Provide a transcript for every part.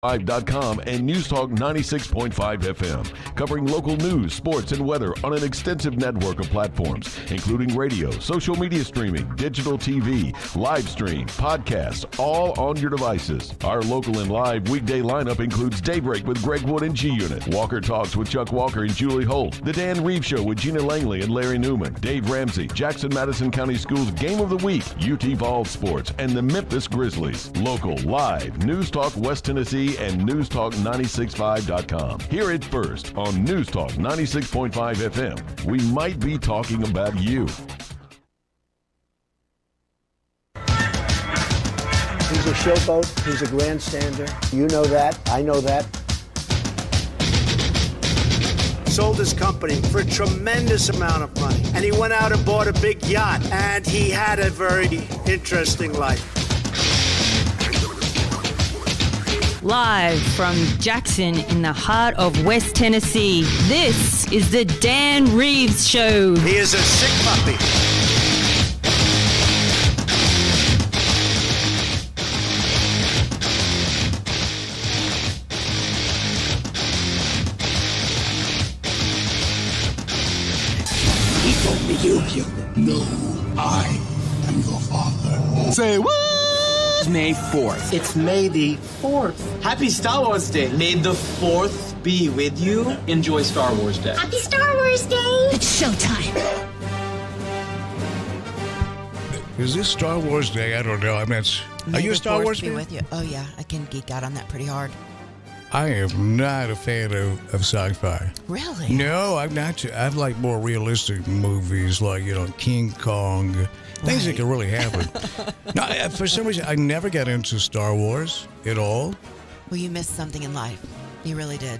Live.com and News Talk 96.5 FM, covering local news, sports, and weather on an extensive network of platforms, including radio, social media streaming, digital TV, live stream, podcasts, all on your devices. Our local and live weekday lineup includes Daybreak with Greg Wood and G-Unit, Walker Talks with Chuck Walker and Julie Holt, The Dan Reeves Show with Gina Langley and Larry Newman, Dave Ramsey, Jackson-Madison County Schools Game of the Week, UT Vols Sports, and the Memphis Grizzlies. Local, live, News Talk West Tennessee and NewsTalk965.com. Hear it first on News Talk 96.5 FM. We might be talking about you. He's a showboat. He's a grandstander. You know that. I know that. Sold his company for a tremendous amount of money. And he went out and bought a big yacht. And he had a very interesting life. Live from Jackson in the heart of West Tennessee, this is the Dan Reeves Show. He is a sick puppy. He told me you know I am your father. Say what? May 4th. It's May the 4th. Happy Star Wars Day. May the 4th be with you. Enjoy Star Wars Day. Happy Star Wars Day. It's showtime. Is this Star Wars Day? I don't know. I mean, are you a Star Wars fan? With you. Oh, yeah. I can geek out on that pretty hard. I am not a fan of sci-fi. Really? No, I'm not. I like more realistic movies like, King Kong. Things that can really happen. No, for some reason, I never got into Star Wars at all. Well, you missed something in life. You really did.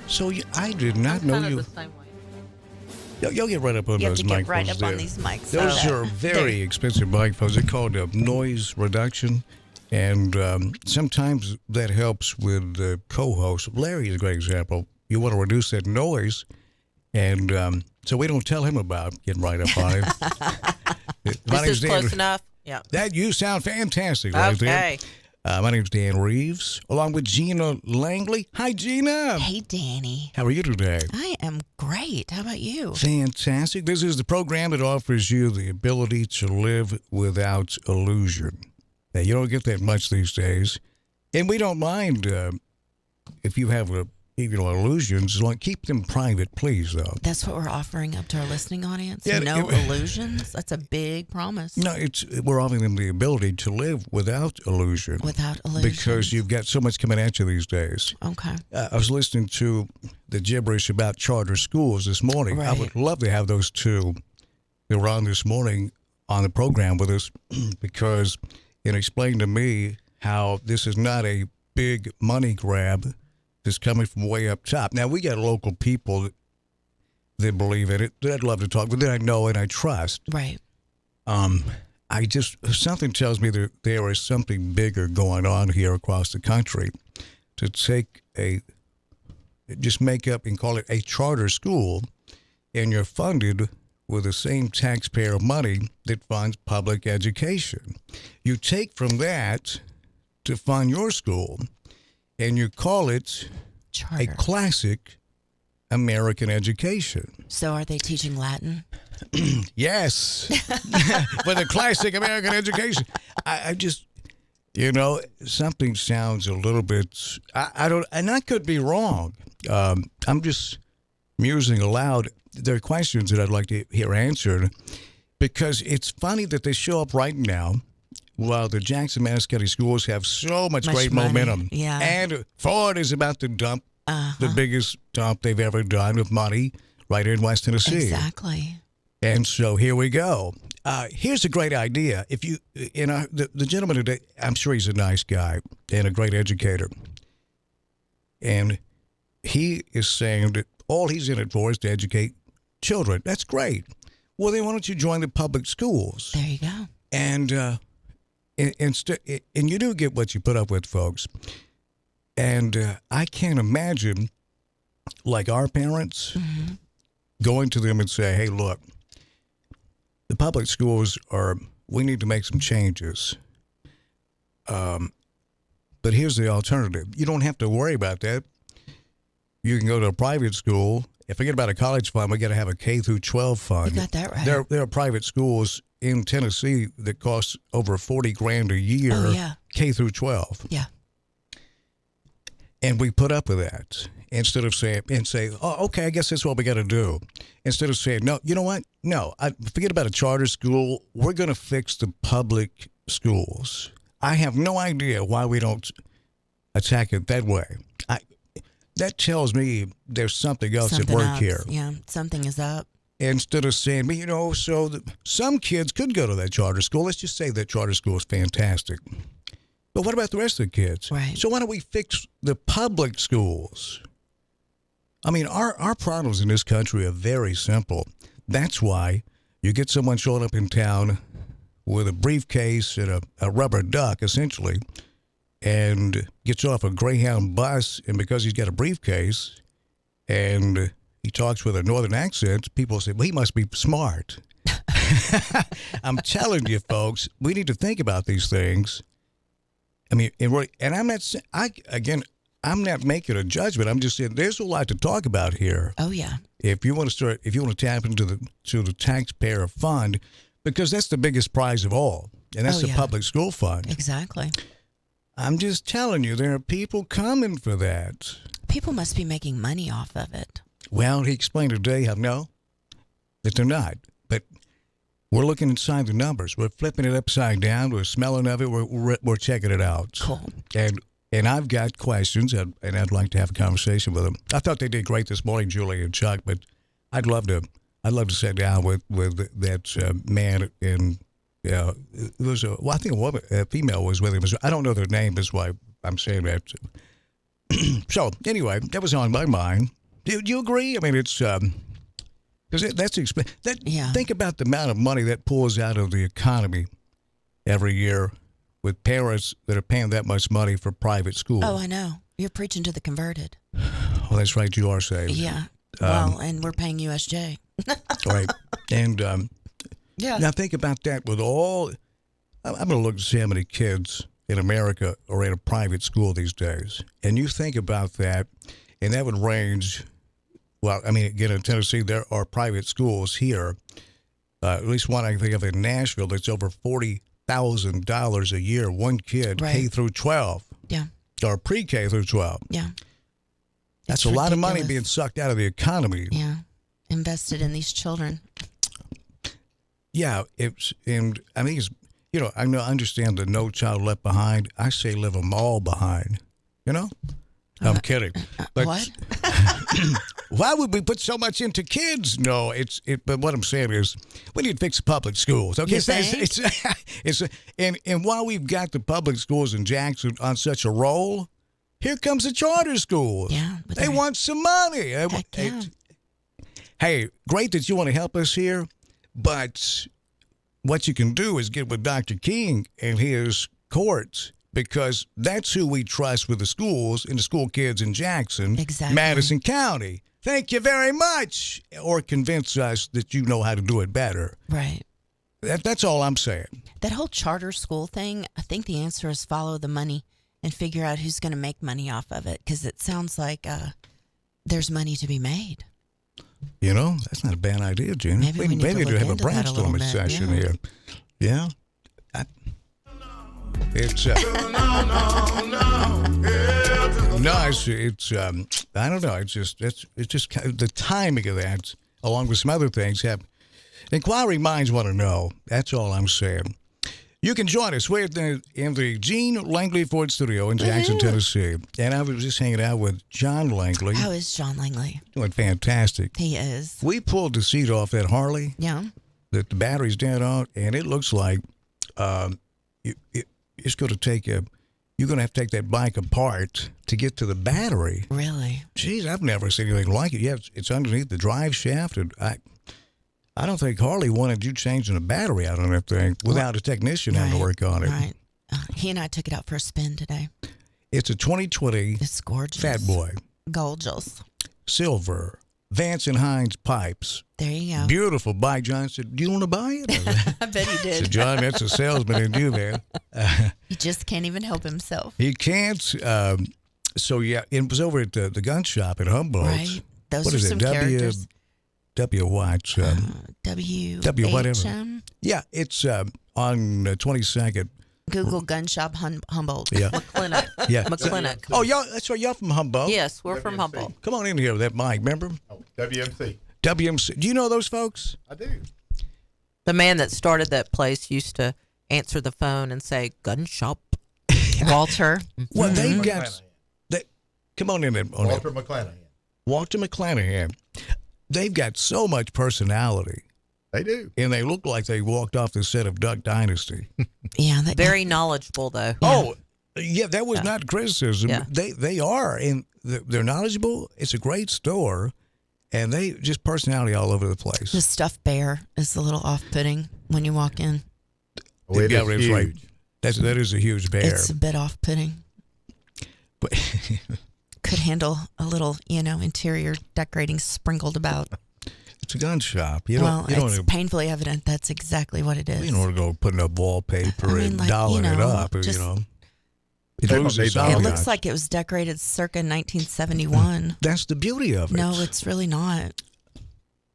So I did not know you. You'll get right up on those microphones. You have to get right up on these mics. Those are very expensive microphones. They're called noise reduction. And sometimes that helps with the co-host. Larry is a great example. You want to reduce that noise. And so we don't tell him about getting right up on it. This is close enough. Yeah. That you sound fantastic right there. My name's Dan Reeves, along with Gina Langley. Hi, Gina. Hey, Danny. How are you today? I am great. How about you? Fantastic. This is the program that offers you the ability to live without illusion. Now, you don't get that much these days. And we don't mind if you have illusions. Keep them private, please, though. That's what we're offering up to our listening audience? Yeah, no illusions? That's a big promise. No, we're offering them the ability to live without illusion. Without illusion. Because you've got so much coming at you these days. Okay. I was listening to the gibberish about charter schools this morning. Right. I would love to have those two that were on this morning on the program with us because it explained to me how this is not a big money grab that's coming from way up top. Now, we got local people that believe in it that I'd love to talk with, that I know and I trust. Right. Something tells me that there is something bigger going on here across the country to just make up and call it a charter school, and you're funded with the same taxpayer money that funds public education. You take from that to fund your school, and you call it charter. A classic American education. So are they teaching Latin? Yes. With a classic American education. I just, something sounds a little bit, I don't, and I could be wrong. I'm just musing aloud. There are questions that I'd like to hear answered because it's funny that they show up right now while the Jackson-Madison County schools have so much great money. momentum. Yeah. And Ford is about to dump the biggest dump they've ever done of money right in West Tennessee. Exactly. And so here we go. Here's a great idea. If you, the gentleman today, I'm sure he's a nice guy and a great educator. And he is saying that all he's in it for is to educate children. That's great. Well, then why don't you join the public schools? There you go. And you do get what you put up with, folks. And I can't imagine, like our parents, going to them and say, hey, look, the public schools we need to make some changes. The But here's the alternative. You don't have to worry about that. You can go to a private school. Forget about a college fund. We got to have a K through 12 fund. You got that right. There are private schools in Tennessee that cost over $40,000 a year. Oh, yeah. K through 12. Yeah. And we put up with that instead of saying, oh, okay, I guess that's what we got to do. Instead of saying, no, you know what? No, forget about a charter school. We're going to fix the public schools. I have no idea why we don't attack it that way. That tells me there's something else at work here. Yeah, something is up. Instead of saying, some kids could go to that charter school. Let's just say that charter school is fantastic. But what about the rest of the kids? Right. So why don't we fix the public schools? I mean, our problems in this country are very simple. That's why you get someone showing up in town with a briefcase and a rubber duck, essentially, and gets off a Greyhound bus, and because he's got a briefcase and he talks with a northern accent, people say, well, he must be smart. I'm telling you, folks, we need to think about these things. I mean, and I'm not making a judgment. I'm just saying there's a lot to talk about here. Oh yeah. If you want to tap into the taxpayer fund, because that's the biggest prize of all, and that's the public school fund. Exactly. I'm just telling you, there are people coming for that. People must be making money off of it. Well, he explained today that they're not. But we're looking inside the numbers. We're flipping it upside down. We're smelling of it. We're checking it out. Cool. And I've got questions, and I'd like to have a conversation with them. I thought they did great this morning, Julie and Chuck, but I'd love to sit down with that man and. Yeah, it was I think a female was with him. I don't know their name, that's why I'm saying that. So anyway, that was on my mind. Do you agree? I mean, it's because that's expensive. Think about the amount of money that pulls out of the economy every year with parents that are paying that much money for private school. Oh, I know. You're preaching to the converted. Well, that's right. You are saying. Yeah. And we're paying USJ. Right. And. Yeah. Now think about that with all. I'm going to look to see how many kids in America are in a private school these days, and you think about that, and that would range. Well, I mean, again, in Tennessee, there are private schools here. At least one I can think of in Nashville that's over $40,000 a year. One kid, right. K through 12. Yeah. Or pre-K through 12. Yeah. That's a lot of money being sucked out of the economy. Yeah. Invested in these children. Yeah, and I mean, I understand the No Child Left Behind. I say leave them all behind. I'm kidding. But what? Why would we put so much into kids? No, but what I'm saying is we need to fix the public schools. Okay, and while we've got the public schools in Jackson on such a roll, here comes the charter school. Yeah, they want some money. Hey, great that you want to help us here. But what you can do is get with Dr. King and his courts, because that's who we trust with the schools and the school kids in Jackson, Madison County. Thank you very much. Or convince us that you know how to do it better. Right. That's all I'm saying. That whole charter school thing, I think the answer is follow the money and figure out who's going to make money off of it, because it sounds like there's money to be made. That's not a bad idea, Gina. Maybe we need to have a brainstorming session here. Yeah. It's I don't know. It's just the timing of that, along with some other things, have inquiring minds want to know. That's all I'm saying. You can join us. We're in the Gene Langley Ford Studio in Jackson, Tennessee. And I was just hanging out with John Langley. How is John Langley? Doing fantastic. He is. We pulled the seat off that Harley. Yeah. That the battery's dead on, and it looks like it's going to take you're going to have to take that bike apart to get to the battery. Really? Jeez, I've never seen anything like it. Yeah, it's underneath the drive shaft, and I don't think Harley wanted you changing the battery out on that thing without a technician having to work on it. Right. He and I took it out for a spin today. It's a 2020 It's gorgeous. Fat Boy. Gorgeous. Silver. Vance and Hines pipes. There you go. Beautiful bike. John said, "Do you want to buy it?" I bet he I did. said, "John, that's a salesman in you there." He just can't even help himself. He can't. So yeah, it was over at the gun shop at Humboldt. Right. Those What are is it? some characters. W what? W whatever. H-M? Yeah, it's on 22nd. Google gun shop Humboldt. Yeah, McClintock. yeah. McClintock. Oh, y'all. That's right. Y'all from Humboldt. Yes, we're from Humboldt. Come on in here with that mic. Remember? Oh, WMC. WMC. Do you know those folks? I do. The man that started that place used to answer the phone and say, "Gun shop." Walter. Well, they've McClanahan. got. Come on in there. Walter McClanahan. Walter McClanahan. They've got so much personality, They do. and they look like they walked off the set of Duck Dynasty. Yeah. Very knowledgeable, though. Oh, yeah, that was not criticism. Yeah. They are, and they're knowledgeable. It's a great store, and they just personality all over the place. The stuffed bear is a little off-putting when you walk in. Oh, it Yeah, is that's huge. right. That is a huge bear. It's a bit off-putting. But Could handle a little, interior decorating sprinkled about. it's a gun shop. You Well, don't. it's painfully evident that's exactly what it is. You don't want to go putting up wallpaper I mean, and like, dolling it up. just- It They don't loses need all that. It guns. looks like it was decorated circa 1971. That's the beauty of it. No, it's really not.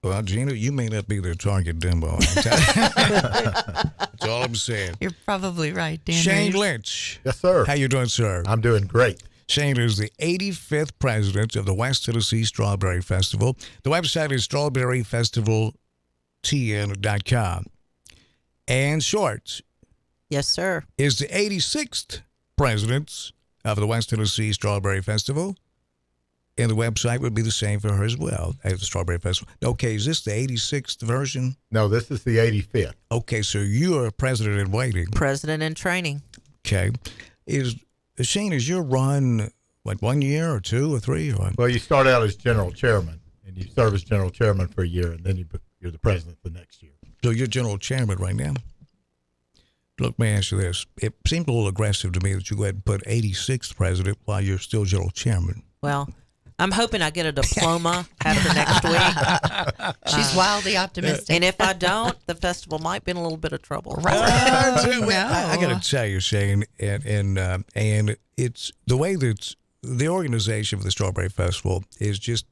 Well, Gina, you may not be the target demo. That's all I'm saying. You're probably right, Dan. Shane Reeves. Lynch. Yes, sir. How you doing, sir? I'm doing great. Shane is the 85th president of the West Tennessee Strawberry Festival. The website is strawberryfestivaltn.com. And Short Yes, sir. is the 86th president of the West Tennessee Strawberry Festival. And the website would be the same for her as well, at the Strawberry Festival. Okay, is this the 86th version? No, this is the 85th. Okay, so you are president in waiting. President in training. Okay. Shane, is your run like 1 year or 2 or 3? Or? Well, you start out as general chairman, and you serve as general chairman for a year, and then you're the president the next year. So you're general chairman right now? Look, may I ask you this. It seemed a little aggressive to me that you go ahead and put 86th president while you're still general chairman. Well, I'm hoping I get a diploma after next week. She's wildly optimistic. And if I don't, the festival might be in a little bit of trouble. I got to tell you, Shane, and it's the way that the organization for the Strawberry Festival is just,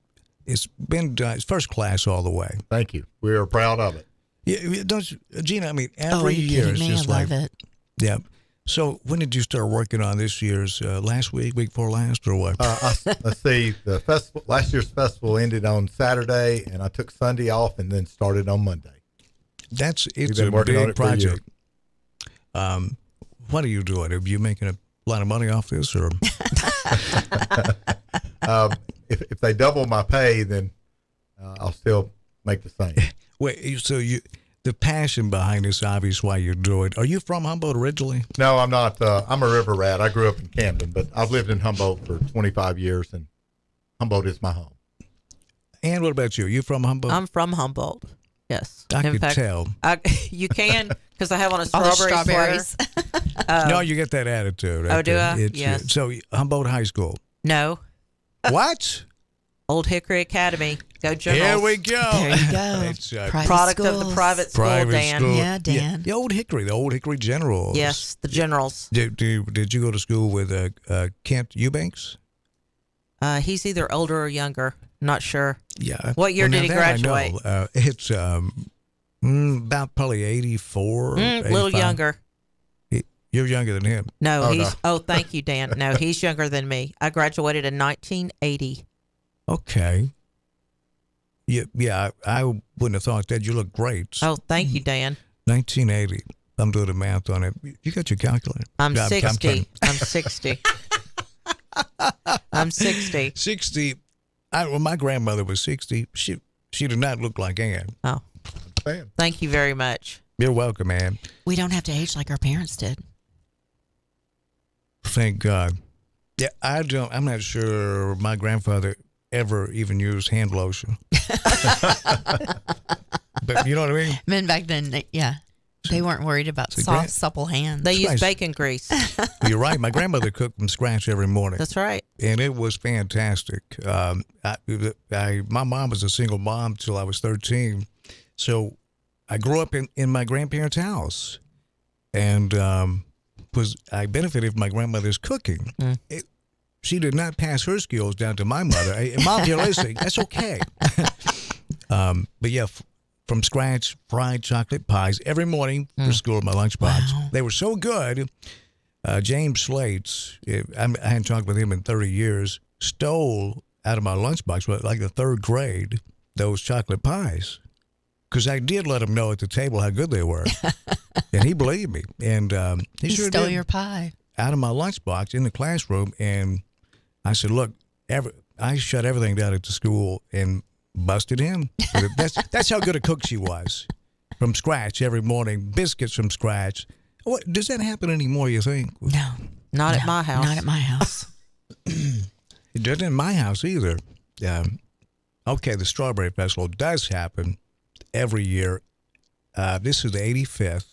it's been done, it's first class all the way. Thank you. We are proud of it. Yeah, don't you, Gina, I mean, Oh, are every you year kidding it's me? just I like, love it. yeah. So when did you start working on this year's, last week before last, or what? Let's see. The festival, last year's festival ended on Saturday, and I took Sunday off and then started on Monday. It's been a working on big it for a year. project. What are you doing? Are you making a lot of money off this, or? If they double my pay, then I'll still make the same. Wait, so the passion behind this, obvious why you do it. Are you from Humboldt originally? No, I'm not. I'm a river rat. I grew up in Camden, but I've lived in Humboldt for 25 years, and Humboldt is my home. And what about you? You from Humboldt? I'm from Humboldt. Yes. I In could fact, tell. You can, because I have on a All the strawberry strawberries. sweater. No, you get that attitude. Oh, do I? It's, Yes. So Humboldt High School. No. What? Old Hickory Academy. Go Generals. Here we go. There you go. It's, Private Product of the schools. private school, Private Dan. school. Yeah, Dan. The Old Hickory Generals. Yes, the Generals. Did you go to school with Kent Eubanks? He's either older or younger. Not sure. Yeah. What year did he now that I know. graduate? It's about probably 84. A little 85. younger. You're younger than him. No, Oh, he's. no. Oh, thank you, Dan. No, he's younger than me. I graduated in 1980. Okay. Yeah. I wouldn't have thought that. You look great. Oh, thank you, Dan. 1980. I'm doing the math on it. You got your calculator. I'm Yeah, 60. I'm 60. I'm 60. 60. Well, my grandmother was 60. She did not look like Ann. Oh, Man. thank you very much. You're welcome, Ann. We don't have to age like our parents did. Thank God. Yeah, I'm not sure my grandfather ever even used hand lotion. But you know what I mean? Men back then, yeah. They weren't worried about soft, supple hands. They use nice. bacon grease. You're right. My grandmother cooked from scratch every morning. That's right. And it was fantastic. My mom was a single mom till I was 13. So I grew up in my grandparents' house. And I benefited from my grandmother's cooking. She did not pass her skills down to my mother. Hey, Mom, you're listening. That's okay. But yeah, from scratch, fried chocolate pies every morning for school in my lunchbox. Wow. They were so good. James Slates, I hadn't talked with him in 30 years, stole out of my lunchbox, like the third grade, those chocolate pies. Because I did let him know at the table how good they were. And he believed me. And he sure stole did. your pie. Out of my lunchbox in the classroom. And I said, look, I shut everything down at the school and busted him. That's how good a cook she was. From scratch every morning, biscuits from scratch. What does that happen anymore, you think? No. Not at my house. Not at my house. It doesn't in my house either. Okay, the Strawberry Festival does happen every year. This is the 85th.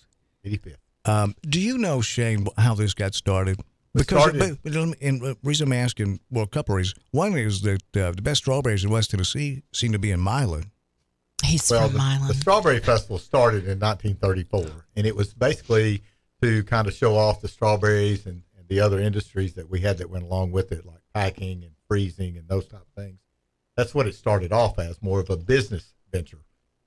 85th. Do you know, Shane, how this got started? The reason I'm asking, well, a couple of reasons. One is that the best strawberries in West Tennessee seem to be in Milan. He's from Milan. The Strawberry Festival started in 1934, and it was basically to kind of show off the strawberries and the other industries that we had that went along with it, like packing and freezing and those type of things. That's what it started off as, more of a business venture.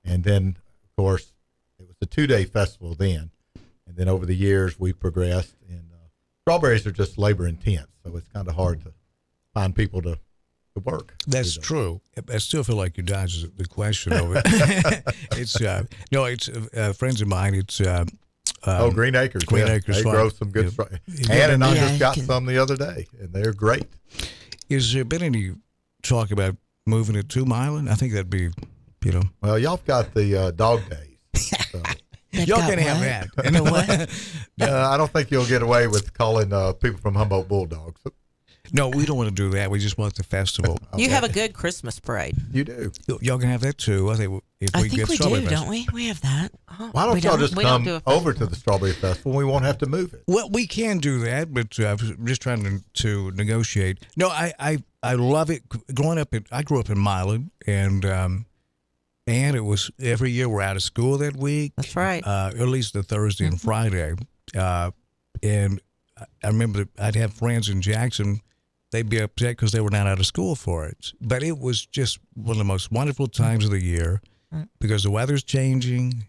And then, of course, it was a 2-day festival then. And then over the years, we progressed. And strawberries are just labor intense, so it's kind of hard to find people to work. That's true. I still feel like you dodged the question over it. It's friends of mine. It's Green Acres. Green Acres They Farm. grow some good strawberries. And I just got some the other day, and they're great. Has there been any talk about moving it to Milan? I think that'd be, Well, y'all have got the dog days. So. Y'all can have that. The what? I don't think you'll get away with calling people from Humboldt Bulldogs. No, we don't want to do that. We just want the festival. You have a good Christmas parade. You do. Y'all can have that too. I think if I we think get we Strawberry do, Festival. don't we? We have that. Why don't y'all just We don't come do a over to the Strawberry Festival and we won't have to move it? Well, we can do that, but I'm just trying to negotiate. No, I love it. Growing up, I grew up in Milan, and it was every year we're out of school that week. That's right. At least the Thursday and Friday. And I remember that I'd have friends in Jackson. They'd be upset because they were not out of school for it. But it was just one of the most wonderful times of the year because the weather's changing.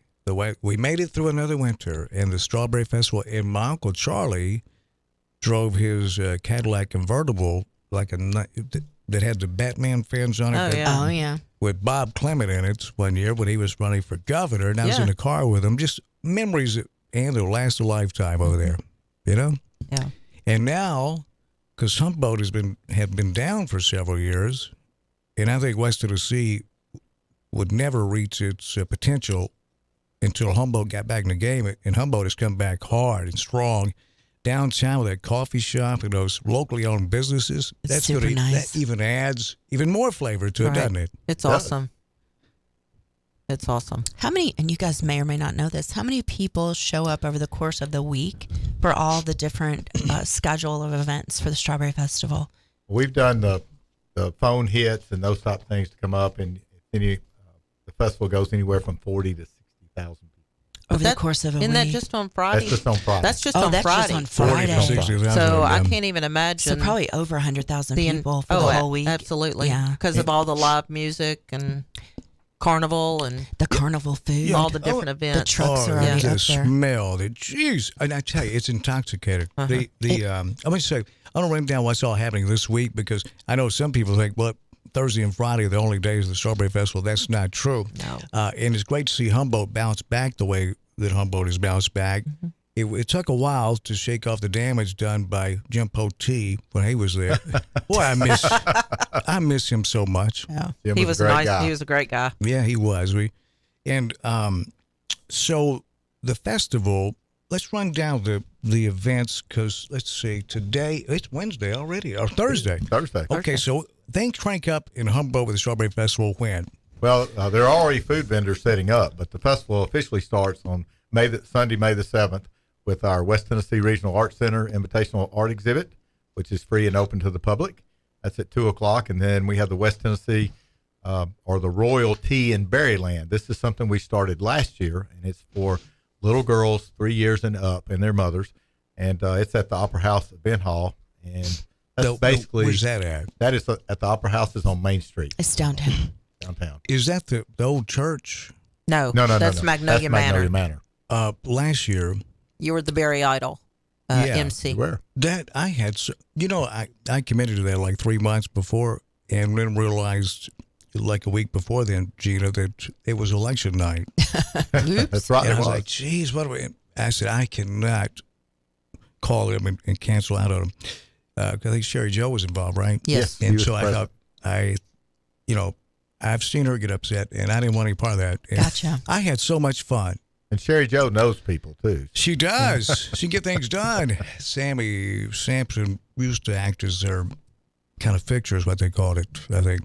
We made it through another winter, and the Strawberry Festival. And my Uncle Charlie drove his Cadillac convertible that had the Batman fans on it. Oh, yeah. Oh, yeah. With Bob Clement in it one year when he was running for governor, and I was Yeah. in the car with him. Just memories that'll last a lifetime over there, Yeah. And now, because Humboldt had been down for several years, and I think West Tennessee would never reach its potential until Humboldt got back in the game, and Humboldt has come back hard and strong. Downtown with that coffee shop and those locally owned businesses, It's super nice. that even adds even more flavor to it, Right. doesn't it? It's awesome. It's awesome. How many, and you guys may or may not know this, how many people show up over the course of the week for all the different schedule of events for the Strawberry Festival? We've done the phone hits and those type of things to come up, and the festival goes anywhere from 40 to 60,000 people. Over the course of a Isn't week? that just on Friday? That's just on Friday. That's just Oh, on that's just Friday. on Friday. 40 to 60,000. So I yeah. can't even imagine. So probably over 100,000 people for the whole week. Absolutely. Yeah. Because of all the live music and carnival and The carnival food. all the different events. The trucks are Oh, already the up there. smell, jeez. And I tell you, it's intoxicating. I'm going to say, I don't write down what's all happening this week because I know some people think, well, Thursday and Friday are the only days of the Strawberry Festival. That's not true. No. And it's great to see Humboldt bounce back the way that Humboldt has bounced back. Mm-hmm. It took a while to shake off the damage done by Jim Poteet when he was there. Boy, I miss him so much. Yeah. Jim He was was a great nice. guy. He was a great guy. Yeah, he was. So the festival. Let's run down the events because let's see. Today it's Wednesday already or Thursday. Thursday. Okay, so things crank up in Humboldt with the Strawberry Festival when? Well, there are already food vendors setting up, but the festival officially starts on Sunday, May the 7th, with our West Tennessee Regional Arts Center Invitational Art Exhibit, which is free and open to the public. That's at 2:00. And then we have the West Tennessee or the Royal Tea in Berryland. This is something we started last year, and it's for little girls 3 years and up and their mothers. And it's at the Opera House Event Hall. And that's basically. Where's that at? That is at the Opera House is on Main Street. It's downtown. Is that the old church? No, No. That's Magnolia Manor. Last year. You were the Barry Idol MC. Where? That I had, I committed to that like 3 months before, and then realized like a week before then, Gina, that it was election night. That's right. And I was like, geez, what do we? I said, I cannot call him and cancel out on him. I think Sherry Jo was involved, right? Yes. And so I thought, I've seen her get upset, and I didn't want any part of that. And Gotcha. I had so much fun. And Sherry Jo knows people too. She does. She can get things done. Sammy Sampson used to act as their kind of fixture, is what they called it, I think.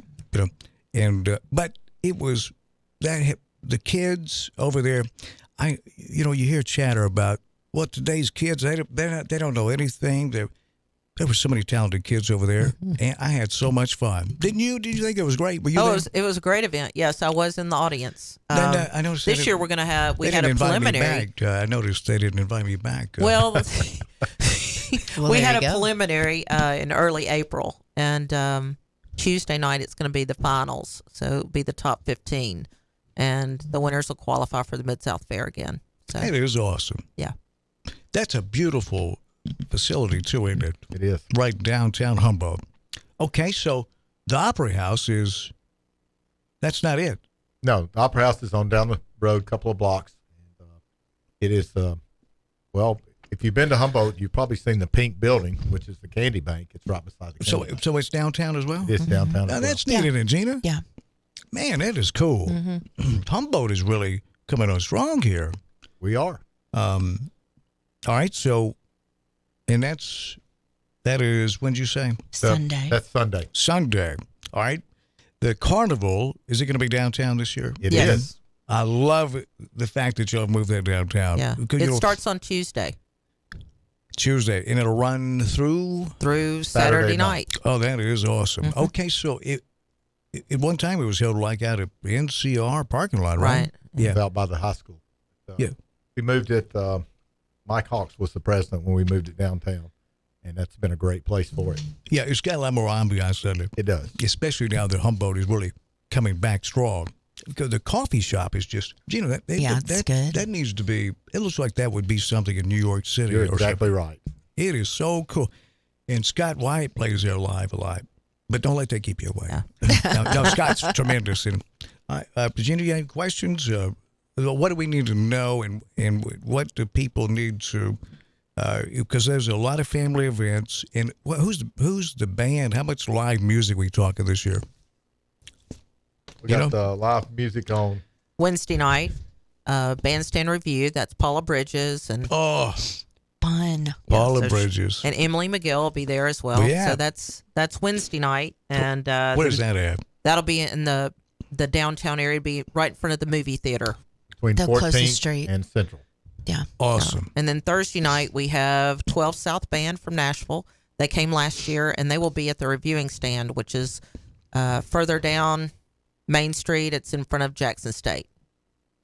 And but it was that the kids over there. You hear chatter about today's kids. They don't know anything. There were so many talented kids over there, and I had so much fun. Didn't you? Did you think it was great? Were you there? It was a great event. Yes, I was in the audience. I noticed this year we're going to have. We had a preliminary. I noticed they didn't invite me back. Well, we had a go. preliminary in early April, and Tuesday night it's going to be the finals. So it'll be the top 15, and the winners will qualify for the Mid-South Fair again. So it is awesome. Yeah, that's a beautiful facility too, isn't it? It is. Right downtown Humboldt. Okay, so the Opera House that's not it. No, the Opera House is on down the road a couple of blocks. And, it is, if you've been to Humboldt, you've probably seen the pink building, which is the Candy Bank. It's right beside the Candy Bank. So it's downtown as well? It's downtown Now as well. that's neat, isn't it, Gina? Yeah. Man, that is cool. Humboldt is really coming on strong here. We are. All right, so... And that is, when did you say? Sunday. That's Sunday. Sunday. All right. The carnival, is it going to be downtown this year? It Yes. is. I love the fact that y'all moved that downtown. yeah. It starts on Tuesday Tuesday, and it'll run through? through Saturday Saturday night. night. Oh, that is awesome. Okay, so at one time it was held like out at the NCR parking lot, right? Right. Yeah. It's out by the high school. So Yeah. We moved it. Mike Hawks was the president when we moved it downtown, and that's been a great place for it. Yeah, it's got a lot more ambiance, doesn't it? It does. Especially now that Humboldt is really coming back strong. Because the coffee shop is just, it's good. That needs to be, it looks like that would be something in New York City. You're or exactly something. right. It is so cool. And Scott White plays there live a lot. But don't let that keep you away. Yeah. no, Scott's tremendous. And Virginia, you have any questions? What do we need to know, and what do people need to? Because there's a lot of family events, and who's the band? How much live music we talking this year? We got the live music on Wednesday night, Bandstand Review. That's Paula Bridges and Fun. Paula Bridges and Emily McGill will be there as well. Yeah. So that's Wednesday night, and where is that at? That'll be in the downtown area. Be right in front of the movie theater. between The 14th closest street. and Central. Yeah. Awesome. And then Thursday night we have 12 South Band from Nashville. They came last year, and they will be at the reviewing stand, which is further down Main Street. It's in front of Jackson State.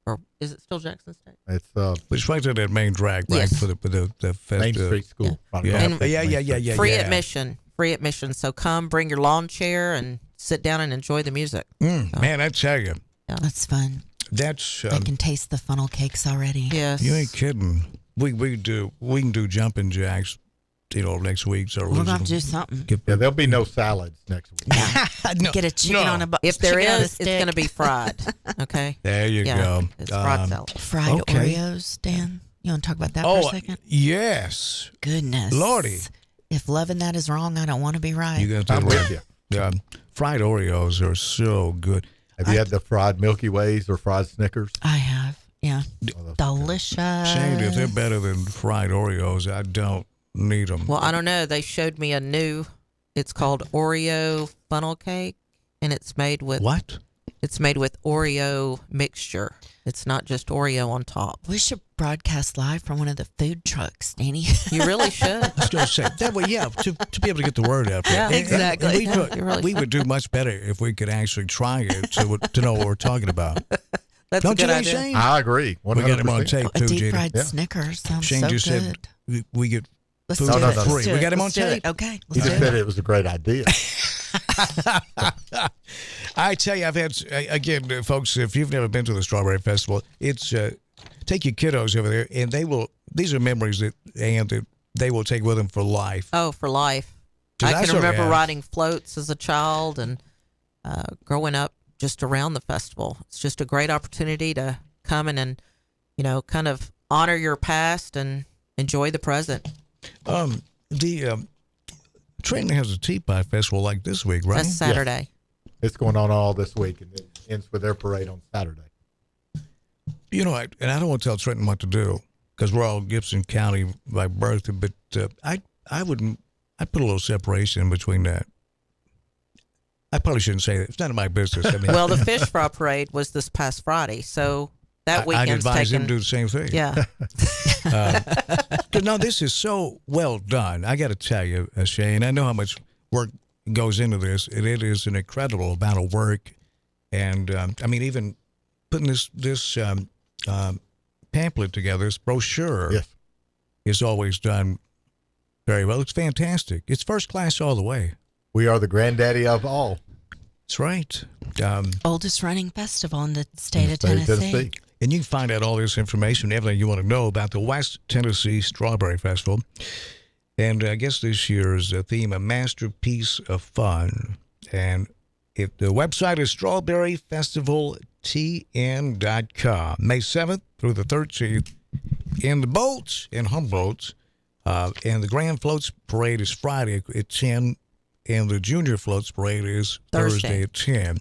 Or is it still Jackson State? It's right to that main drag, right? Yes. For the Main Street School. Right Yeah. across Yeah. Main Street. Free admission. Free admission. So come, bring your lawn chair, and sit down and enjoy the music. Man, I tell you, That's fun. that's I can taste the funnel cakes already. Yes. you ain't kidding. We can do jumping jacks, next week. So We're gonna have to do something. Yeah, there'll be no salads next week. No, Get a chicken no. on a If there chicken on a is, it's stick. going to be fried. Okay. There you go. It's fried salad. Fried Okay. Oreos, Dan. You want to talk about that for a second? Yes. Goodness, Lordy. If loving that is wrong, I don't want to be right. You got I'm with you. Yeah. Fried Oreos are so good. Have you had the fried Milky Ways or fried Snickers? I have. Yeah. Delicious. Shane, if they're better than fried Oreos, I don't need them. Well, I don't know. They showed me a new. It's called Oreo funnel cake, and it's made with What? It's made with Oreo mixture. It's not just Oreo on top. We should broadcast live from one of the food trucks, Danny. You really should. I was going to say that way, yeah, to be able to get the word out there. Yeah, And- exactly. and we Yeah, could- you really we should. would do much better if we could actually try it to know what we're talking about. That's Don't a you good think, idea. Shane? I agree. 100%. We got him on tape A too, deep Gina. fried Yeah. Snickers sounds Shane so just good. said we get Let's food do no, it. no, for no. free. Let's do We it. got him on Let's do it. tape. Okay. He Let's just do said it. it was a great idea. I tell you, I've had, again, folks, if you've never been to the Strawberry Festival, it's take your kiddos over there, and these are memories that they will take with them for life. Oh, for life. 'Cause I that's can what we remember have. riding floats as a child and growing up just around the festival. It's just a great opportunity to come in and, kind of honor your past and enjoy the present. The Trenton has a tea pie festival like this week, right? That's Saturday. It's going on all this week, and it ends with their parade on Saturday. You know, and I don't want to tell Trenton what to do because we're all Gibson County by birth, but I put a little separation in between that. I probably shouldn't say that. It's none of my business. I mean, Well, the Fish Fry Parade was this past Friday, so that I'd weekend's advise him taken. to do the same thing. Yeah. Because no, this is so well done. I got to tell you, Shane, I know how much work goes into this, and it is an incredible amount of work. And I mean, even putting this pamphlet together, this brochure, Yes. is always done very well. It's fantastic. It's first class all the way. We are the granddaddy of all. That's right. Oldest running festival in the state in the of state of Tennessee. And you can find out all this information, everything you want to know about the West Tennessee Strawberry Festival. And I guess this year's theme, a masterpiece of fun. And the website is strawberryfestivaltn.com. May 7th through the 13th in the boats in Humboldt. And the Grand Floats Parade is Friday at 10. And the Junior Floats Parade is Thursday at 10.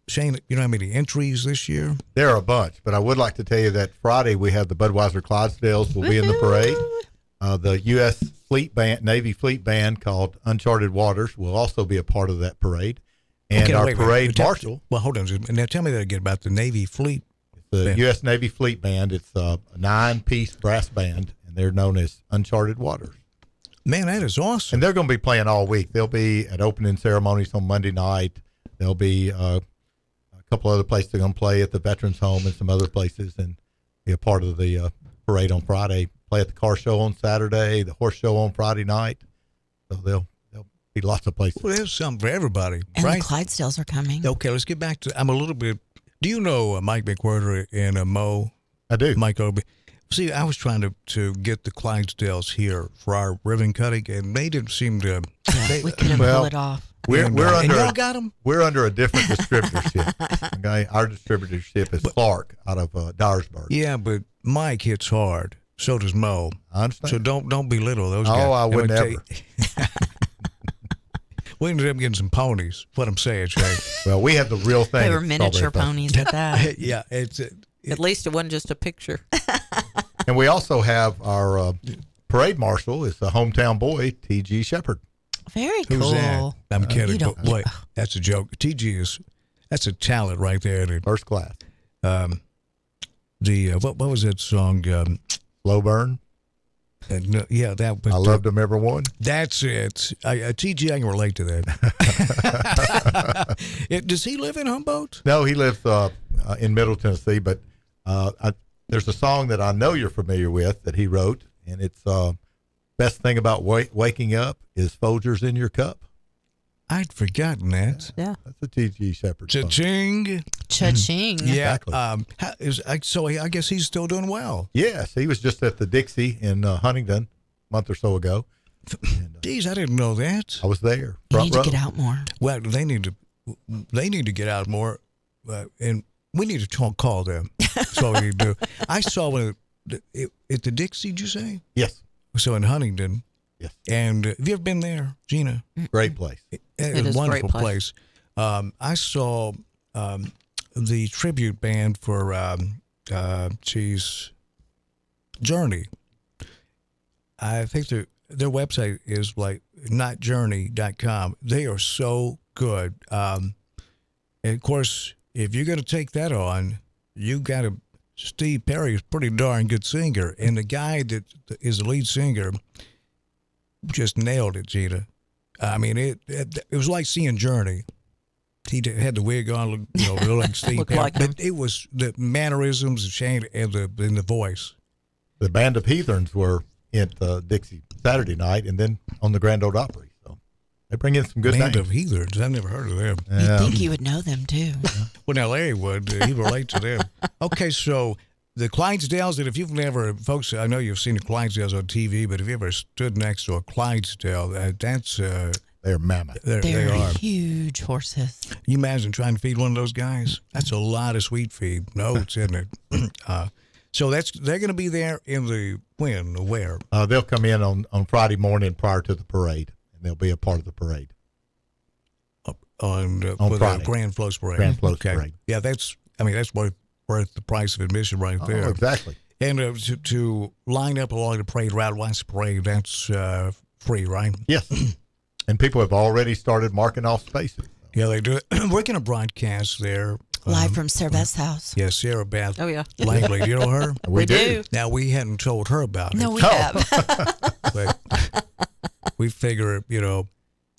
Shane, you know how many entries this year? There are a bunch, but I would like to tell you that Friday we have the Budweiser Clydesdales will be in the parade. The U.S. Fleet Band, Navy Fleet Band called Uncharted Waters will also be a part of that parade. And Okay, our wait. parade marshal, Well, hold on. Now tell me that again about the Navy Fleet. the Band. U.S. Navy Fleet Band, it's a 9-piece brass band, and they're known as Uncharted Waters. Man, that is awesome. And they're going to be playing all week. They'll be at opening ceremonies on Monday night. There'll be a couple other places they're going to play at the Veterans Home and some other places, and be a part of the parade on Friday. Play at the car show on Saturday, the horse show on Friday night. So there'll be lots of places. Well, there's something for everybody, And right? the Clydesdales are coming. Okay, let's get back to. I'm a little bit. Do you know Mike McWhirter and Mo? I do. Mike Obi. See, I was trying to get the Clydesdales here for our ribbon cutting, and they didn't seem to. They, We couldn't Well, pull it off. We're and under y'all got them. we're under a different distributorship. Okay, our distributorship is Clark out of Dyersburg. Yeah, but Mike hits hard. So does Mo. I understand. So don't belittle those Oh, guys. I I'm would gonna tell never. you- We ended up getting some ponies. What I'm saying, Shane. Well, we have the real thing. They were at miniature Strawberry Festival. ponies at that. Yeah, it's. At least it wasn't just a picture. And we also have our parade marshal is a hometown boy, T.G. Shepherd. Very Who's cool. that? I'm kidding. you don't- But wait, that's a joke. TG that's a talent right there. First class. What was that song? Slow burn. No, yeah, that. But, I loved them every one. That's it. TG, I can relate to that. Does he live in Humboldt? No, he lives in Middle Tennessee, but there's a song that I know you're familiar with that he wrote, and it's best thing about waking up is Folgers in your cup. I'd forgotten that. Yeah. That's a T.G. Shepherd song. Cha-ching. Cha-ching. Yeah. Exactly. So I guess he's still doing well. Yes, he was just at the Dixie in Huntington a month or so ago. And, Geez, I didn't know that. I was there. You Front need to row. get out more. Well, they need to get out more, and we need to call them. That's all we need to do. I saw one at the Dixie. Did you say? Yes. So in Huntington. Yes. And have you ever been there, Gina? Great place. It is a Wonderful great place. I saw the tribute band for Journey. I think their website is like notjourney.com. They are so good. And of course, if you're going to take that on, you got to. Steve Perry is a pretty darn good singer, and the guy that is the lead singer just nailed it, Gina. I mean, it was like seeing Journey. He had the wig on, real like Steve Looked Perry, like him. but it was the mannerisms, the Shane, and the voice. The Band of Heathens were at Dixie Saturday night, and then on the Grand Ole Opry. So they bring in some good Band names. of Heathens. I've never heard of them. You'd think you would know them too. Well, now Larry would. He'd relate to them. Okay, so the Clydesdales, and if you've never, folks, I know you've seen the Clydesdales on TV, but if you ever stood next to a Clydesdale, that's they're mammoth. They are huge horses. You imagine trying to feed one of those guys? That's a lot of sweet feed. No, it's in it. So they're going to be there in the where? They'll come in on Friday morning prior to the parade, and they'll be a part of the parade. On Friday. The Grand Floats Parade. Grand Floats Parade. Yeah, that's worth the price of admission right there. Oh, exactly. And to line up along the parade route, watch the parade, that's free, right? Yes. And people have already started marking off spaces. Yeah, they do it. We're going to broadcast there. Live from Sarah Beth's house. Yeah, Sarah Beth. Oh, yeah. Langley. You know her? We do. Now, we hadn't told her about it. No, we have. But we figure,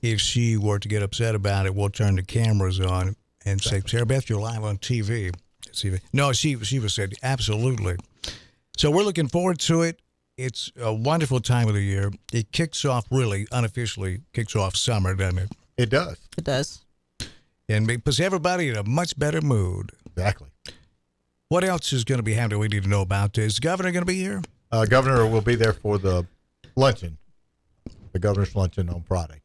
if she were to get upset about it, we'll turn the cameras on and say, Sarah Beth, you're live on TV. No, she was said, absolutely. So we're looking forward to it. It's a wonderful time of the year. It kicks off, really, unofficially, summer, doesn't it? It does. It does. And it puts everybody in a much better mood. Exactly. What else is going to be happening we need to know about? Is the governor going to be here? Governor will be there for the luncheon, the governor's luncheon on Friday.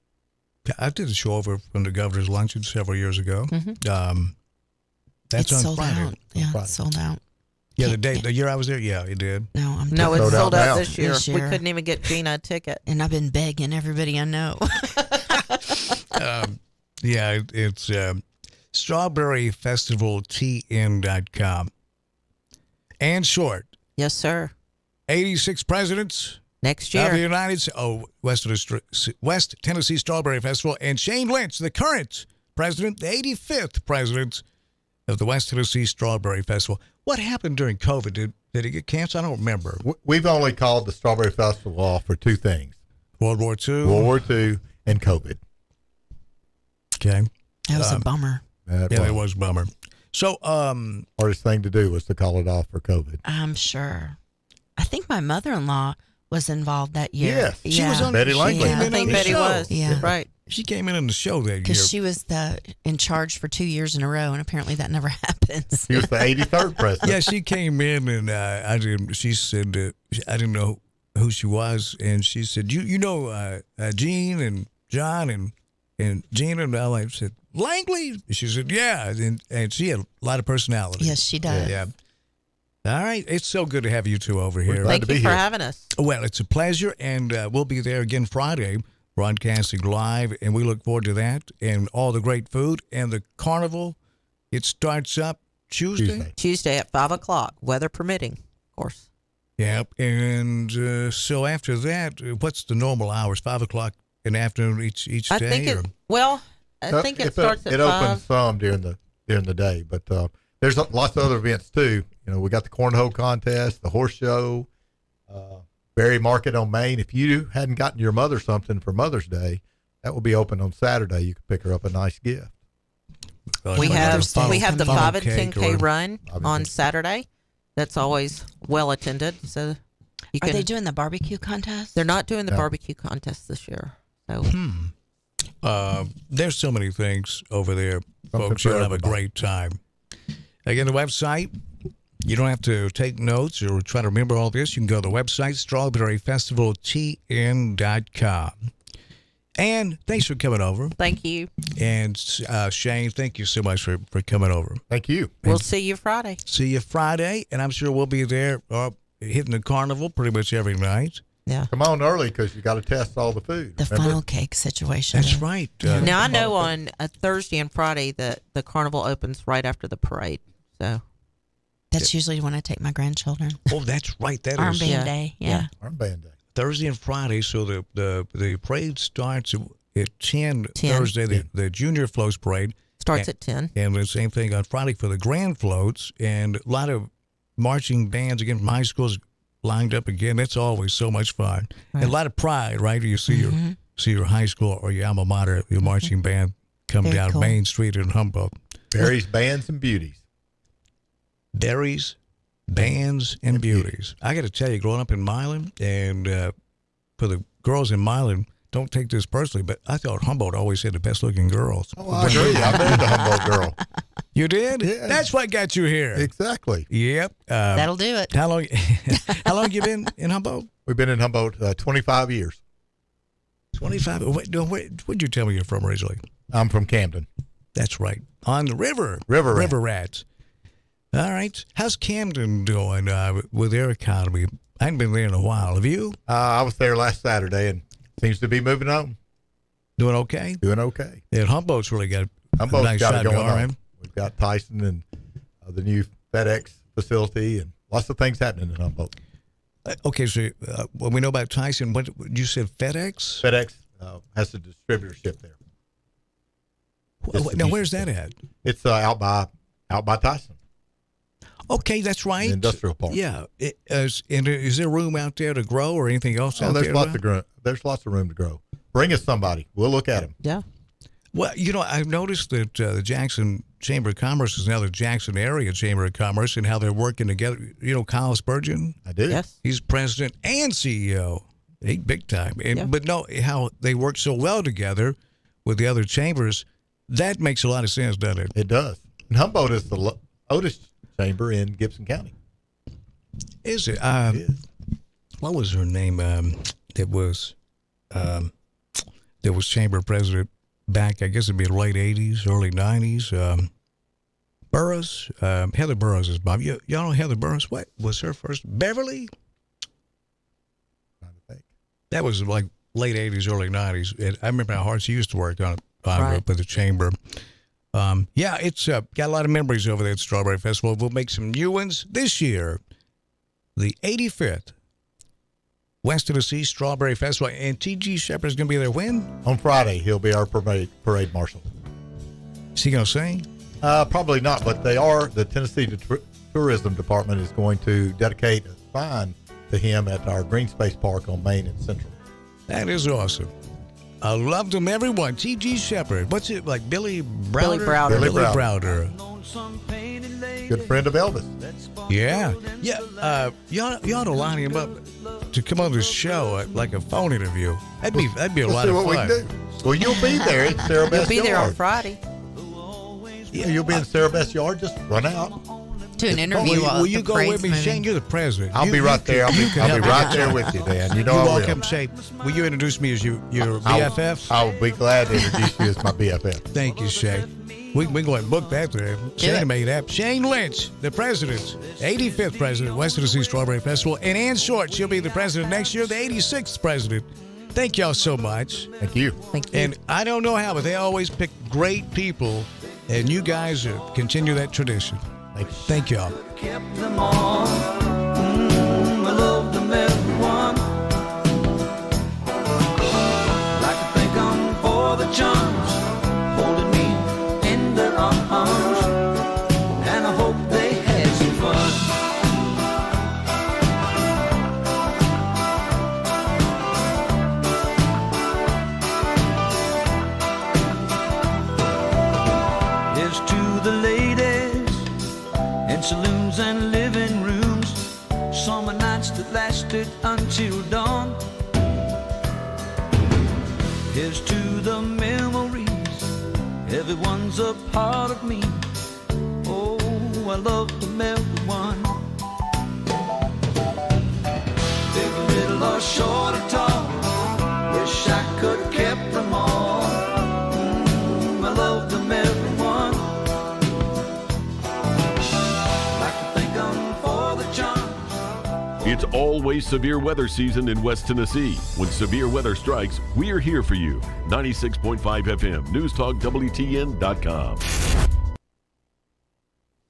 I did a show over from the governor's luncheon several years ago. Mm-hmm. That's it's on sold Friday. out. Yeah, Friday. it's sold out. Yeah, the year I was there, yeah, it did. No, No, it's sold out sold out now. this year. This We year. couldn't even get Gina a ticket. And I've been begging everybody I know. Yeah, it's strawberryfestivaltn.com. And short, Yes, sir. 86 presidents Next of the year. United States, West Tennessee Strawberry Festival, and Shane Lynch, the current president, the 85th president of the West Tennessee Strawberry Festival. What happened during COVID? Did it get canceled? I don't remember. We've only called the Strawberry Festival off for two things: World War II? World War II and COVID. Okay. That was a bummer. That It was a bummer. So, hardest thing to do was to call it off for COVID. I'm sure. I think my mother-in-law was involved that year. Yes. she was on Betty Langley. She came I in think on the Betty show. was. Yeah. Right. She came in on the show that year. Because she was in charge for 2 years in a row, and apparently that never happens. He was the 83rd president. Yeah, she came in and she said I didn't know who she was, and she said, "You know Gene and John and Gina," and I said, "Langley." She said, "Yeah," and she had a lot of personality. Yes, she does. Yeah. All right, it's so good to have you two over here. glad Thank to be you for here. having us. Well, it's a pleasure, and we'll be there again Friday, broadcasting live, and we look forward to that and all the great food and the carnival. It starts up Tuesday. Tuesday at 5 o'clock, weather permitting, of course. Yep, and so after that, what's the normal hours? 5 o'clock in the afternoon each I day? think or? I think it starts at It 5. opens some during the day, but there's lots of other events too. We got the cornhole contest, the horse show, Berry Market on Main. If you hadn't gotten your mother something for Mother's Day, that will be open on Saturday. You can pick her up a nice gift. We have the funnel 5 and cake 10K or- run 5 and on 10K. Saturday. That's always well attended. So you Are can. they doing the barbecue contest? They're not doing the No. barbecue contest this year. So There's so many things over there, Something folks. for You'll have a everybody. great time. Again, the website, you don't have to take notes or try to remember all this. You can go to the website, strawberryfestivaltn.com. And thanks for coming over. thank you. And Shane, thank you so much for coming over. Thank you. We'll see you Friday. See you Friday, and I'm sure we'll be there hitting the carnival pretty much every night. Yeah. Come on early because you got to test all the food. The remember? funnel cake situation. That's right. Now I know on a Thursday and Friday that the carnival opens right after the parade. So That's usually when I take my grandchildren. Oh, that's right. That is Armband Yeah. day. Yeah. Yeah. Armband Day. Thursday and Friday. So the parade starts at 10 10. Thursday, the Junior Floats Parade. Starts at 10. And the same thing on Friday for the grand floats, and a lot of marching bands again from high schools lined up again. That's always so much fun. And a lot of pride, right? You see your high school or your alma mater, your marching band come Very down cool. Main Street in Humboldt. Berries, bands, and beauties. Berries, bands, and beauties. I got to tell you, growing up in Milan, and for the girls in Milan, don't take this personally, but I thought Humboldt always had the best-looking girls. Oh, I agree. I married a Humboldt girl. You did? Yeah. That's what got you here. Exactly. Yep. That'll do it. How long? How long you been in Humboldt? We've been in Humboldt 25 years. 25. What'd you tell me you're from originally? I'm from Camden. That's right. On the river. River Rat. Rats. All right. How's Camden doing with their economy? I haven't been there in a while. Have you? I was there last Saturday and seems to be moving on. Doing okay? Doing okay. Yeah, Humboldt's really got a Humboldt's nice got shot it going going, on. We've got Tyson and the new FedEx facility and lots of things happening in Humboldt. Okay, so when we know about Tyson, what you said FedEx? FedEx has a distributorship there. Now, where's that at? It's out by Tyson. Okay, that's right. The industrial park. Yeah. Is there room out there to grow or anything else out there's there? There's lots of room to grow. Bring us somebody. We'll look at them. Yeah. Well, I've noticed that the Jackson Chamber of Commerce is now the Jackson Area Chamber of Commerce and how they're working together. You know Kyle Spurgeon? I do. Yes. He's president and CEO. He's big time. But no, how they work so well together with the other chambers, that makes a lot of sense, doesn't it? It does. And Humboldt is the oldest chamber in Gibson County. Is it? It is. What was her name? That was chamber president back, I guess it'd be the late 80s, early 90s. Burroughs, Heather Burroughs is mom. Y'all know Heather Burroughs? What was her first? Beverly? Trying to think. That was like late 80s, early 90s. And I remember how hard she used to work on Right. with the chamber. Yeah, it's got a lot of memories over there at Strawberry Festival. We'll make some new ones this year. The 85th West Tennessee Strawberry Festival. And T.G. Shepherd's going to be there when? On Friday, he'll be our parade marshal. Is he going to sing? Probably not, but the Tennessee Tourism Department is going to dedicate a sign to him at our Green Space Park on Main and Central. That is awesome. I loved them, everyone. T.G. Shepherd. What's it like? Billy Browder? Billy Browder. Browder. Good friend of Elvis. Yeah. Yeah. You ought to line him up to come on this show like a phone interview. That'd be a lot of fun. We can do. Well, you'll be there at Sarah Beth's You'll be there on yard. Friday. Yeah, you'll be in Sarah Beth's yard. Just run out. To an interview. Will you go with me, Shane? You're the president. I'll be right there. I'll be right there with you, Dan. You know I will. Walk up and say, will you introduce me as your BFF? I'll be glad to introduce you as my BFF. Thank you, Shane. We can go ahead and book that there. Shane made that. Shane Lynch, the president, 85th president, West Tennessee Strawberry Festival. And Ann Short, she'll be the president next year, the 86th president. Thank y'all so much. Thank you. Thank you. And I don't know how, but they always pick great people. And you guys continue that tradition. Thank y'all. Kept them all. I loved them everyone. Like to thank them for the charms, holding me in their arms. And I hope they had some fun. Here's to the ladies in saloons and living rooms, summer nights that lasted until dawn. Here's to the memories, everyone's a part of me. Oh, I love them everyone. Big, little, or short or tall, wish I could have kept them all. I love them everyone. It's always severe weather season in West Tennessee. When severe weather strikes, we're here for you. 96.5 FM, News Talk WTN.com.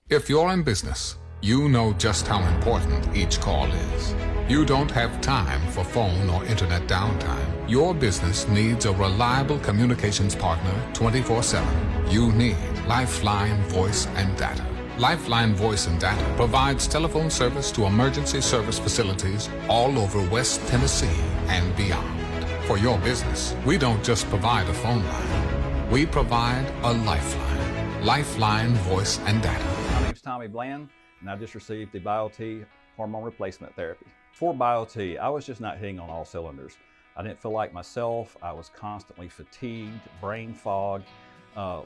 If you're in business, you know just how important each call is. You don't have time for phone or internet downtime. Your business needs a reliable communications partner 24/7. You need Lifeline Voice and Data. Lifeline Voice and Data provides telephone service to emergency service facilities all over West Tennessee and beyond. For your business, we don't just provide a phone line. We provide a lifeline. Lifeline Voice and Data. My name's Tommy Bland, and I just received the BioT hormone replacement therapy. For BioT, I was just not hitting on all cylinders. I didn't feel like myself. I was constantly fatigued, brain fog,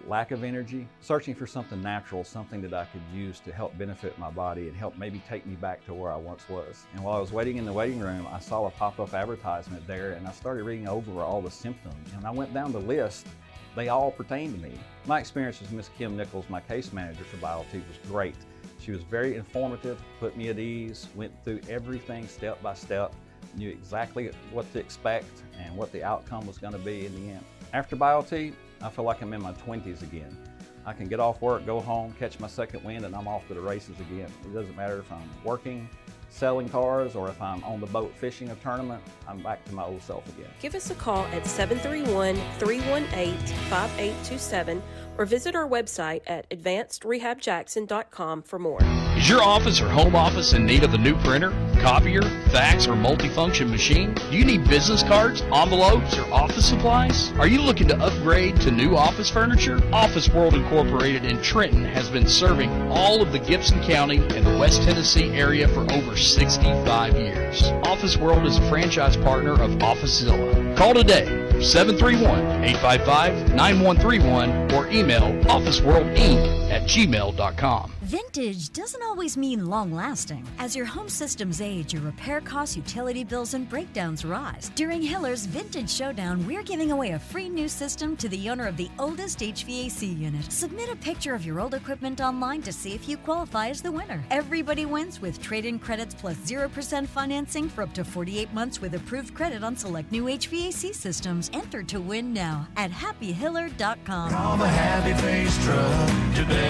lack of energy, searching for something natural, something that I could use to help benefit my body and help maybe take me back to where I once was. And while I was waiting in the waiting room, I saw a pop-up advertisement there, and I started reading over all the symptoms, and I went down the list. They all pertain to me. My experience with Miss Kim Nichols, my case manager for BioT, was great. She was very informative, put me at ease, went through everything step by step, knew exactly what to expect and what the outcome was going to be in the end. After BioT, I feel like I'm in my 20s again. I can get off work, go home, catch my second wind, and I'm off to the races again. It doesn't matter if I'm working, selling cars, or if I'm on the boat fishing a tournament, I'm back to my old self again. Give us a call at 731-318-5827 or visit our website at advancedrehabjackson.com for more. Is your office or home office in need of a new printer, copier, fax, or multifunction machine? Do you need business cards, envelopes, or office supplies? Are you looking to upgrade to new office furniture? Office World Incorporated in Trenton has been serving all of the Gibson County and the West Tennessee area for over 65 years. Office World is a franchise partner of OfficeZilla. Call today, 731-855-9131, or email officeworldinc@gmail.com. Vintage doesn't always mean long-lasting. As your home systems age, your repair costs, utility bills, and breakdowns rise. During Hiller's Vintage Showdown, we're giving away a free new system to the owner of the oldest HVAC unit. Submit a picture of your old equipment online to see if you qualify as the winner. Everybody wins with trade-in credits plus 0% financing for up to 48 months with approved credit on select new HVAC systems. Enter to win now at happyhiller.com. Call the Happy Face Truck today.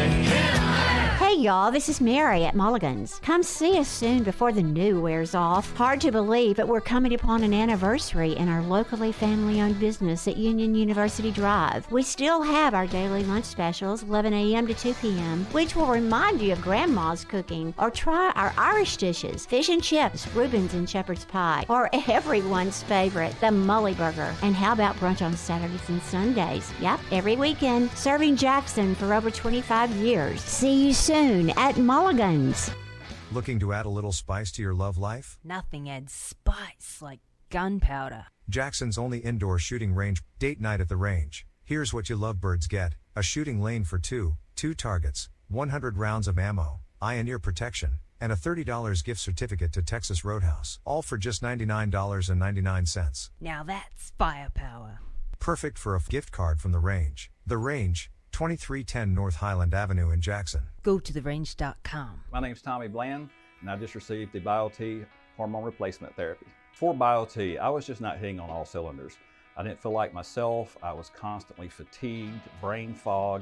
Hey y'all, this is Mary at Mulligan's. Come see us soon before the new wears off. Hard to believe, but we're coming upon an anniversary in our locally family-owned business at Union University Drive. We still have our daily lunch specials, 11 a.m. to 2 p.m., which will remind you of Grandma's cooking. Or try our Irish dishes, fish and chips, Reuben's and shepherd's pie, or everyone's favorite, the Mully Burger. And how about brunch on Saturdays and Sundays? Yep, every weekend, serving Jackson for over 25 years. See you soon at Mulligan's. Looking to add a little spice to your love life? Nothing adds spice like gunpowder. Jackson's only indoor shooting range, date night at the range. Here's what you lovebirds get: a shooting lane for two targets, 100 rounds of ammo, eye and ear protection, and a $30 gift certificate to Texas Roadhouse. All for just $99.99. Now that's firepower. Perfect for a gift card from the range. The Range, 2310 North Highland Avenue in Jackson. Go to therange.com. My name's Tommy Bland, and I just received the BioT hormone replacement therapy. For BioT, I was just not hitting on all cylinders. I didn't feel like myself. I was constantly fatigued, brain fog,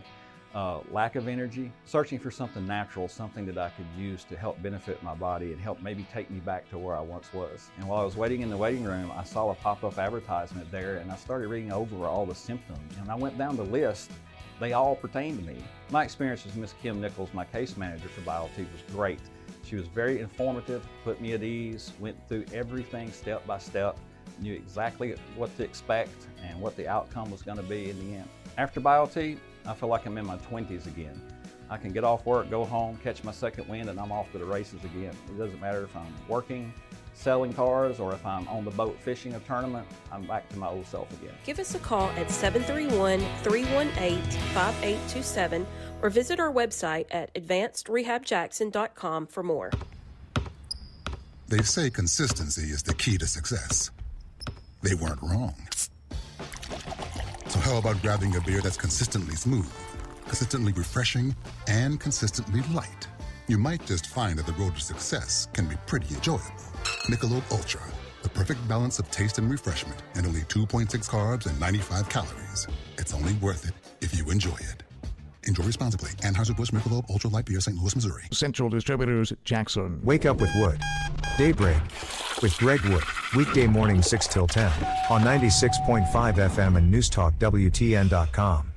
lack of energy, searching for something natural, something that I could use to help benefit my body and help maybe take me back to where I once was. And while I was waiting in the waiting room, I saw a pop-up advertisement there, and I started reading over all the symptoms, and I went down the list. They all pertain to me. My experience with Miss Kim Nichols, my case manager for BioT, was great. She was very informative, put me at ease, went through everything step by step, knew exactly what to expect and what the outcome was going to be in the end. After BioT, I feel like I'm in my 20s again. I can get off work, go home, catch my second wind, and I'm off to the races again. It doesn't matter if I'm working, selling cars, or if I'm on the boat fishing a tournament, I'm back to my old self again. Give us a call at 731-318-5827 or visit our website at advancedrehabjackson.com for more. They say consistency is the key to success. They weren't wrong. So how about grabbing a beer that's consistently smooth, consistently refreshing, and consistently light? You might just find that the road to success can be pretty enjoyable. Michelob Ultra, the perfect balance of taste and refreshment, and only 2.6 carbs and 95 calories. It's only worth it if you enjoy it. Enjoy responsibly. Anheuser-Busch Michelob Ultra Light Beer, St. Louis, Missouri. Central Distributors, Jackson. Wake up with Wood. Daybreak with Greg Wood. Weekday morning 6 till 10 on 96.5 FM and Newstalk WTN.com.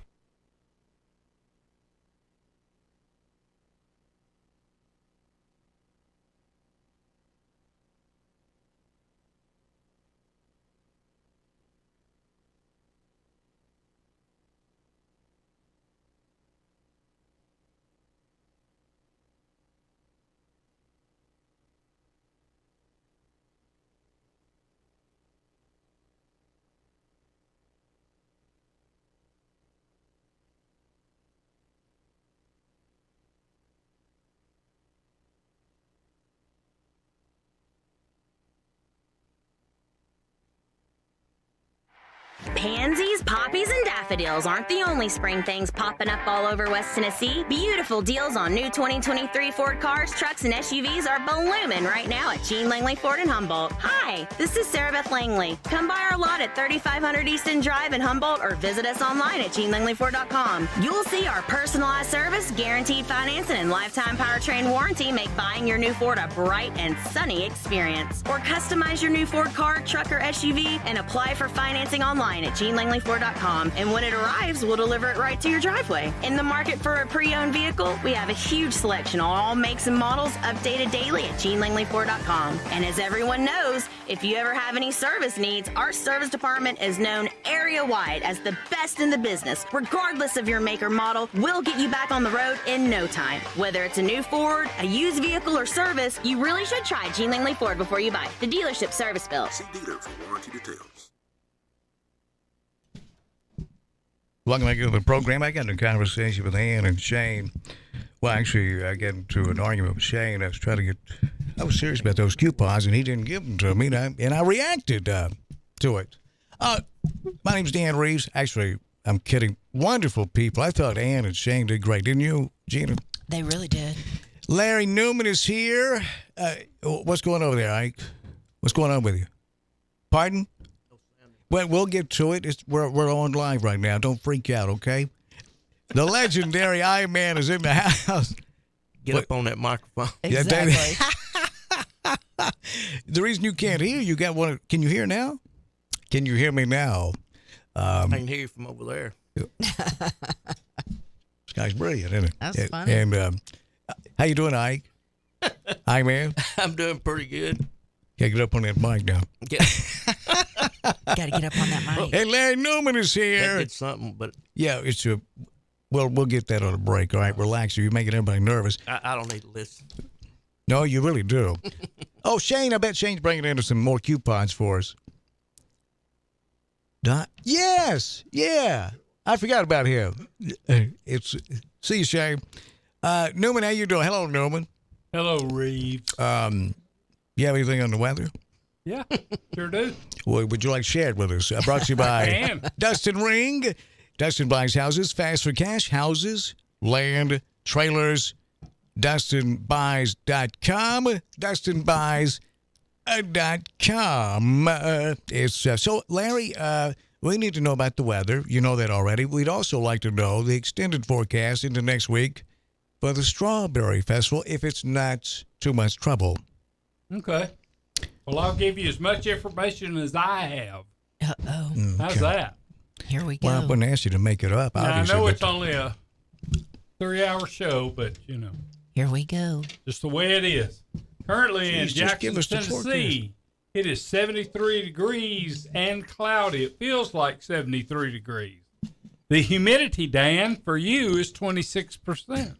Pansies, poppies, and daffodils aren't the only spring things popping up all over West Tennessee. Beautiful deals on new 2023 Ford cars, trucks, and SUVs are blooming right now at Gene Langley Ford in Humboldt. Hi, this is Sarah Beth Langley. Come by our lot at 3500 Easton Drive in Humboldt or visit us online at GeneLangleyFord.com. You'll see our personalized service, guaranteed financing, and lifetime powertrain warranty make buying your new Ford a bright and sunny experience. Or customize your new Ford car, truck, or SUV and apply for financing online at GeneLangleyFord.com. And when it arrives, we'll deliver it right to your driveway. In the market for a pre-owned vehicle, we have a huge selection on all makes and models updated daily at GeneLangleyFord.com. And as everyone knows, if you ever have any service needs, our service department is known area-wide as the best in the business. Regardless of your make or model, we'll get you back on the road in no time. Whether it's a new Ford, a used vehicle, or service, you really should try Gene Langley Ford before you buy. The dealership service bill. See dealer for warranty details. Welcome back to the program. I got into a conversation with Ann and Shane. Well, actually, I got into an argument with Shane. I was serious about those coupons, and he didn't give them to me, and I reacted to it. My name's Dan Reeves. Actually, I'm kidding. Wonderful people. I thought Ann and Shane did great. Didn't you, Gina? They really did. Larry Newman is here. What's going on over there, Ike? What's going on with you? Pardon? Well, we'll get to it. We're on live right now. Don't freak out, okay? The legendary Iron Man is in the house. Get up on that microphone. Exactly. The reason you can't hear, you got one. Can you hear now? Can you hear me now? I can hear you from over there. This guy's brilliant, isn't it? That's funny. And how you doing, Ike? Hi, man. I'm doing pretty good. Gotta get up on that mic now. Gotta get up on that mic. Hey, Larry Newman is here. It's something, but yeah, we'll get that on a break. All right, relax. You're making everybody nervous. I don't need to listen. No, you really do. Oh, Shane, I bet Shane's bringing in some more coupons for us. Yes, yeah. I forgot about him. See you, Shane. Newman, how you doing? Hello, Newman. Hello, Reeves. You have anything on the weather? Yeah, sure do. Well, would you like to share it with us? Brought to you by Dustin Ring. Dustin buys houses fast for cash. Houses, land, trailers. DustinBuys.com. DustinBuys.com. So, Larry, we need to know about the weather. You know that already. We'd also like to know the extended forecast into next week for the Strawberry Festival, if it's not too much trouble. Okay. Well, I'll give you as much information as I have. Uh-oh. How's that? Here we go. Well, I wouldn't ask you to make it up, Now, obviously. I know it's only a 3-hour show, but, you know. Here we go. Just the way it is. Currently in Jackson, Tennessee, it is 73 degrees and cloudy. It feels like 73 degrees. The humidity, Dan, for you is 26%.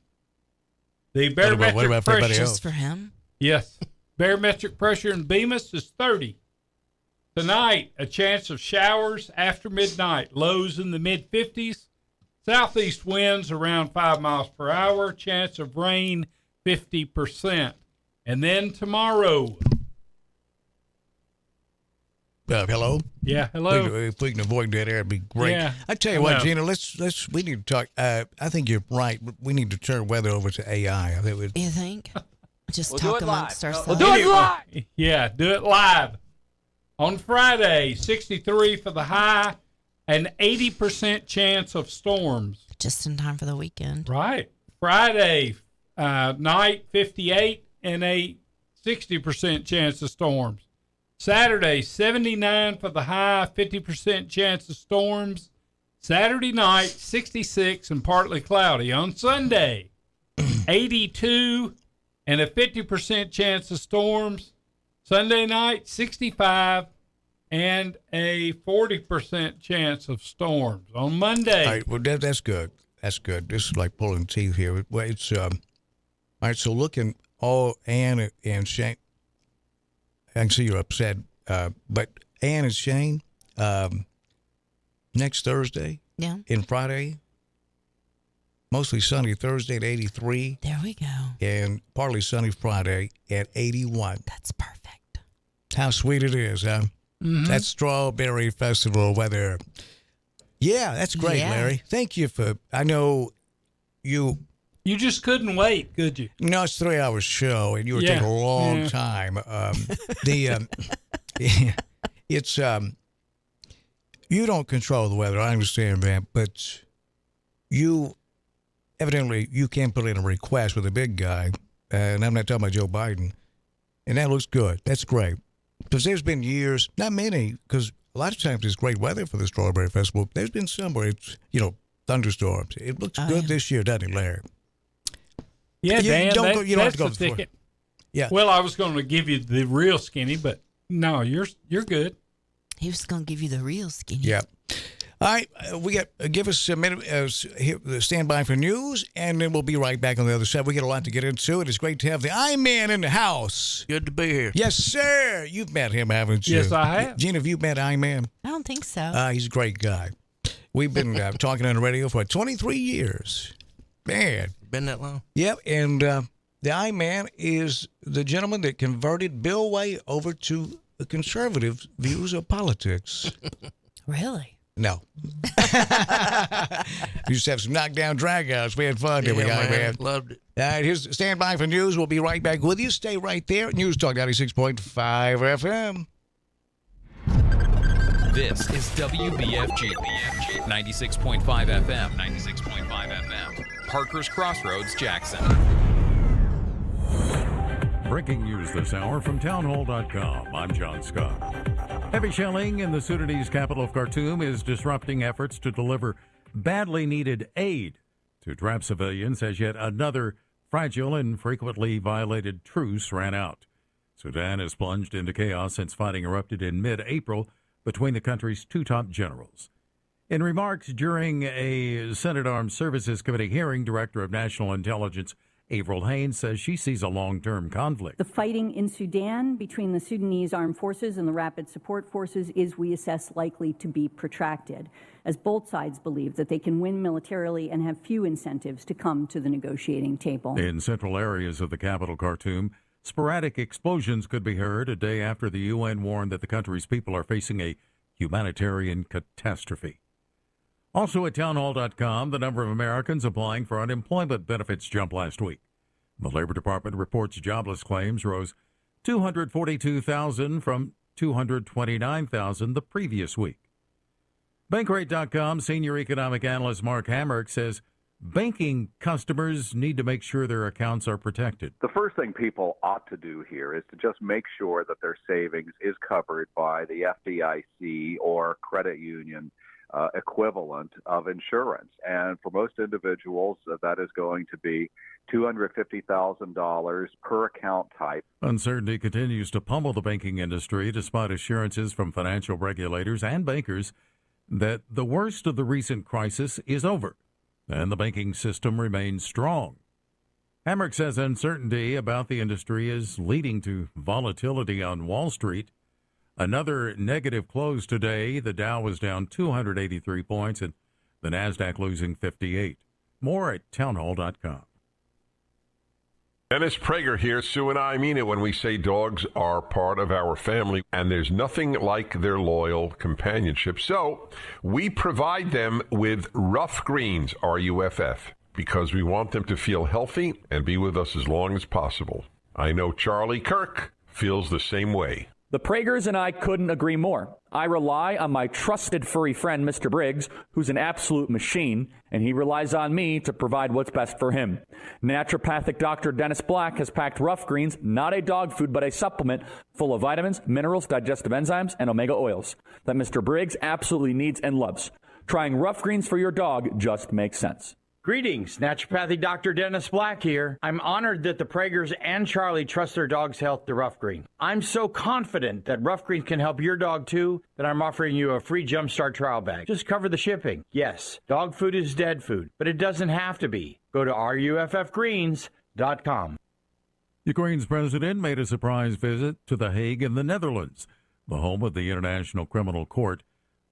The barometric pressure Just for him? Yes. Barometric pressure in Bemis is 30. Tonight, a chance of showers after midnight. Lows in the mid-50s. Southeast winds around 5 miles per hour. Chance of rain, 50%. And then tomorrow. Hello? Yeah, hello. If we can avoid that air, it'd be great. Yeah, I tell you what, Gina, we need to talk. I think you're right. We need to turn weather over to AI. I think You think? Just We'll talk do it amongst live. ourselves. We'll do it live. Yeah, do it live. On Friday, 63 for the high, an 80% chance of storms. Just in time for the weekend. Right. Friday night, 58, and a 60% chance of storms. Saturday, 79 for the high, 50% chance of storms. Saturday night, 66 and partly cloudy. On Sunday, 82 and a 50% chance of storms. Sunday night, 65 and a 40% chance of storms. On Monday. All right, well, that's good. That's good. This is like pulling teeth here. It's all right, so looking Ann and Shane, I can see you're upset, but Ann and Shane, next Thursday and Friday, mostly sunny Thursday at 83. There we go. And partly sunny Friday at 81. That's perfect. How sweet it is, huh? That's Strawberry Festival weather. Yeah, that's great, Yeah. Larry. Thank you for. I know you. You just couldn't wait, could you? No, it's a 3-hour show, and you would take a long time. It's you don't control the weather. I understand that, but you evidently you can put in a request with a big guy, and I'm not talking about Joe Biden, and that looks good. That's great because there's been years, not many, because a lot of times it's great weather for the Strawberry Festival. There's been some where it's thunderstorms. It looks good this year, doesn't it, Larry? Yeah, Dan, you don't have that's to go the before. ticket. Yeah. Well, I was going to give you the real skinny, but no, you're good. He was going to give you the real skinny. Yeah. All right, give us a minute, stand by for news, and then we'll be right back on the other side. We got a lot to get into. It is great to have the I-Man in the house. Good to be here. Yes, sir. You've met him, haven't you? Yes, I have. Gina, have you met I-Man? I don't think so. He's a great guy. We've been talking on the radio for 23 years. Man. Been that long? Yep, and the I-Man is the gentleman that converted Bill Way over to the conservative views of politics. Really? No. We used to have some knockdown dragouts. We had fun, didn't we, I-Man? Loved it. All right, here's stand by for news. We'll be right back with you. Stay right there. News Talk 96.5 FM. This is WBFG 96.5 FM. 96.5 FM. Parker's Crossroads, Jackson. Breaking news this hour from townhall.com. I'm John Scott. Heavy shelling in the Sudanese capital of Khartoum is disrupting efforts to deliver badly needed aid to trapped civilians as yet another fragile and frequently violated truce ran out. Sudan has plunged into chaos since fighting erupted in mid-April between the country's two top generals. In remarks during a Senate Armed Services Committee hearing, Director of National Intelligence Avril Haines says she sees a long-term conflict. The fighting in Sudan between the Sudanese armed forces and the rapid support forces is, we assess, likely to be protracted, as both sides believe that they can win militarily and have few incentives to come to the negotiating table. In central areas of the capital, Khartoum, sporadic explosions could be heard a day after the UN warned that the country's people are facing a humanitarian catastrophe. Also at townhall.com, the number of Americans applying for unemployment benefits jumped last week. The Labor Department reports jobless claims rose 242,000 from 229,000 the previous week. Bankrate.com senior economic analyst Mark Hamrick says banking customers need to make sure their accounts are protected. The first thing people ought to do here is to just make sure that their savings is covered by the FDIC or credit union equivalent of insurance. And for most individuals, that is going to be $250,000 per account type. Uncertainty continues to pummel the banking industry despite assurances from financial regulators and bankers that the worst of the recent crisis is over and the banking system remains strong. Hamrick says uncertainty about the industry is leading to volatility on Wall Street. Another negative close today. The Dow was down 283 points and the NASDAQ losing 58. More at townhall.com. Dennis Prager here. Sue and I mean it when we say dogs are part of our family, and there's nothing like their loyal companionship. So we provide them with Rough Greens, R-U-F-F, because we want them to feel healthy and be with us as long as possible. I know Charlie Kirk feels the same way. The Pragers and I couldn't agree more. I rely on my trusted furry friend, Mr. Briggs, who's an absolute machine, and he relies on me to provide what's best for him. Naturopathic Dr. Dennis Black has packed Rough Greens, not a dog food, but a supplement full of vitamins, minerals, digestive enzymes, and omega oils that Mr. Briggs absolutely needs and loves. Trying Rough Greens for your dog just makes sense. Greetings, Naturopathic Dr. Dennis Black here. I'm honored that the Pragers and Charlie trust their dog's health to Rough Green. I'm so confident that Rough Green can help your dog too that I'm offering you a free Jumpstart trial bag. Just cover the shipping. Yes, dog food is dead food, but it doesn't have to be. Go to ruffgreens.com. Ukraine's president made a surprise visit to The Hague in the Netherlands, the home of the International Criminal Court,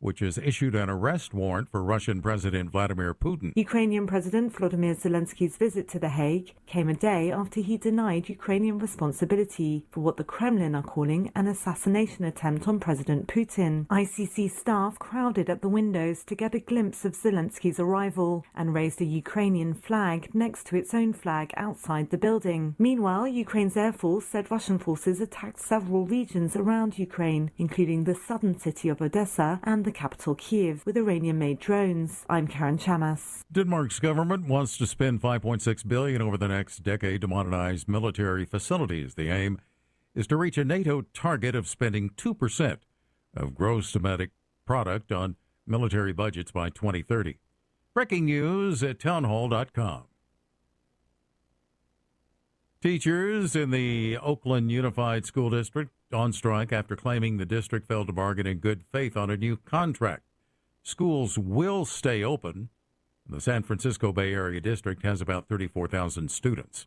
which has issued an arrest warrant for Russian President Vladimir Putin. Ukrainian President Volodymyr Zelensky's visit to The Hague came a day after he denied Ukrainian responsibility for what the Kremlin are calling an assassination attempt on President Putin. ICC staff crowded at the windows to get a glimpse of Zelensky's arrival and raised a Ukrainian flag next to its own flag outside the building. Meanwhile, Ukraine's Air Force said Russian forces attacked several regions around Ukraine, including the southern city of Odessa and the capital Kiev, with Iranian-made drones. I'm Karen Chamas. Denmark's government wants to spend $5.6 billion over the next decade to modernize military facilities. The aim is to reach a NATO target of spending 2% of gross domestic product on military budgets by 2030. Breaking news at townhall.com. Teachers in the Oakland Unified School District on strike after claiming the district failed to bargain in good faith on a new contract. Schools will stay open. The San Francisco Bay Area District has about 34,000 students.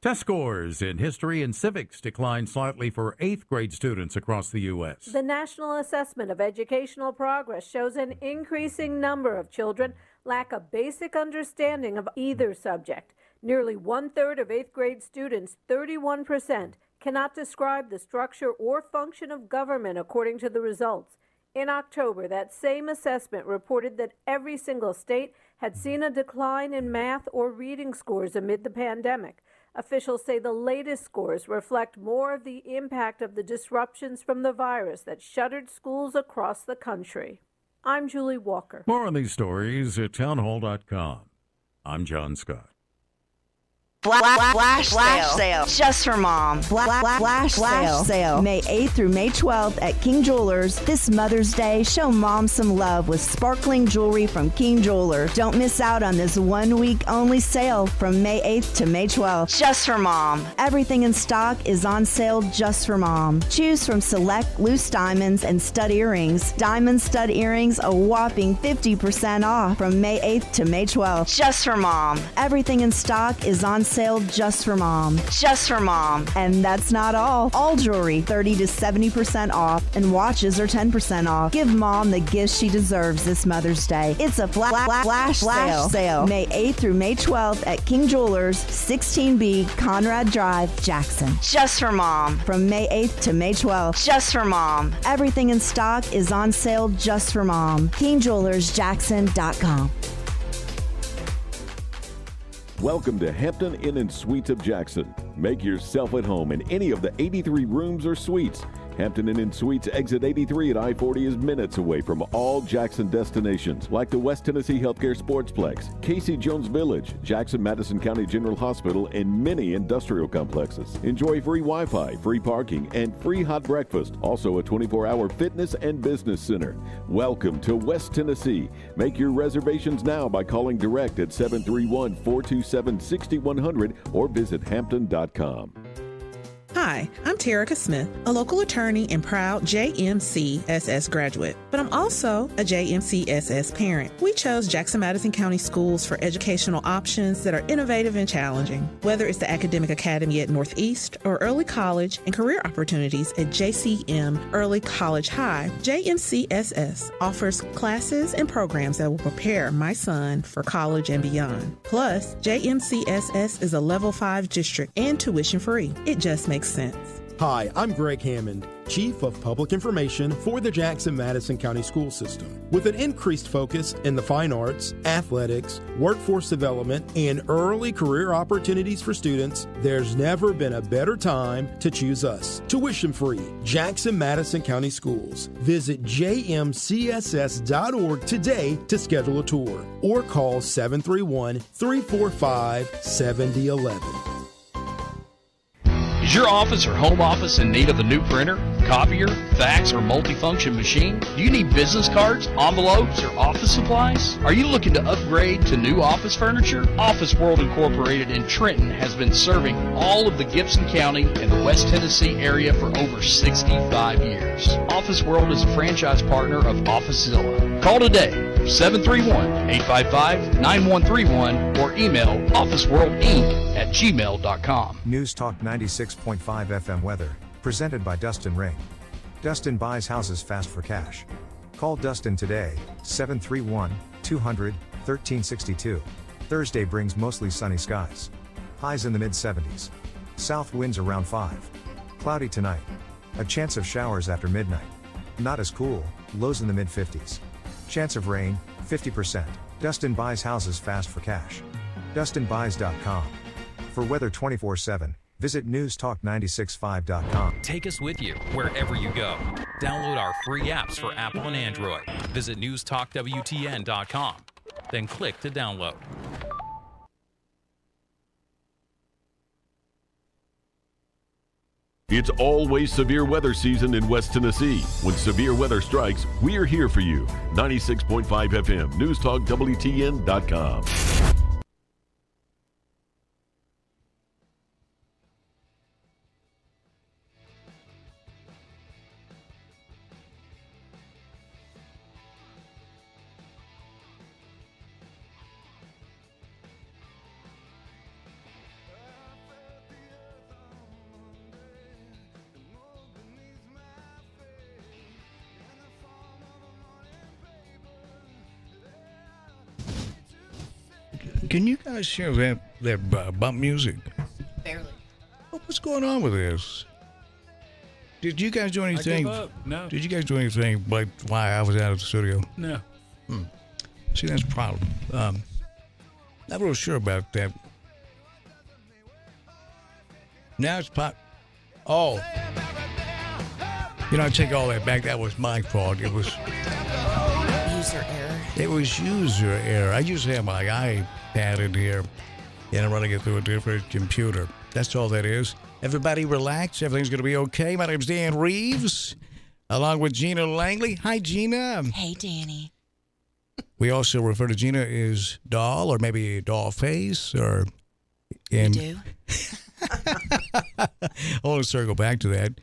Test scores in history and civics declined slightly for 8th grade students across the U.S. The National Assessment of Educational Progress shows an increasing number of children lack a basic understanding of either subject. Nearly 1/3 of 8th grade students, 31%, cannot describe the structure or function of government according to the results. In October, that same assessment reported that every single state had seen a decline in math or reading scores amid the pandemic. Officials say the latest scores reflect more of the impact of the disruptions from the virus that shuttered schools across the country. I'm Julie Walker. More on these stories at townhall.com. I'm John Scott. Flash sale just for mom. Flash sale May 8th through May 12th at King Jewelers. This Mother's Day, show mom some love with sparkling jewelry from King Jeweler. Don't miss out on this 1 week only sale from May 8th to May 12th. Just for mom. Everything in stock is on sale just for mom. Choose from select loose diamonds and stud earrings. Diamond stud earrings a whopping 50% off from May 8th to May 12th. Just for mom. Everything in stock is on sale just for mom. Just for mom. And that's not all. All jewelry 30 to 70% off and watches are 10% off. Give mom the gift she deserves this Mother's Day. It's a flash sale May 8th through May 12th at King Jewelers, 16B Conrad Drive, Jackson. Just for mom. From May 8th to May 12th. Just for mom. Everything in stock is on sale just for mom. KingJewelersJackson.com. Welcome to Hampton Inn & Suites of Jackson. Make yourself at home in any of the 83 rooms or suites. Hampton Inn & Suites exit 83 at I-40 is minutes away from all Jackson destinations like the West Tennessee Healthcare Sportsplex, Casey Jones Village, Jackson-Madison County General Hospital, and many industrial complexes. Enjoy free Wi-Fi, free parking, and free hot breakfast. Also a 24-hour fitness and business center. Welcome to West Tennessee. Make your reservations now by calling direct at 731-427-6100 or visit hampton.com. Hi, I'm Terica Smith, a local attorney and proud JMCSS graduate, but I'm also a JMCSS parent. We chose Jackson-Madison County Schools for educational options that are innovative and challenging. Whether it's the Academic Academy at Northeast or early college and career opportunities at JCM Early College High, JMCSS offers classes and programs that will prepare my son for college and beyond. Plus, JMCSS is a Level 5 district and tuition free. It just makes sense. Hi, I'm Greg Hammond, Chief of Public Information for the Jackson-Madison County School System. With an increased focus in the fine arts, athletics, workforce development, and early career opportunities for students, there's never been a better time to choose us. Tuition-free, Jackson-Madison County Schools. Visit jmcss.org today to schedule a tour or call 731-345-7011. Is your office or home office in need of a new printer, copier, fax, or multifunction machine? Do you need business cards, envelopes, or office supplies? Are you looking to upgrade to new office furniture? Office World Incorporated in Trenton has been serving all of the Gibson County and the West Tennessee area for over 65 years. Office World is a franchise partner of OfficeZilla. Call today, 731-855-9131, or email officeworldinc@gmail.com. News Talk 96.5 FM weather, presented by Dustin Ring. Dustin buys houses fast for cash. Call Dustin today, 731-200-1362. Thursday brings mostly sunny skies. Highs in the mid-70s. South winds around 5. Cloudy tonight. A chance of showers after midnight. Not as cool, lows in the mid-50s. Chance of rain, 50%. Dustin buys houses fast for cash. DustinBuys.com. For weather 24/7, visit newstalk965.com. Take us with you wherever you go. Download our free apps for Apple and Android. Visit newstalkwtn.com. Then click to download. It's always severe weather season in West Tennessee. When severe weather strikes, we're here for you. 96.5 FM, newstalkwtn.com. Can you guys hear that bump music? Barely. What's going on with this? Did you guys do anything? I gave up. No. Did you guys do anything but why I was out of the studio? No. See, that's a problem. Not real sure about that. Now it's pop. Oh. I take all that back. That was my fault. It was User error. It was user error. I usually have my iPad in here, and I'm running it through a different computer. That's all that is. Everybody relax. Everything's going to be okay. My name's Dan Reeves, along with Gina Langley. Hi, Gina. Hey, Danny. We also refer to Gina as Doll, or maybe Doll Face, or... You do? I want to circle back to that.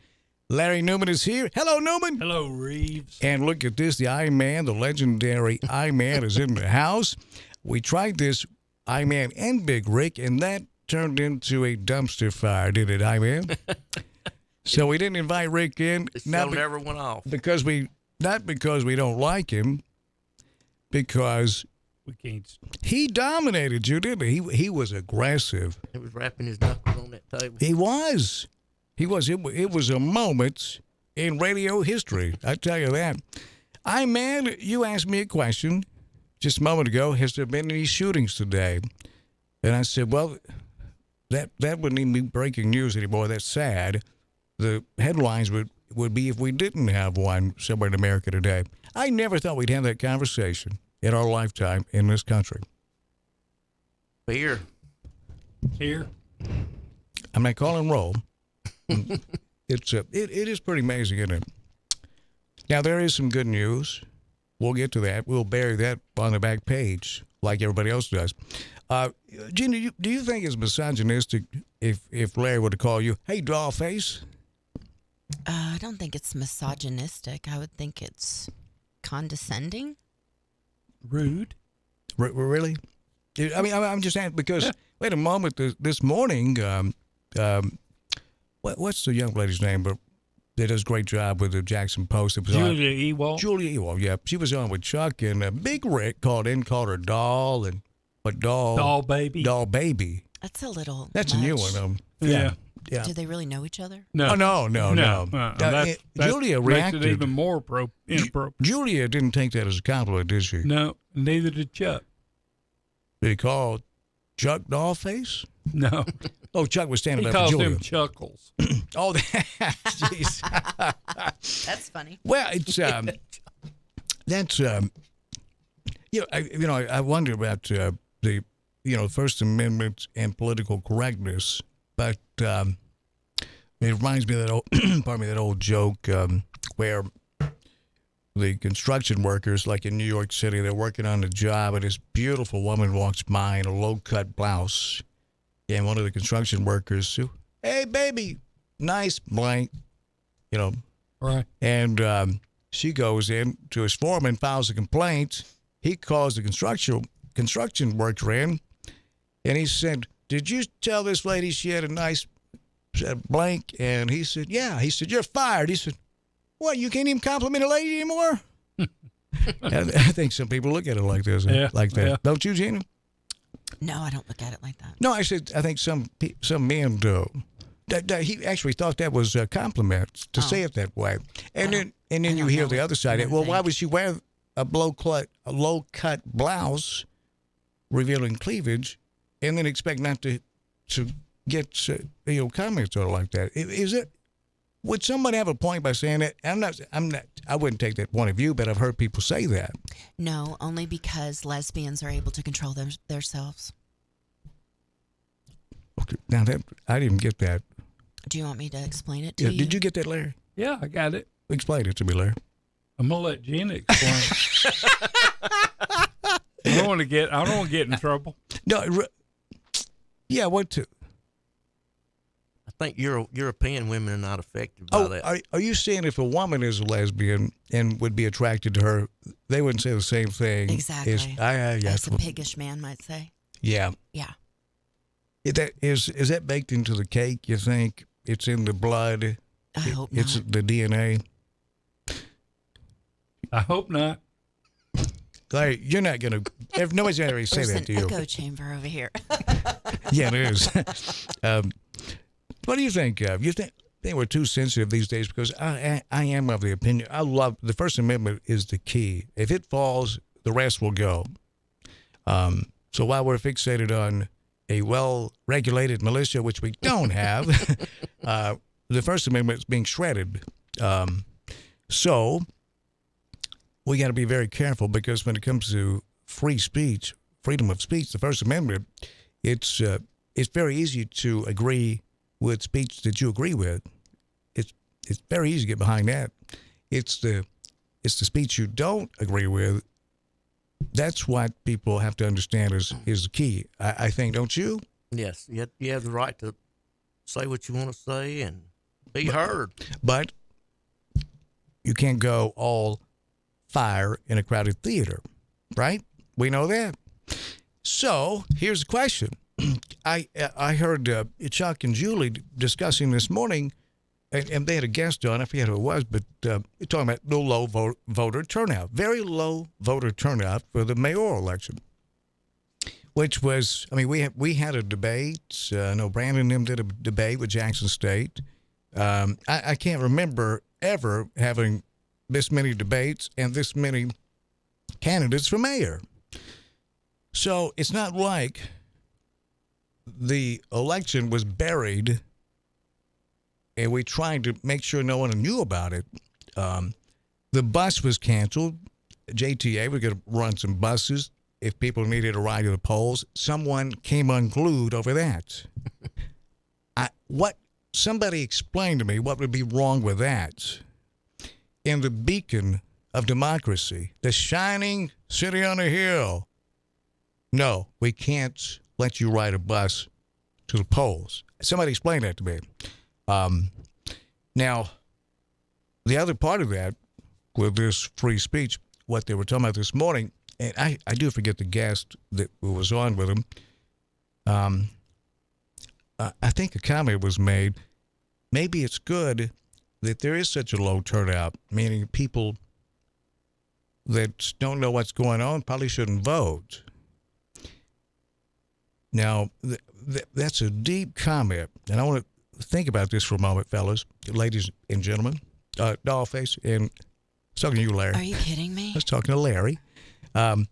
Larry Newman is here. Hello, Newman. Hello, Reeves. And look at this. The I-Man, the legendary I-Man, is in the house. We tried this I-Man and Big Rick, and that turned into a dumpster fire, did it, I-Man? So we didn't invite Rick in. The show never went off. Not because we don't like him, because we can't. He dominated you, didn't he? He was aggressive. He was wrapping his knuckles on that table. He was. It was a moment in radio history. I tell you that. I-Man, you asked me a question just a moment ago. Has there been any shootings today? And I said, well, that wouldn't even be breaking news anymore. That's sad. The headlines would be if we didn't have one somewhere in America today. I never thought we'd have that conversation in our lifetime in this country. Here. I'm not calling roll. It is pretty amazing, isn't it? Now, there is some good news. We'll get to that. We'll bury that on the back page like everybody else does. Gina, do you think it's misogynistic if Larry were to call you, hey, doll face? I don't think it's misogynistic. I would think it's condescending. Rude. Really? I mean, I'm just saying because, wait a moment, this morning, what's the young lady's name? But that does a great job with the Jackson Post. It was Julia Ewald. Julia Ewald, yeah. She was on with Chuck, and Big Rick called her Doll, Doll Baby. Doll Baby. That's a little. That's much. a new one. Yeah. Do they really know each other? No. Oh, no. Julia reacted. Makes it even more inappropriate. Julia didn't take that as a compliment, did she? No, neither did Chuck. Did he call Chuck Dollface? No. Oh, Chuck was standing up for Julia. He calls him Chuckles. Oh, jeez. That's funny. Well, it's that's I wonder about the First Amendment and political correctness, but it reminds me of that old joke where the construction workers, like in New York City, they're working on a job, and this beautiful woman walks by in a low-cut blouse. And one of the construction workers, hey, baby, nice blank, Right. And she goes in to his foreman, files a complaint. He calls the construction worker in, and he said, did you tell this lady she had a nice blank? And he said, yeah. He said, you're fired. He said, what, you can't even compliment a lady anymore? I think some people look at it like this, like that. Yeah. Don't you, Gina? No, I don't look at it like that. No, I said I think some men do. That he actually thought that was a compliment to say it that way, and then you hear the other side. Well, why would she wear a low cut blouse revealing cleavage, and then expect not to get comments sort of like that? Is it? Would somebody have a point by saying that? I'm not. I wouldn't take that point of view, but I've heard people say that. No, only because lesbians are able to control themselves. Okay, now that I didn't get that. Do you want me to explain it to you? Did you get that, Larry? Yeah, I got it. Explain it to me, Larry. I'm gonna let Gina explain. I don't want to get in trouble. No, yeah. What to? I think European women are not affected by that. Are you saying if a woman is a lesbian and would be attracted to her, they wouldn't say the same thing? Exactly. As a piggish man might say. Yeah. Yeah. Is that baked into the cake, you think? It's in the blood? I hope it's not. The DNA? I hope not. Larry, you're not going to... If nobody's going to say that to you. There's an echo chamber over here. Yeah, it is. What do you think of? You think we're too sensitive these days? Because I am of the opinion. I love the First Amendment is the key. If it falls, the rest will go. So while we're fixated on a well-regulated militia, which we don't have, the First Amendment is being shredded. So we got to be very careful, because when it comes to free speech, freedom of speech, the First Amendment, it's very easy to agree with speech that you agree with. It's very easy to get behind that. It's the speech you don't agree with. That's what people have to understand is the key. I think, don't you? Yes, you have the right to say what you want to say and be heard. But you can't go all fire in a crowded theater, right? We know that. So here's the question. I heard Chuck and Julie discussing this morning, and they had a guest on. I forget who it was, but talking about the low voter turnout. Very low voter turnout for the mayoral election, which was, I mean, we had a debate. I know Brandon and them did a debate with Jackson State. I can't remember ever having this many debates and this many candidates for mayor. So it's not like the election was buried and we tried to make sure no one knew about it. The bus was canceled. JTA, we're going to run some buses if people needed a ride to the polls. Someone came unglued over that. Somebody explain to me what would be wrong with that. In the beacon of democracy, the shining city on a hill. No, we can't let you ride a bus to the polls. Somebody explain that to me. Now, the other part of that, with this free speech, what they were talking about this morning, and I do forget the guest that was on with them. I think a comment was made, maybe it's good that there is such a low turnout, meaning people that don't know what's going on probably shouldn't vote. Now, that's a deep comment, and I want to think about this for a moment, fellas, ladies and gentlemen. Dollface, and I was talking to you, Larry. Are you kidding me? I was talking to Larry. And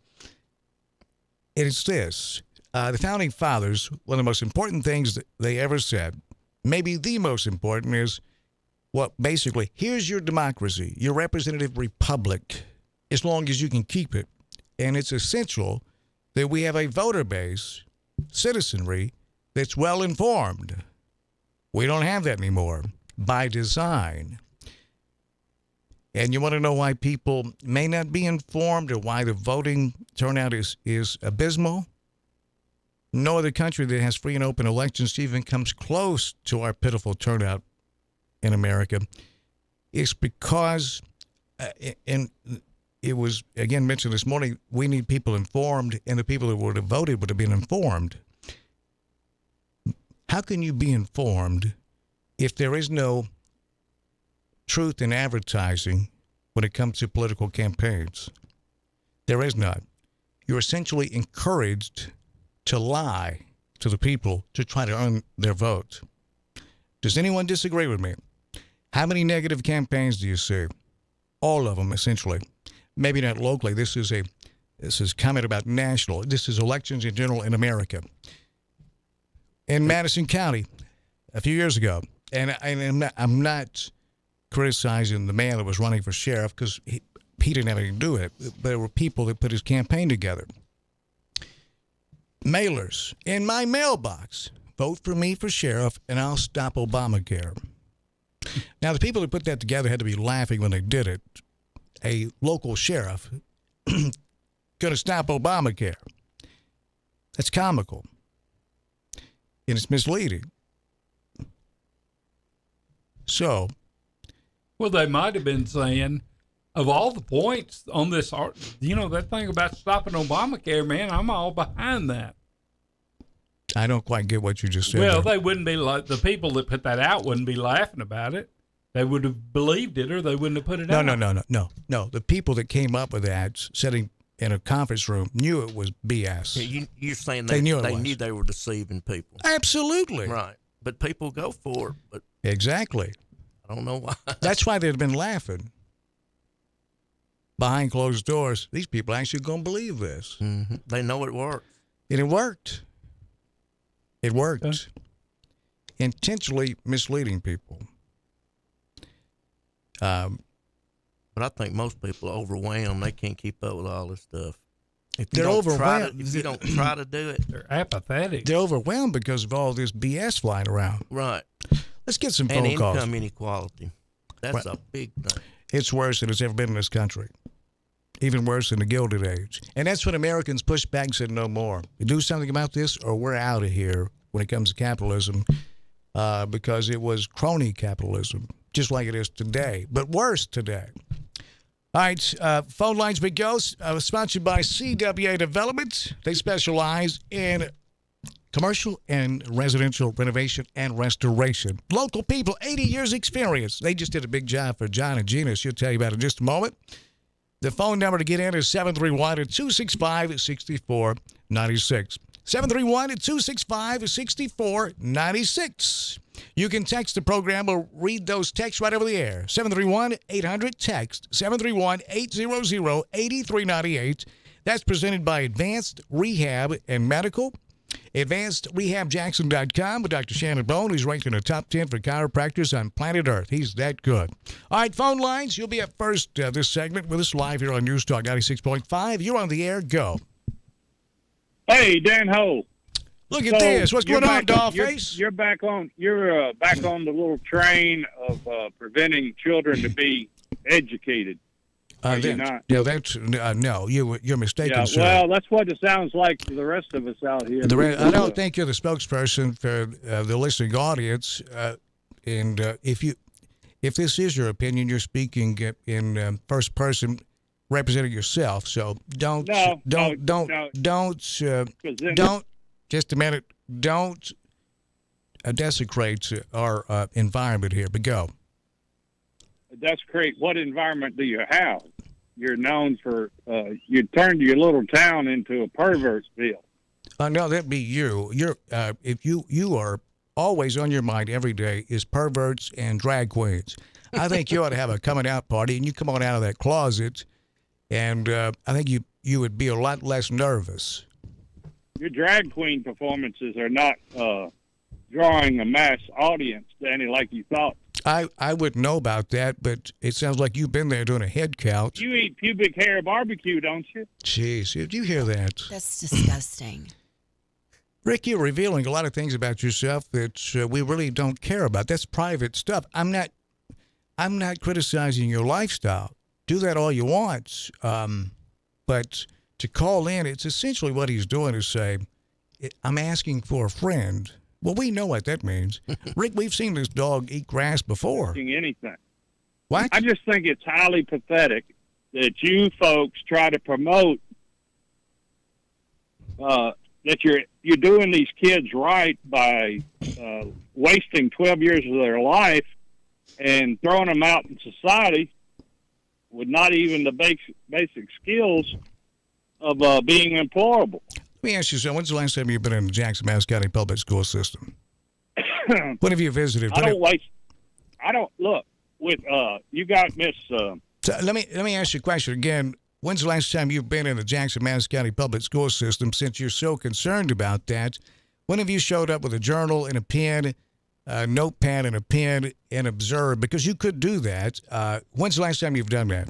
it's this. The Founding Fathers, one of the most important things that they ever said, maybe the most important, is basically, here's your democracy, your representative republic, as long as you can keep it. And it's essential that we have a voter base, citizenry, that's well informed. We don't have that anymore by design. And you want to know why people may not be informed or why the voting turnout is abysmal? No other country that has free and open elections even comes close to our pitiful turnout in America. It's because, and it was, again, mentioned this morning, we need people informed, and the people that would have voted would have been informed. How can you be informed if there is no truth in advertising when it comes to political campaigns. There is none. You're essentially encouraged to lie to the people to try to earn their vote. Does anyone disagree with me? How many negative campaigns do you see? All of them, essentially. Maybe not locally. This is comment about national. This is elections in general in America. In Madison County, a few years ago, and I'm not criticizing the man that was running for sheriff because he didn't have anything to do with it. But there were people that put his campaign together. Mailers in my mailbox. Vote for me for sheriff, and I'll stop Obamacare. Now, the people that put that together had to be laughing when they did it. A local sheriff going to stop Obamacare. That's comical. And it's misleading. So. Well, they might have been saying, of all the points on this, that thing about stopping Obamacare, man, I'm all behind that. I don't quite get what you just said. Well, there. they wouldn't be like the people that put that out wouldn't be laughing about it. They would have believed it, or they wouldn't have put it out. No. The people that came up with that, sitting in a conference room, knew it was BS. Yeah, you're saying they knew they were deceiving people. Absolutely. Right. But people go for it. But exactly. I don't know why. That's why they'd been laughing. Behind closed doors, these people actually going to believe this. Mm-hmm. They know it works. And it worked. It worked. Okay. Intentionally misleading people. But I think most people are overwhelmed. They can't keep up with all this stuff. They're overwhelmed. If you don't try to do it, they're apathetic. They're overwhelmed because of all this BS flying around. Right. Let's get some phone calls. And income inequality. That's a big thing. It's worse than it's ever been in this country. Even worse than the Gilded Age. And that's when Americans pushed back and said no more. We do something about this or we're out of here when it comes to capitalism because it was crony capitalism, just like it is today, but worse today. All right, phone lines we go. Sponsored by CWA Development. They specialize in commercial and residential renovation and restoration. Local people, 80 years experience. They just did a big job for John and Gina. She'll tell you about it in just a moment. The phone number to get in is 731-265-6496. 731-265-6496. You can text the program or read those texts right over the air. 731-800-TEXT. 731-800-8398. That's presented by Advanced Rehab and Medical. AdvancedRehabJackson.com with Dr. Shannon Bone, who's ranked in the top 10 for chiropractors on planet Earth. He's that good. All right, phone lines. You'll be up first this segment with us live here on News Talk 96.5. You're on the air. Go. Hey, Dan Ho. Look at this. What's going on, Dollface? You're back on. You're back on the little train of preventing children to be educated. You're not. Yeah, that's no. You're mistaken, sir. Well, that's what it sounds like to the rest of us out here. I don't think you're the spokesperson for the listening audience. And if this is your opinion, you're speaking in first person, representing yourself. So don't. Just a minute. Don't desecrate our environment here. But go. Desecrate what environment do you have? You're known for you turned your little town into a pervertsville. No, that'd be you. If you are always on your mind every day is perverts and drag queens. I think you ought to have a coming out party and you come on out of that closet, and I think you would be a lot less nervous. Your drag queen performances are not drawing a mass audience, Danny, like you thought. I wouldn't know about that, but it sounds like you've been there doing a head count. You eat pubic hair barbecue, don't you? Jeez, did you hear that? That's disgusting. Rick, you're revealing a lot of things about yourself that we really don't care about. That's private stuff. I'm not criticizing your lifestyle. Do that all you want. But to call in, it's essentially what he's doing is say, I'm asking for a friend. Well, we know what that means. Rick, we've seen this dog eat grass before. Anything. What? I just think it's highly pathetic that you folks try to promote that you're doing these kids right by wasting 12 years of their life and throwing them out in society with not even the basic skills of being employable. Let me ask you something. When's the last time you've been in the Jackson Madison County public school system? When have you visited? I don't look with you got Miss. So let me ask you a question again. When's the last time you've been in the Jackson Madison County public school system? Since you're so concerned about that, when have you showed up with a journal and a pen, a notepad and a pen, and observed? Because you could do that. When's the last time you've done that?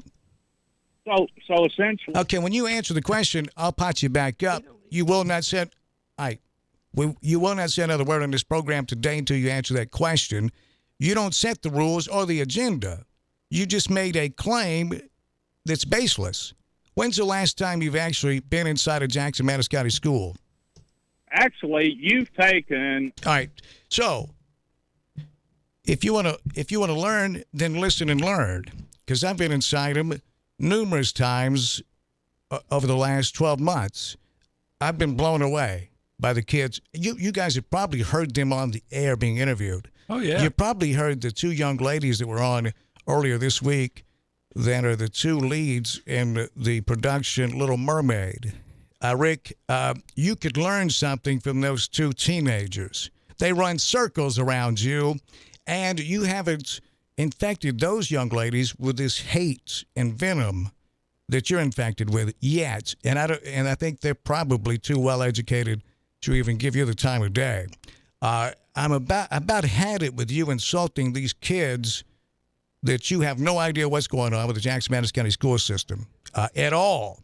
So essentially. Okay, when you answer the question, I'll pot you back up. You will not say, you will not say another word on this program today until you answer that question. You don't set the rules or the agenda. You just made a claim that's baseless. When's the last time you've actually been inside a Jackson Madison County school? Actually, you've taken. All right. So, if you want to learn, then listen and learn. Because I've been inside them numerous times over the last 12 months. I've been blown away by the kids. You guys have probably heard them on the air being interviewed. Oh, yeah. You probably heard the two young ladies that were on earlier this week that are the two leads in the production Little Mermaid. Rick, you could learn something from those two teenagers. They run circles around you, and you haven't infected those young ladies with this hate and venom that you're infected with yet. And I think they're probably too well educated to even give you the time of day. I'm about had it with you insulting these kids that you have no idea what's going on with the Jackson Madison County school system at all.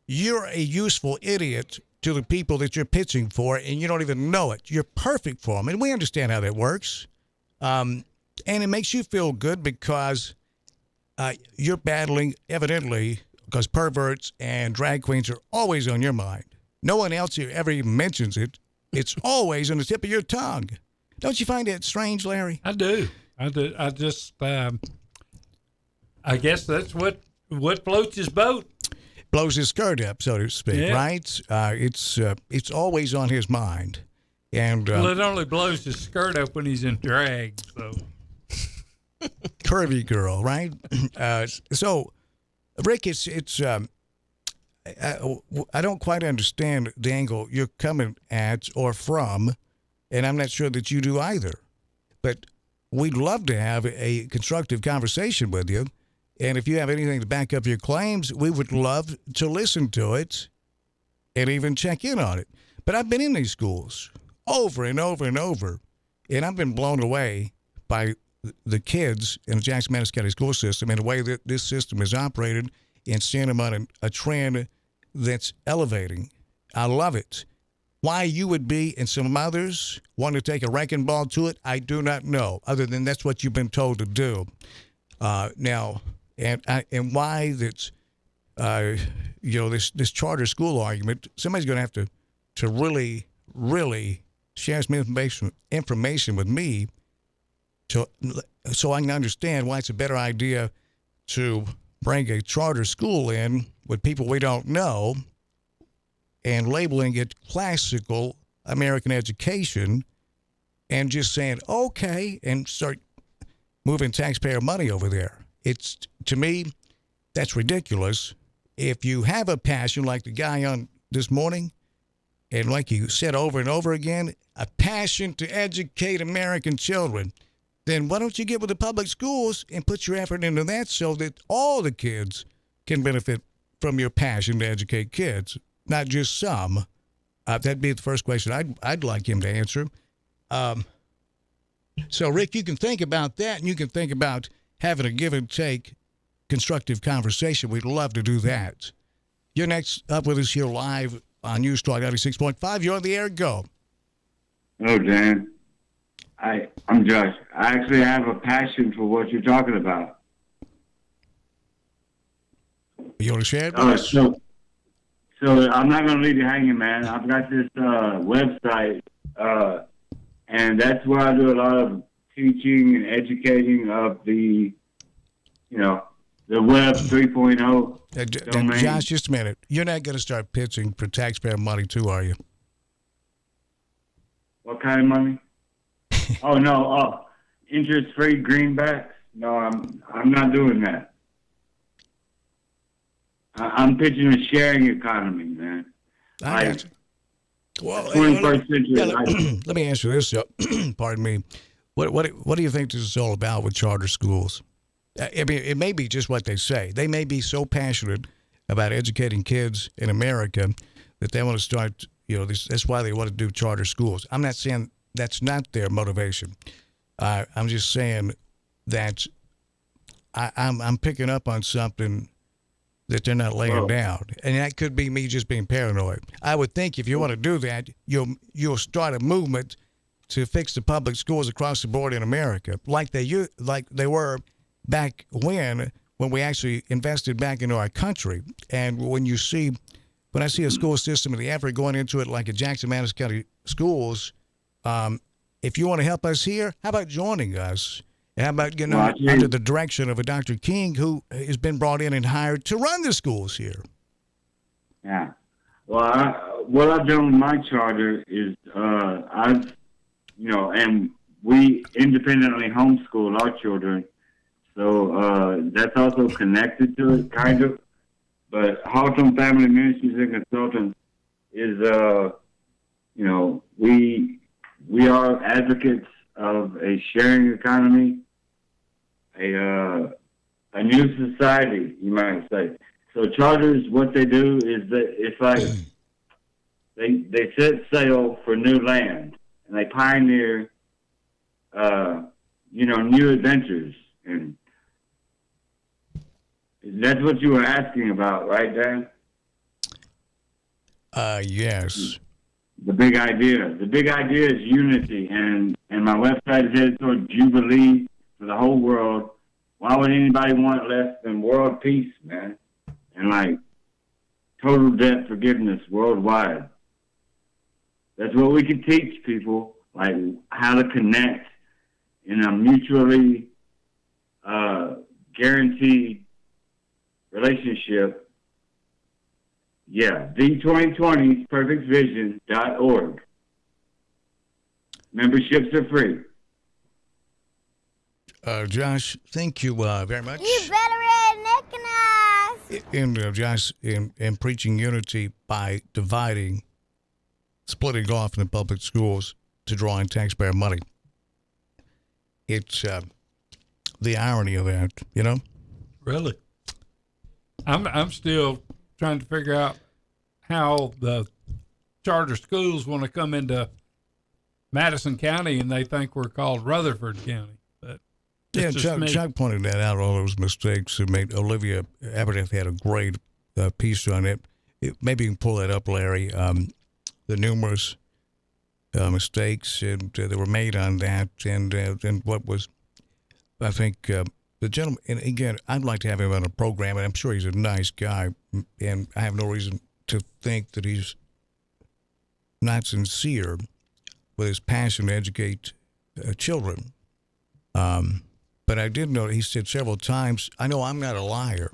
You're a useful idiot to the people that you're pitching for, and you don't even know it. You're perfect for them, and we understand how that works. And it makes you feel good because you're battling, evidently, because perverts and drag queens are always on your mind. No one else here ever even mentions it. It's always on the tip of your tongue. Don't you find that strange, Larry? I do. I just, I guess that's what floats his boat. Blows his skirt up, so to speak, right? It's always on his mind. And well, it only blows his skirt up when he's in drag, so. Curvy girl, right? So, Rick, I don't quite understand the angle you're coming at or from, and I'm not sure that you do either. But we'd love to have a constructive conversation with you. And if you have anything to back up your claims, we would love to listen to it and even check in on it. But I've been in these schools over and over and over, and I've been blown away by the kids in the Jackson Madison County school system and the way that this system is operated and seeing them on a trend that's elevating. I love it. Why you would be and some others want to take a wrecking ball to it, I do not know, other than that's what you've been told to do. Now, and why that's, this charter school argument, somebody's going to have to really, really share some information with me so I can understand why it's a better idea to bring a charter school in with people we don't know and labeling it classical American education and just saying, okay, and start moving taxpayer money over there. It's, to me, that's ridiculous. If you have a passion like the guy on this morning, and like you said over and over again, a passion to educate American children, then why don't you get with the public schools and put your effort into that so that all the kids can benefit from your passion to educate kids, not just some. That'd be the first question I'd like him to answer. So, Rick, you can think about that, and you can think about having a give and take constructive conversation. We'd love to do that. You're next up with us here live on News Talk 96.5. You're on the air. Go. Hello, Dan. I'm Josh. I actually have a passion for what you're talking about. You want to share it? So I'm not going to leave you hanging, man. I've got this website, and that's where I do a lot of teaching and educating of the Web 3.0 domain. Josh, just a minute. You're not going to start pitching for taxpayer money, too, are you? What kind of money? Oh, no. Interest-free greenbacks? No, I'm not doing that. I'm pitching a sharing economy, man. I got you. Well, 21st century. yeah, let me answer this. Pardon me. What do you think this is all about with charter schools? I mean, it may be just what they say. They may be so passionate about educating kids in America that they want to start. That's why they want to do charter schools. I'm not saying that's not their motivation. I'm just saying that I'm picking up on something that they're not laying down, and that could be me just being paranoid. I would think if you want to do that, you'll start a movement to fix the public schools across the board in America, like they were back when we actually invested back into our country. And when I see a school system and the effort going into it like a Jackson-Madison County schools, if you want to help us here, how about joining us? How about getting under the direction of a Dr. King who has been brought in and hired to run the schools here? Yeah. Well, what I've done with my charter is and we independently homeschool our children. So that's also connected to it, kind of. But Hawthorne Family Ministries and Consultants is, we are advocates of a sharing economy, a new society, you might say. So charters, what they do is that it's like they set sail for new land and they pioneer, new adventures. And that's what you were asking about, right, Dan? Yes. The big idea. The big idea is unity, and my website is headed toward Jubilee for the whole world. Why would anybody want less than world peace, man? And total debt forgiveness worldwide. That's what we can teach people, how to connect in a mutually guaranteed relationship. Yeah, the2020 perfectvision.org. Memberships are free. Josh, thank you very much. You better recognize. And Josh, in preaching unity by splitting off in the public schools to draw in taxpayer money. It's the irony of that, Really? I'm still trying to figure out how the charter schools want to come into Madison County and they think we're called Rutherford County. But yeah, Chuck pointed that out, all those mistakes that made. Olivia Aberneth had a great piece on it. Maybe you can pull that up, Larry. The numerous mistakes that were made on that, and what was, I think, the gentleman, and again, I'd like to have him on a program, and I'm sure he's a nice guy, and I have no reason to think that he's not sincere with his passion to educate children. But I did know he said several times, I know I'm not a liar.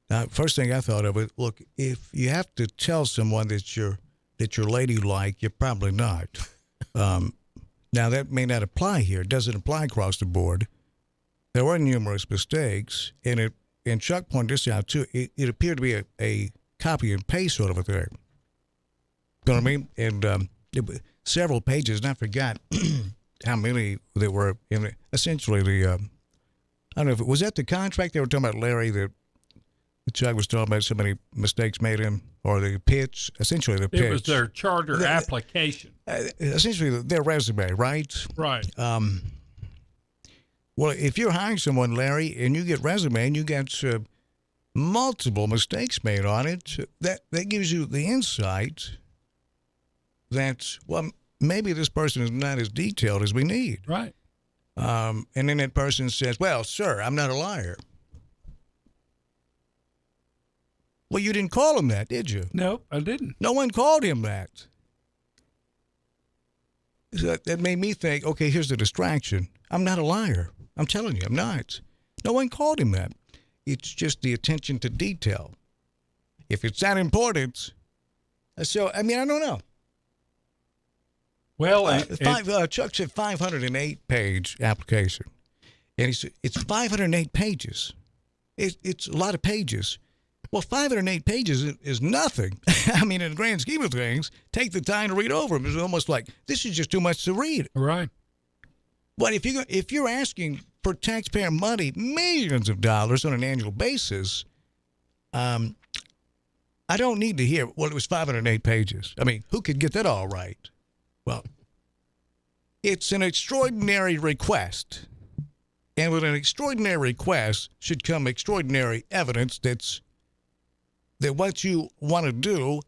Now, first thing I thought of it, look, if you have to tell someone that you're ladylike, you're probably not. Now, that may not apply here. It doesn't apply across the board. There were numerous mistakes, and Chuck pointed this out too. It appeared to be a copy and paste sort of a thing. You know what I mean? And several pages, and I forgot how many there were in it. Essentially, I don't know if it was that the contract they were talking about, Larry, that Chuck was talking about so many mistakes made in, or the pitch. Essentially, the pitch. It was their charter application. Essentially, their resume, right? Right. Well, if you're hiring someone, Larry, and you get resume and you got multiple mistakes made on it, that gives you the insight that, well, maybe this person is not as detailed as we need. Right. And then that person says, well, sir, I'm not a liar. Well, you didn't call him that, did you? No, I didn't. No one called him that. So that made me think, okay, here's the distraction. I'm not a liar. I'm telling you, I'm not. No one called him that. It's just the attention to detail. If it's that important, so, I mean, I don't know. Well, Chuck said 508-page application. And he said, it's 508 pages. It's a lot of pages. Well, 508 pages is nothing. I mean, in the grand scheme of things, take the time to read over them. It's almost like this is just too much to read. Right. But if you're asking for taxpayer money, millions of dollars on an annual basis, I don't need to hear, well, it was 508 pages. I mean, who could get that all right? Well, it's an extraordinary request. And with an extraordinary request should come extraordinary evidence that what you want to do,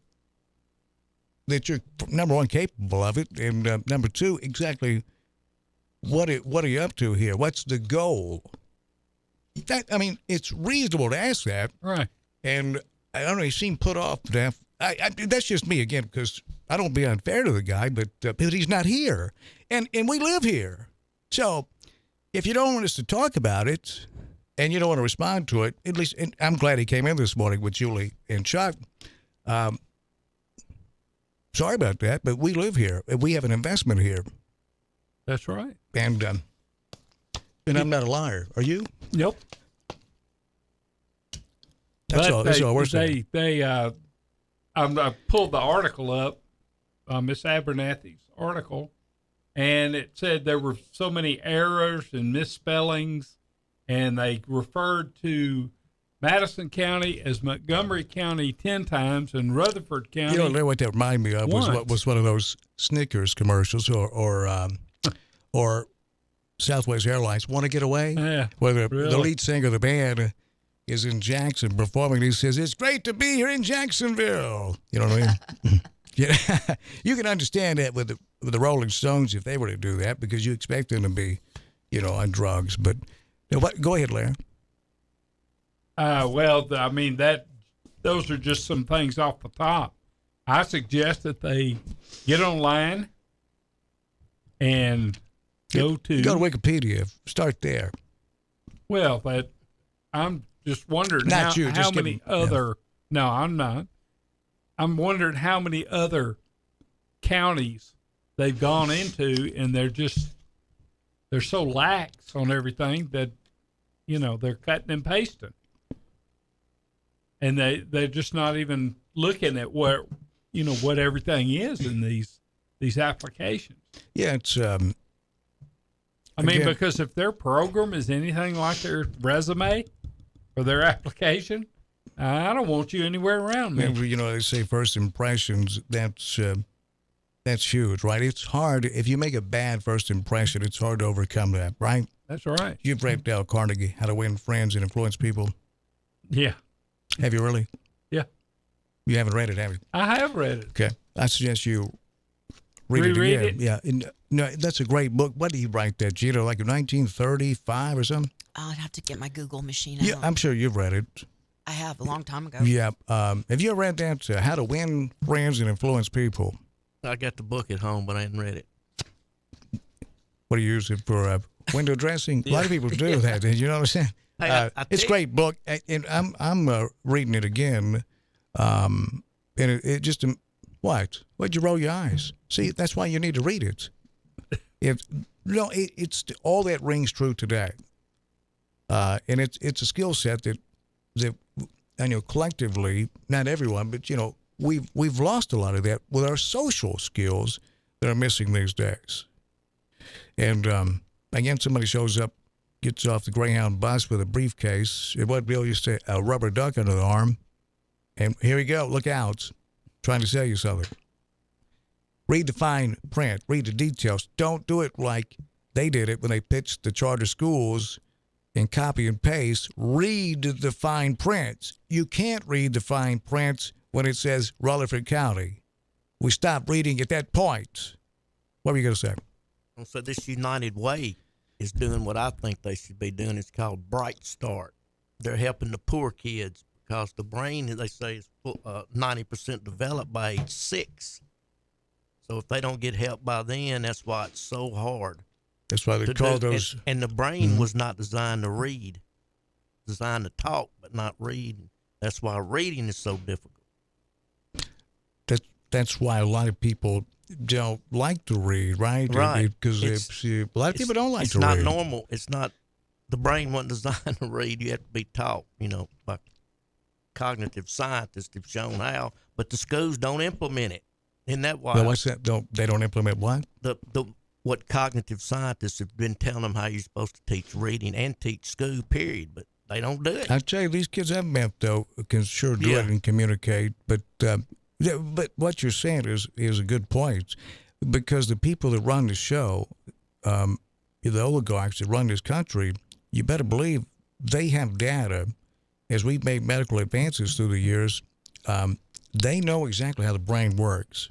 that you're, number one, capable of it, and number two, exactly what are you up to here? What's the goal? It's reasonable to ask that. Right. And I don't know, he seemed put off. That's just me, again, because I don't be unfair to the guy, but he's not here. And we live here. So if you don't want us to talk about it and you don't want to respond to it, at least, and I'm glad he came in this morning with Julie and Chuck. Sorry about that, but we live here. We have an investment here. That's right. And I'm not a liar. Are you? Nope. That's all we're saying. I pulled the article up, Miss Abernathy's article, and it said there were so many errors and misspellings, and they referred to Madison County as Montgomery County 10 times and Rutherford County. You know what that reminded me of was one of those Snickers commercials or Southwest Airlines, Want to Get Away? Yeah. Where the really? lead singer of the band is in Jackson performing. He says, "It's great to be here in Jacksonville." You know what I mean? Yeah. You can understand that with the Rolling Stones if they were to do that, because you expect them to be, on drugs. But go ahead, Larry. Those are just some things off the top. I suggest that they get online and go to Wikipedia. Start there. Well, but I'm just wondering how many other. No, I'm not. I'm wondering how many other counties they've gone into, and they're so lax on everything that, they're cutting and pasting, and they're just not even looking at what everything is in these applications. Yeah, it's. Because if their program is anything like their resume or their application, I don't want you anywhere around me. They say first impressions. That's huge, right? It's hard if you make a bad first impression. It's hard to overcome that, right? That's right. You've read Dale Carnegie, How to Win Friends and Influence People. Yeah. Have you really? Yeah. You haven't read it, have you? I have read it. Okay. I suggest you read Reread it again. it? Yeah. No, that's a great book. What did he write that, Gino? Like in 1935 or something? I'd have to get my Google machine Yeah, out. I'm sure you've read it. I have a long time ago. Yeah. Have you ever read that, How to Win Friends and Influence People? I got the book at home, but I hadn't read it. What do you use it for? Window dressing? A lot of people do that. You know what I'm saying? Hey, it's a great book, and I'm reading it again, and it just what? Why'd you roll your eyes? See, that's why you need to read it. It's all that rings true today, and it's a skill set that collectively, not everyone, but we've lost a lot of that with our social skills that are missing these days. And again, somebody shows up, gets off the Greyhound bus with a briefcase. What Bill used to say, a rubber duck under the arm, and here we go. Look out, trying to sell you something. Read the fine print. Read the details. Don't do it like they did it when they pitched the charter schools and copy and paste. Read the fine print. You can't read the fine print when it says Rutherford County. We stopped reading at that point. What were you going to say? So this United Way is doing what I think they should be doing. It's called Bright Start. They're helping the poor kids because the brain, they say, is 90% developed by age 6. So if they don't get help by then, that's why it's so hard. That's why they call those. And the brain was not designed to read, designed to talk, but not read. That's why reading is so difficult. That's why a lot of people don't like to read, right? Right. Because a lot of people don't like to read. It's not normal. It's not. The brain wasn't designed to read. You have to be taught, by cognitive scientists have shown how, but the schools don't implement it. Isn't that why? Well, what's that? They don't implement what? What cognitive scientists have been telling them how you're supposed to teach reading and teach school, period, but they don't do it. I tell you, these kids have math, though, can sure do it and communicate. But what you're saying is a good point, because the people that run the show, the oligarchs that run this country, you better believe they have data. As we've made medical advances through the years, they know exactly how the brain works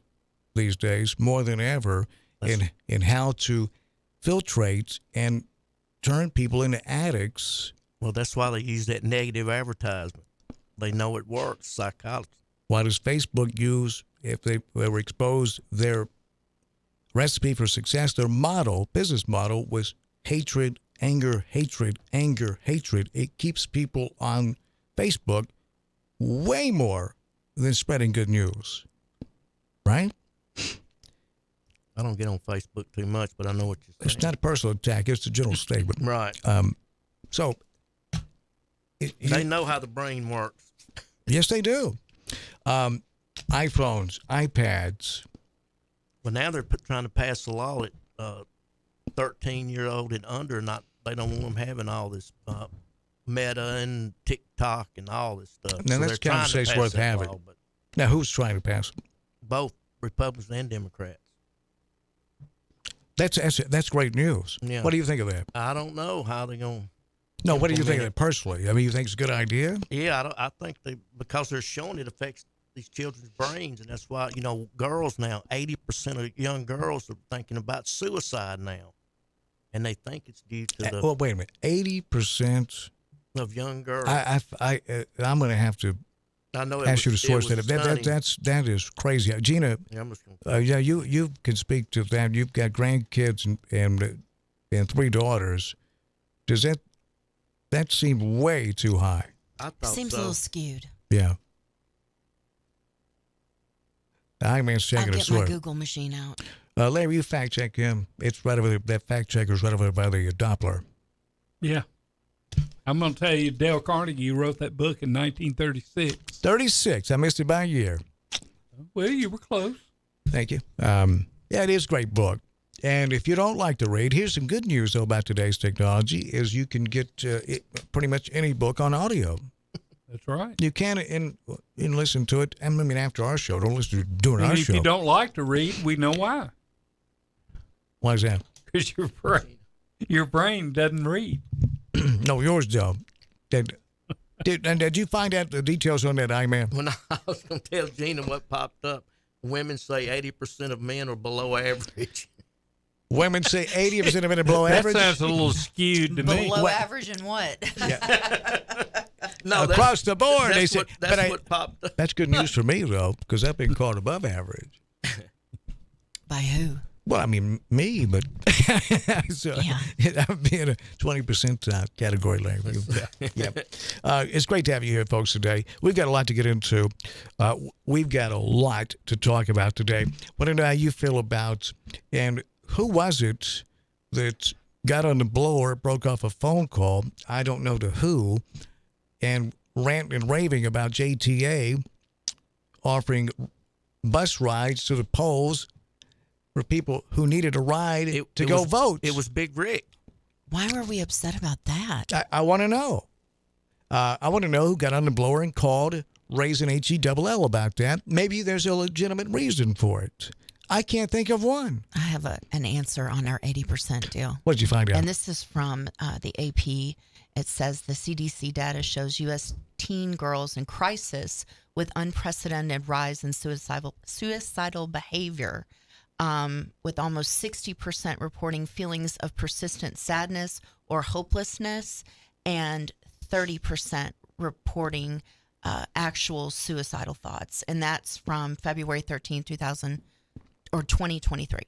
these days more than ever in how to filtrate and turn people into addicts. Well, that's why they use that negative advertisement. They know it works, psychology. Why does Facebook use, if they were exposed, their recipe for success, their business model was hatred, anger, hatred, anger, hatred. It keeps people on Facebook way more than spreading good news, right? I don't get on Facebook too much, but I know what you're saying. It's not a personal attack. It's a general statement. Right. So they know how the brain works. Yes, they do. iPhones, iPads. Well, now they're trying to pass a law that 13-year-old and under, they don't want them having all this Meta and TikTok and all this stuff. Now, so that's a conversation worth having. Now, who's trying to pass it? Both Republicans and Democrats. That's great news. Yeah. What do you think of that? I don't know how they're going to. No, what do you think of that personally? I mean, you think it's a good idea? Yeah, I think because they're showing it affects these children's brains, and that's why, girls now, 80% of young girls are thinking about suicide now. And they think it's due to the... Well, wait a minute. 80% of young girls. I'm going to have to ask you to source that. That is crazy. Gina, you can speak to that. You've got grandkids and 3 daughters. Does that seem way too high? I thought Seems a little skewed. Yeah. I mean, I'll get my Google machine out. Larry, you fact check him. It's right over there. That fact checker's right over by the Doppler. Yeah. I'm going to tell you, Dale Carnegie wrote that book in 1936. 36. I missed it by a year. Well, you were close. Thank you. Yeah, it is a great book. And if you don't like to read, here's some good news, though, about today's technology, is you can get pretty much any book on audio. That's right. You can and listen to it. I mean, after our show, don't listen to it during our show. If you don't like to read, we know why. Why is that? Because your brain doesn't read. No, yours don't. Did you find out the details on that, iMan? When I was going to tell Gina what popped up, women say 80% of men are below average. Women say 80% of men are below average? That sounds a little skewed to me. Below average in what? No, across the board, they say. That's what popped up. That's good news for me, though, because I've been called above average. By who? Well, I mean, me, but so, I'm being a 20% category language. Yeah. It's great to have you here, folks, today. We've got a lot to get into. We've got a lot to talk about today. Want to know how you feel about, and who was it that got on the blower, broke off a phone call, I don't know to who, and ranting and raving about JTA offering bus rides to the polls for people who needed a ride to go vote. It was Big Rick. Why were we upset about that? I want to know. I want to know who got on the blower and called Raising HELL about that. Maybe there's a legitimate reason for it. I can't think of one. I have an answer on our 80% deal. What did you find out? And this is from the AP. It says the CDC data shows U.S. teen girls in crisis with unprecedented rise in suicidal behavior, with almost 60% reporting feelings of persistent sadness or hopelessness, and 30% reporting actual suicidal thoughts. And that's from February 13, 2023.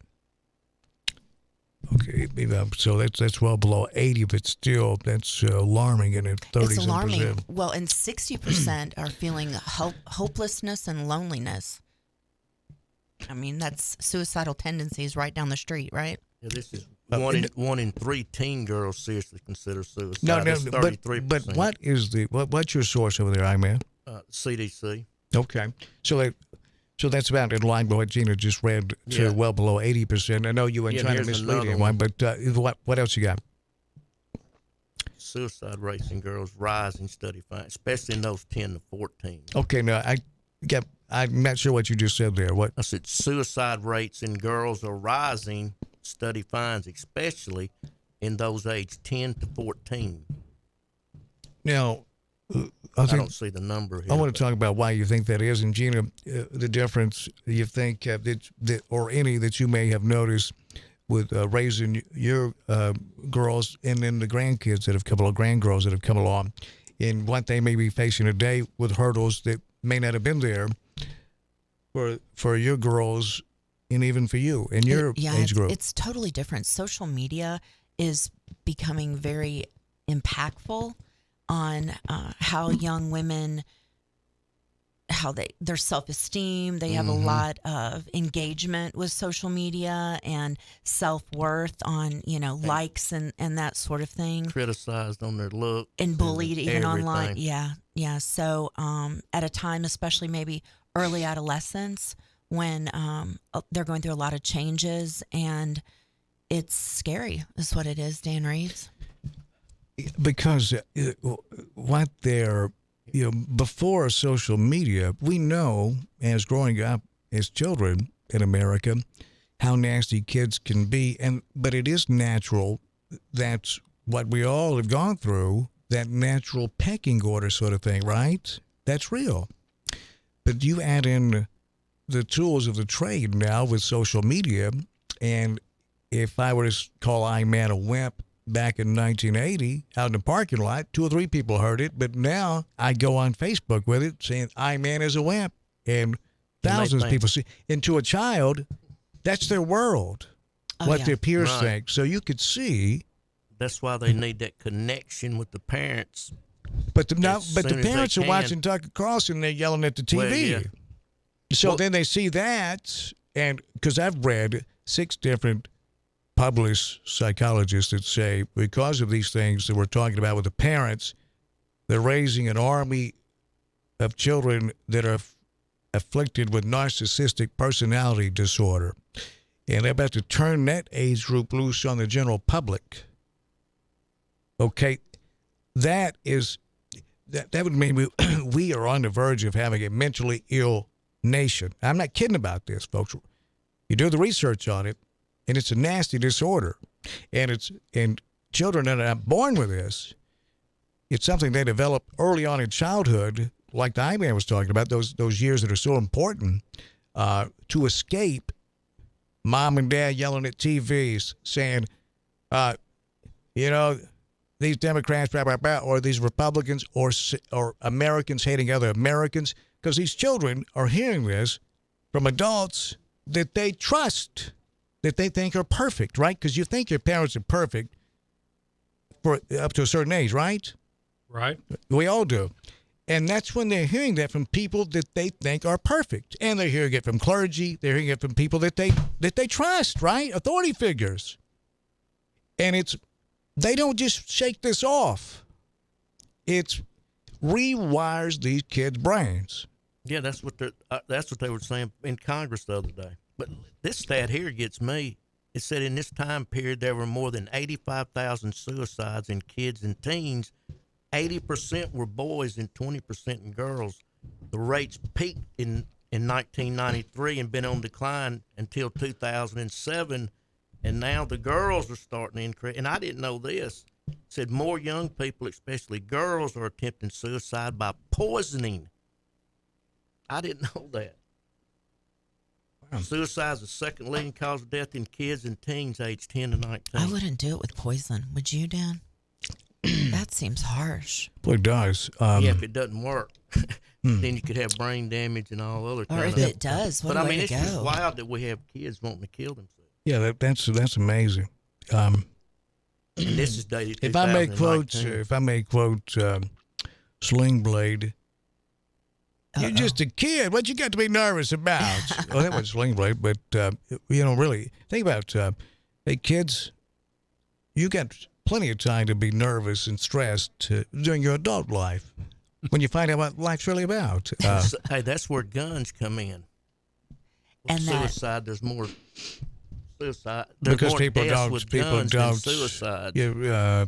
Okay, so that's well below 80, but still that's alarming, and at 30%. It's alarming. Well, and 60% are feeling hopelessness and loneliness. I mean, that's suicidal tendencies right down the street, right? Yeah, this is one in 3 teen girls seriously consider suicide. No, That's 33%. but what is what's your source over there, iMan? CDC. Okay. So that's about in line with what Gina just read, to Yeah. well below 80%. I know you weren't trying to here's mislead another anyone, one. but what else you got? Suicide rates in girls rising study find, especially in those 10 to 14. Okay, now I'm not sure what you just said there. What? I said suicide rates in girls are rising, study finds, especially in those aged 10 to 14. Now, I don't see the number here. I want to talk about why you think that is, and Gina, the difference you think that or any that you may have noticed with raising your girls and then the grandkids that have come along, grandgirls that have come along, and what they may be facing today with hurdles that may not have been there for your girls and even for you and your age group. It's totally different. Social media is becoming very impactful on how young women, how their self-esteem, they have a lot of engagement with social media and self-worth on, likes and that sort of thing. Criticized on their look. And bullied even online. everything. Yeah. So at a time, especially maybe early adolescence, when they're going through a lot of changes, and it's scary is what it is, Dan Reeves. Because what they're, before social media, we know as growing up as children in America how nasty kids can be, but it is natural. That's what we all have gone through, that natural pecking order sort of thing, right? That's real. But you add in the tools of the trade now with social media, and if I were to call I-Man a wimp back in 1980 out in the parking lot, 2 or 3 people heard it, but now I go on Facebook with it saying I-Man is a wimp, and thousands of people see. And to a child, that's their world, their peers think. So you could see. That's why they need that connection with the parents. But the parents are watching Tucker Carlson and they're yelling at the TV. Well, yeah. So then they see that, and because I've read 6 different published psychologists that say because of these things that we're talking about with the parents, they're raising an army of children that are afflicted with narcissistic personality disorder. And they're about to turn that age group loose on the general public. Okay, that would mean we are on the verge of having a mentally ill nation. I'm not kidding about this, folks. You do the research on it, and it's a nasty disorder. And children that are born with this, it's something they develop early on in childhood, like the I-Man was talking about, those years that are so important, to escape mom and dad yelling at TVs, saying, these Democrats, blah, blah, blah, or these Republicans, or Americans hating other Americans, because these children are hearing this from adults that they trust, that they think are perfect, right? Because you think your parents are perfect for up to a certain age, right? Right. We all do. And that's when they're hearing that from people that they think are perfect. And they're hearing it from clergy. They're hearing it from people that they trust, right? Authority figures. And they don't just shake this off. It rewires these kids' brains. Yeah, that's what they were saying in Congress the other day. But this stat here gets me. It said in this time period there were more than 85,000 suicides in kids and teens. 80% were boys and 20% in girls. The rates peaked in 1993 and been on decline until 2007. And now the girls are starting to increase. And I didn't know this. It said more young people, especially girls, are attempting suicide by poisoning. I didn't know that. Wow. Suicide is the second leading cause of death in kids and teens aged 10 to 19. I wouldn't do it with poison. Would you, Dan? That seems harsh. Well, it does. If it doesn't work, then you could have brain damage and all other kind of. Or if it does, what but a I way mean, to it's go. just wild that we have kids wanting to kill themselves. Yeah, that's amazing. And this is dated 2019. If I may quote Sling Blade, you're just a kid. What you got to be nervous about? Well, that was Sling Blade, but really think about hey kids, you got plenty of time to be nervous and stressed during your adult life. when you find out what life's really about. Hey, that's where guns come in. And suicide, there's more suicide. Because more people deaths don't, than suicide.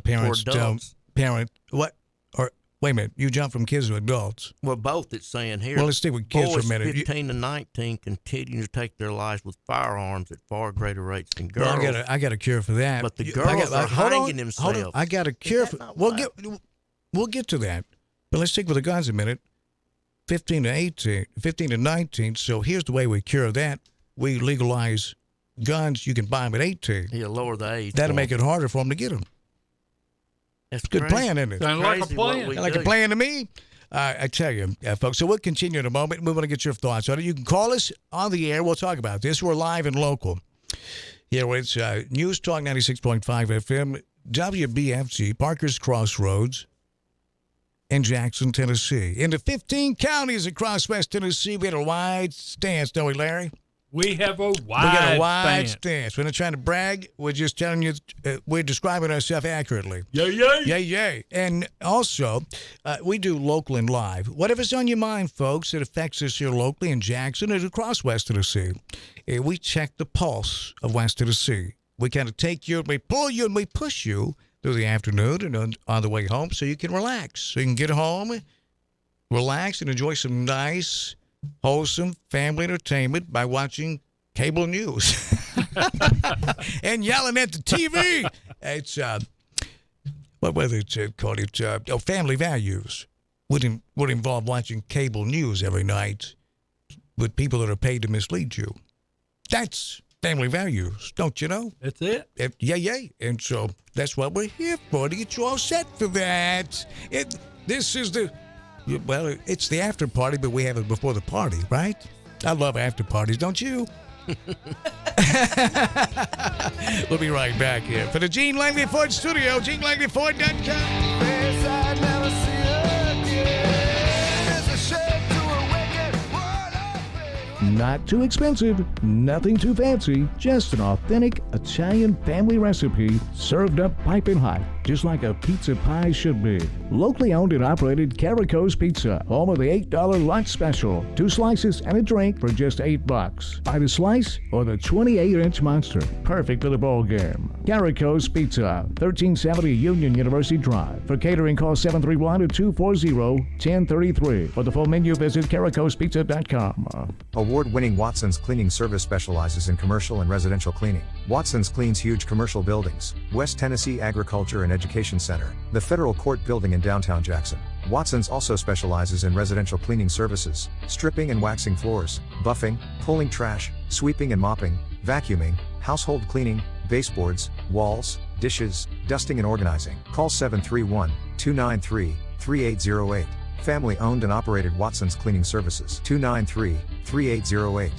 Parents For don't adults. parent what? Or wait a minute, you jump from kids to adults. Well, both it's saying here. Well, let's stick with kids boys for a minute. 15 to 19 continue to take their lives with firearms at far greater rates than girls. Well, I got a cure for that. But the girls are hanging themselves. Hold on. I got a cure for. We'll get to that. But let's stick with the guns a minute. 15 to 19. So here's the way we cure that. We legalize guns. You can buy them at 18. Yeah, lower the age. That'll make it harder for them to get them. That's good plan, isn't it? Sounds like a plan. Like a plan to me. I tell you, folks. So we'll continue in a moment. We want to get your thoughts on it. You can call us on the air. We'll talk about this. We're live and local. Here it's News Talk 96.5 FM, WBFG, Parker's Crossroads, in Jackson, Tennessee. In the 15 counties across West Tennessee, we had a wide stance, don't we, Larry? We have a wide We got a wide stance. We're not trying to brag. We're just telling you, we're describing ourselves accurately. Yay, yay. Yay, yay. And also, we do local and live. Whatever's on your mind, folks, that affects us here locally in Jackson and across West Tennessee. We check the pulse of West Tennessee. We kind of take you and we pull you and we push you through the afternoon and on the way home so you can relax. So you can get home, relax, and enjoy some nice, wholesome family entertainment by watching cable news and yelling at the TV. It's, what was it called? It's Family Values. Would involve watching cable news every night with people that are paid to mislead you. That's Family Values, don't you know? That's it. Yay. And so that's what we're here for, to get you all set for that. This is well, it's the after party, but we have it before the party, right? I love after parties, don't you? We'll be right back here for the Gene Langley Ford Studio, GeneLangleyFord.com. Not too expensive, nothing too fancy, just an authentic Italian family recipe served up piping hot, just like a pizza pie should be. Locally owned and operated Carico's Pizza, home of the $8 lunch special. 2 slices and a drink for just $8. Buy the slice or the 28-inch monster, perfect for the bowl game. Carico's Pizza, 1370 Union University Drive. For catering, call 731-240-1033. For the full menu, visit caricospizza.com. Award-winning Watson's Cleaning Service specializes in commercial and residential cleaning. Watson's cleans huge commercial buildings, West Tennessee Agriculture and Education Center, the Federal Court Building in downtown Jackson. Watson's also specializes in residential cleaning services, stripping and waxing floors, buffing, pulling trash, sweeping and mopping, vacuuming, household cleaning, baseboards, walls, dishes, dusting and organizing. Call 731-293-3808. Family owned and operated Watson's Cleaning Services. 293-3808.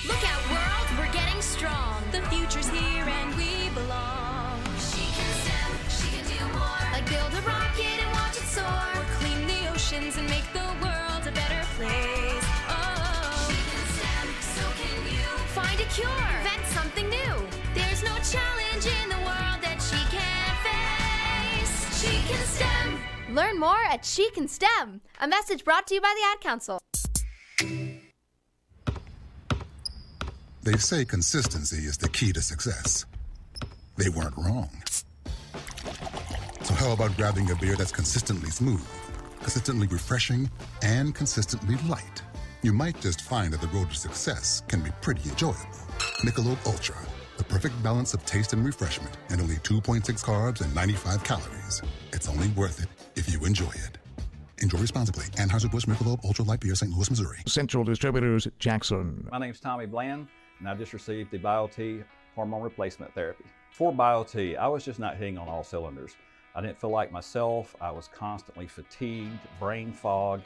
Look out, world, we're getting strong. The future's here and we belong. She can STEM, she can do more. Like build a rocket and watch it soar. Or clean the oceans and make the world a better place. Oh, she can STEM, so can you. Find a cure, invent something new. There's no challenge in the world that she can't face. She can STEM. Learn more at She Can STEM. A message brought to you by the Ad Council. They say consistency is the key to success. They weren't wrong. So how about grabbing a beer that's consistently smooth, consistently refreshing, and consistently light? You might just find that the road to success can be pretty enjoyable. Michelob Ultra, the perfect balance of taste and refreshment, and only 2.6 carbs and 95 calories. It's only worth it if you enjoy it. Enjoy responsibly. Anheuser-Busch Michelob Ultra Light Beer, St. Louis, Missouri. Central Distributors, Jackson. My name's Tommy Bland, and I just received the BioT hormone replacement therapy. For BioT, I was just not hitting on all cylinders. I didn't feel like myself. I was constantly fatigued, brain fog,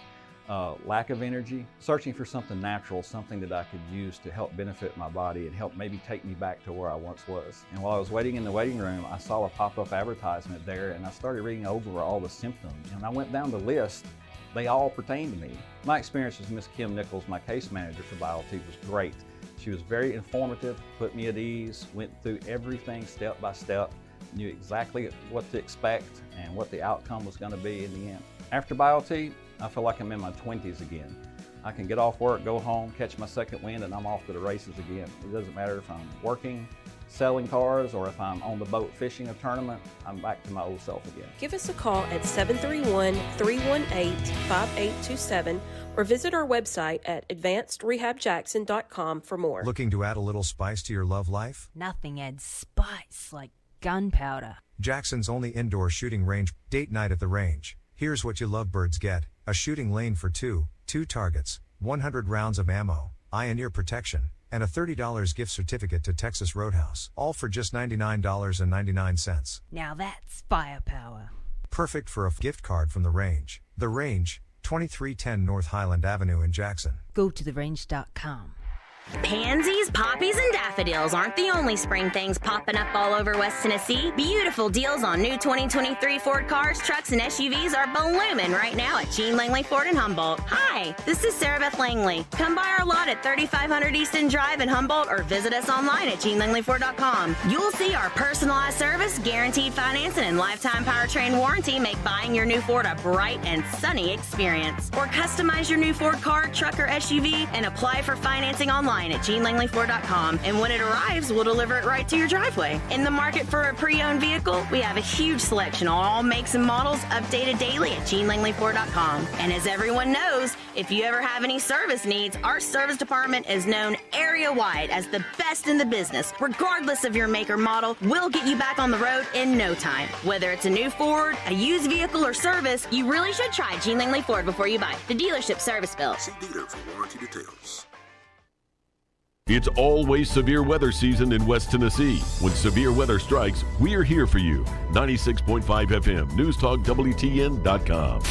lack of energy, searching for something natural, something that I could use to help benefit my body and help maybe take me back to where I once was. And while I was waiting in the waiting room, I saw a pop-up advertisement there, and I started reading over all the symptoms. And I went down the list. They all pertain to me. My experience with Ms. Kim Nichols, my case manager for BioT, was great. She was very informative, put me at ease, went through everything step by step, knew exactly what to expect and what the outcome was going to be in the end. After BioT, I feel like I'm in my 20s again. I can get off work, go home, catch my second wind, and I'm off to the races again. It doesn't matter if I'm working, selling cars, or if I'm on the boat fishing a tournament, I'm back to my old self again. Give us a call at 731-318-5827 or visit our website at advancedrehabjackson.com for more. Looking to add a little spice to your love life? Nothing adds spice like gunpowder. Jackson's only indoor shooting range, date night at the range. Here's what you lovebirds get: a shooting lane for two targets, 100 rounds of ammo, eye and ear protection, and a $30 gift certificate to Texas Roadhouse, all for just $99.99. Now that's firepower. Perfect for a gift card from the range. The Range, 2310 North Highland Avenue in Jackson. Go to therange.com. Pansies, poppies, and daffodils aren't the only spring things popping up all over West Tennessee. Beautiful deals on new 2023 Ford cars, trucks, and SUVs are blooming right now at Gene Langley Ford in Humboldt. Hi, this is Sarah Beth Langley. Come by our lot at 3500 Easton Drive in Humboldt or visit us online at GeneLangleyFord.com. You'll see our personalized service, guaranteed financing, and lifetime powertrain warranty make buying your new Ford a bright and sunny experience. Or customize your new Ford car, truck, or SUV and apply for financing online at GeneLangleyFord.com, and when it arrives, we'll deliver it right to your driveway. In the market for a pre-owned vehicle, we have a huge selection on all makes and models, updated daily at GeneLangleyFord.com. And as everyone knows, if you ever have any service needs, our service department is known area-wide as the best in the business. Regardless of your make or model, we'll get you back on the road in no time. Whether it's a new Ford, a used vehicle, or service, you really should try Gene Langley Ford before you buy. The dealership service bill. See dealer for warranty details. It's always severe weather season in West Tennessee. When severe weather strikes, we are here for you. 96.5 FM, News Talk WTN.com.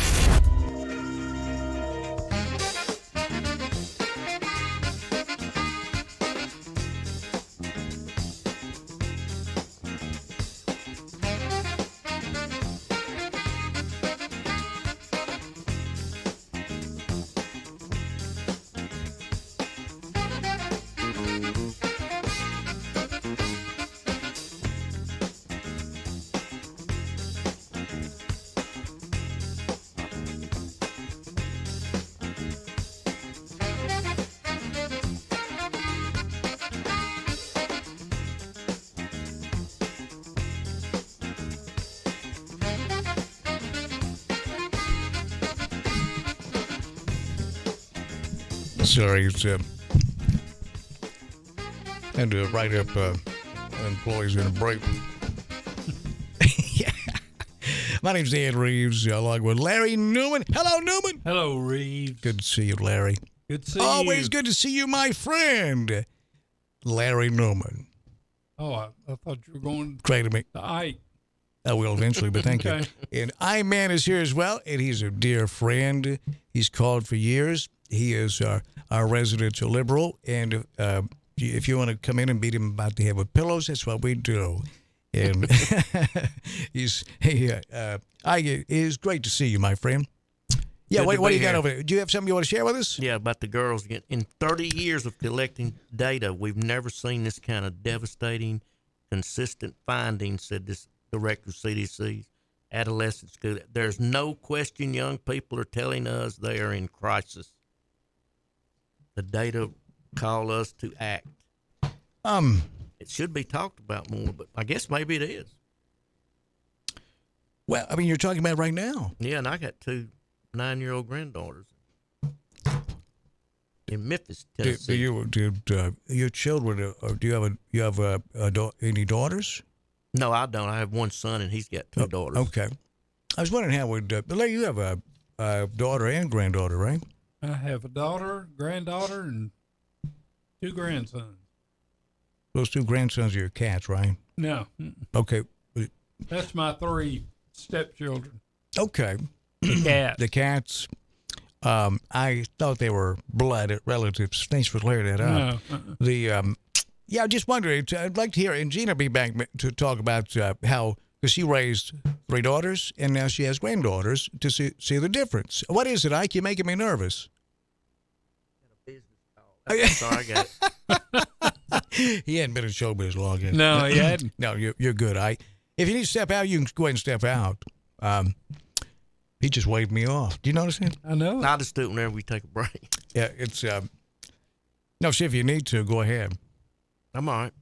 Sorry, it's had to write up employees in a break. Yeah. My name's Dan Reeves, along with Larry Newman. Hello, Newman. Hello, Reeves. Good to see you, Larry. Good to see you. Always good to see you, my friend, Larry Newman. Oh, I thought you were going Great to meet. Ike. I will eventually, but thank Okay. you. And I-Man is here as well, and he's a dear friend. He's called for years. He is our residential liberal, and if you want to come in and beat him about the head with pillows, that's what we do. And it's great to see you, my friend. Yeah, what do you got over there? Do you have something you want to share with us? Yeah, about the girls. In 30 years of collecting data, we've never seen this kind of devastating, consistent findings, said this director of CDC's adolescent school. There's no question young people are telling us they are in crisis. The data call us to act. It should be talked about more, but I guess maybe it is. Well, I mean, you're talking about right now. Yeah, and I got 2 9-year-old granddaughters in Memphis, Tennessee. Your children? Do you have any daughters? No, I don't. I have one son, and he's got 2 daughters. Okay. I was wondering how Larry, you have a daughter and granddaughter, right? I have a daughter, granddaughter, and 2 grandsons. Those 2 grandsons are your cats, right? No. Okay. That's my 3 stepchildren. Okay. The cats. The cats. I thought they were blood relatives. Thanks for clearing that up. No. Yeah, just wondering. I'd like to hear, and Gina be back to talk about how, because she raised 3 daughters, and now she has granddaughters, to see the difference. What is it, Ike? You're making me nervous. Sorry, I got it. He hadn't been in showbiz long. No, he hadn't. No, you're good, Ike. If you need to step out, you can go ahead and step out. He just waved me off. Do you notice him? I know. I'll just do it whenever we take a break. Yeah, it's no. See, if you need to, go ahead. I'm all right.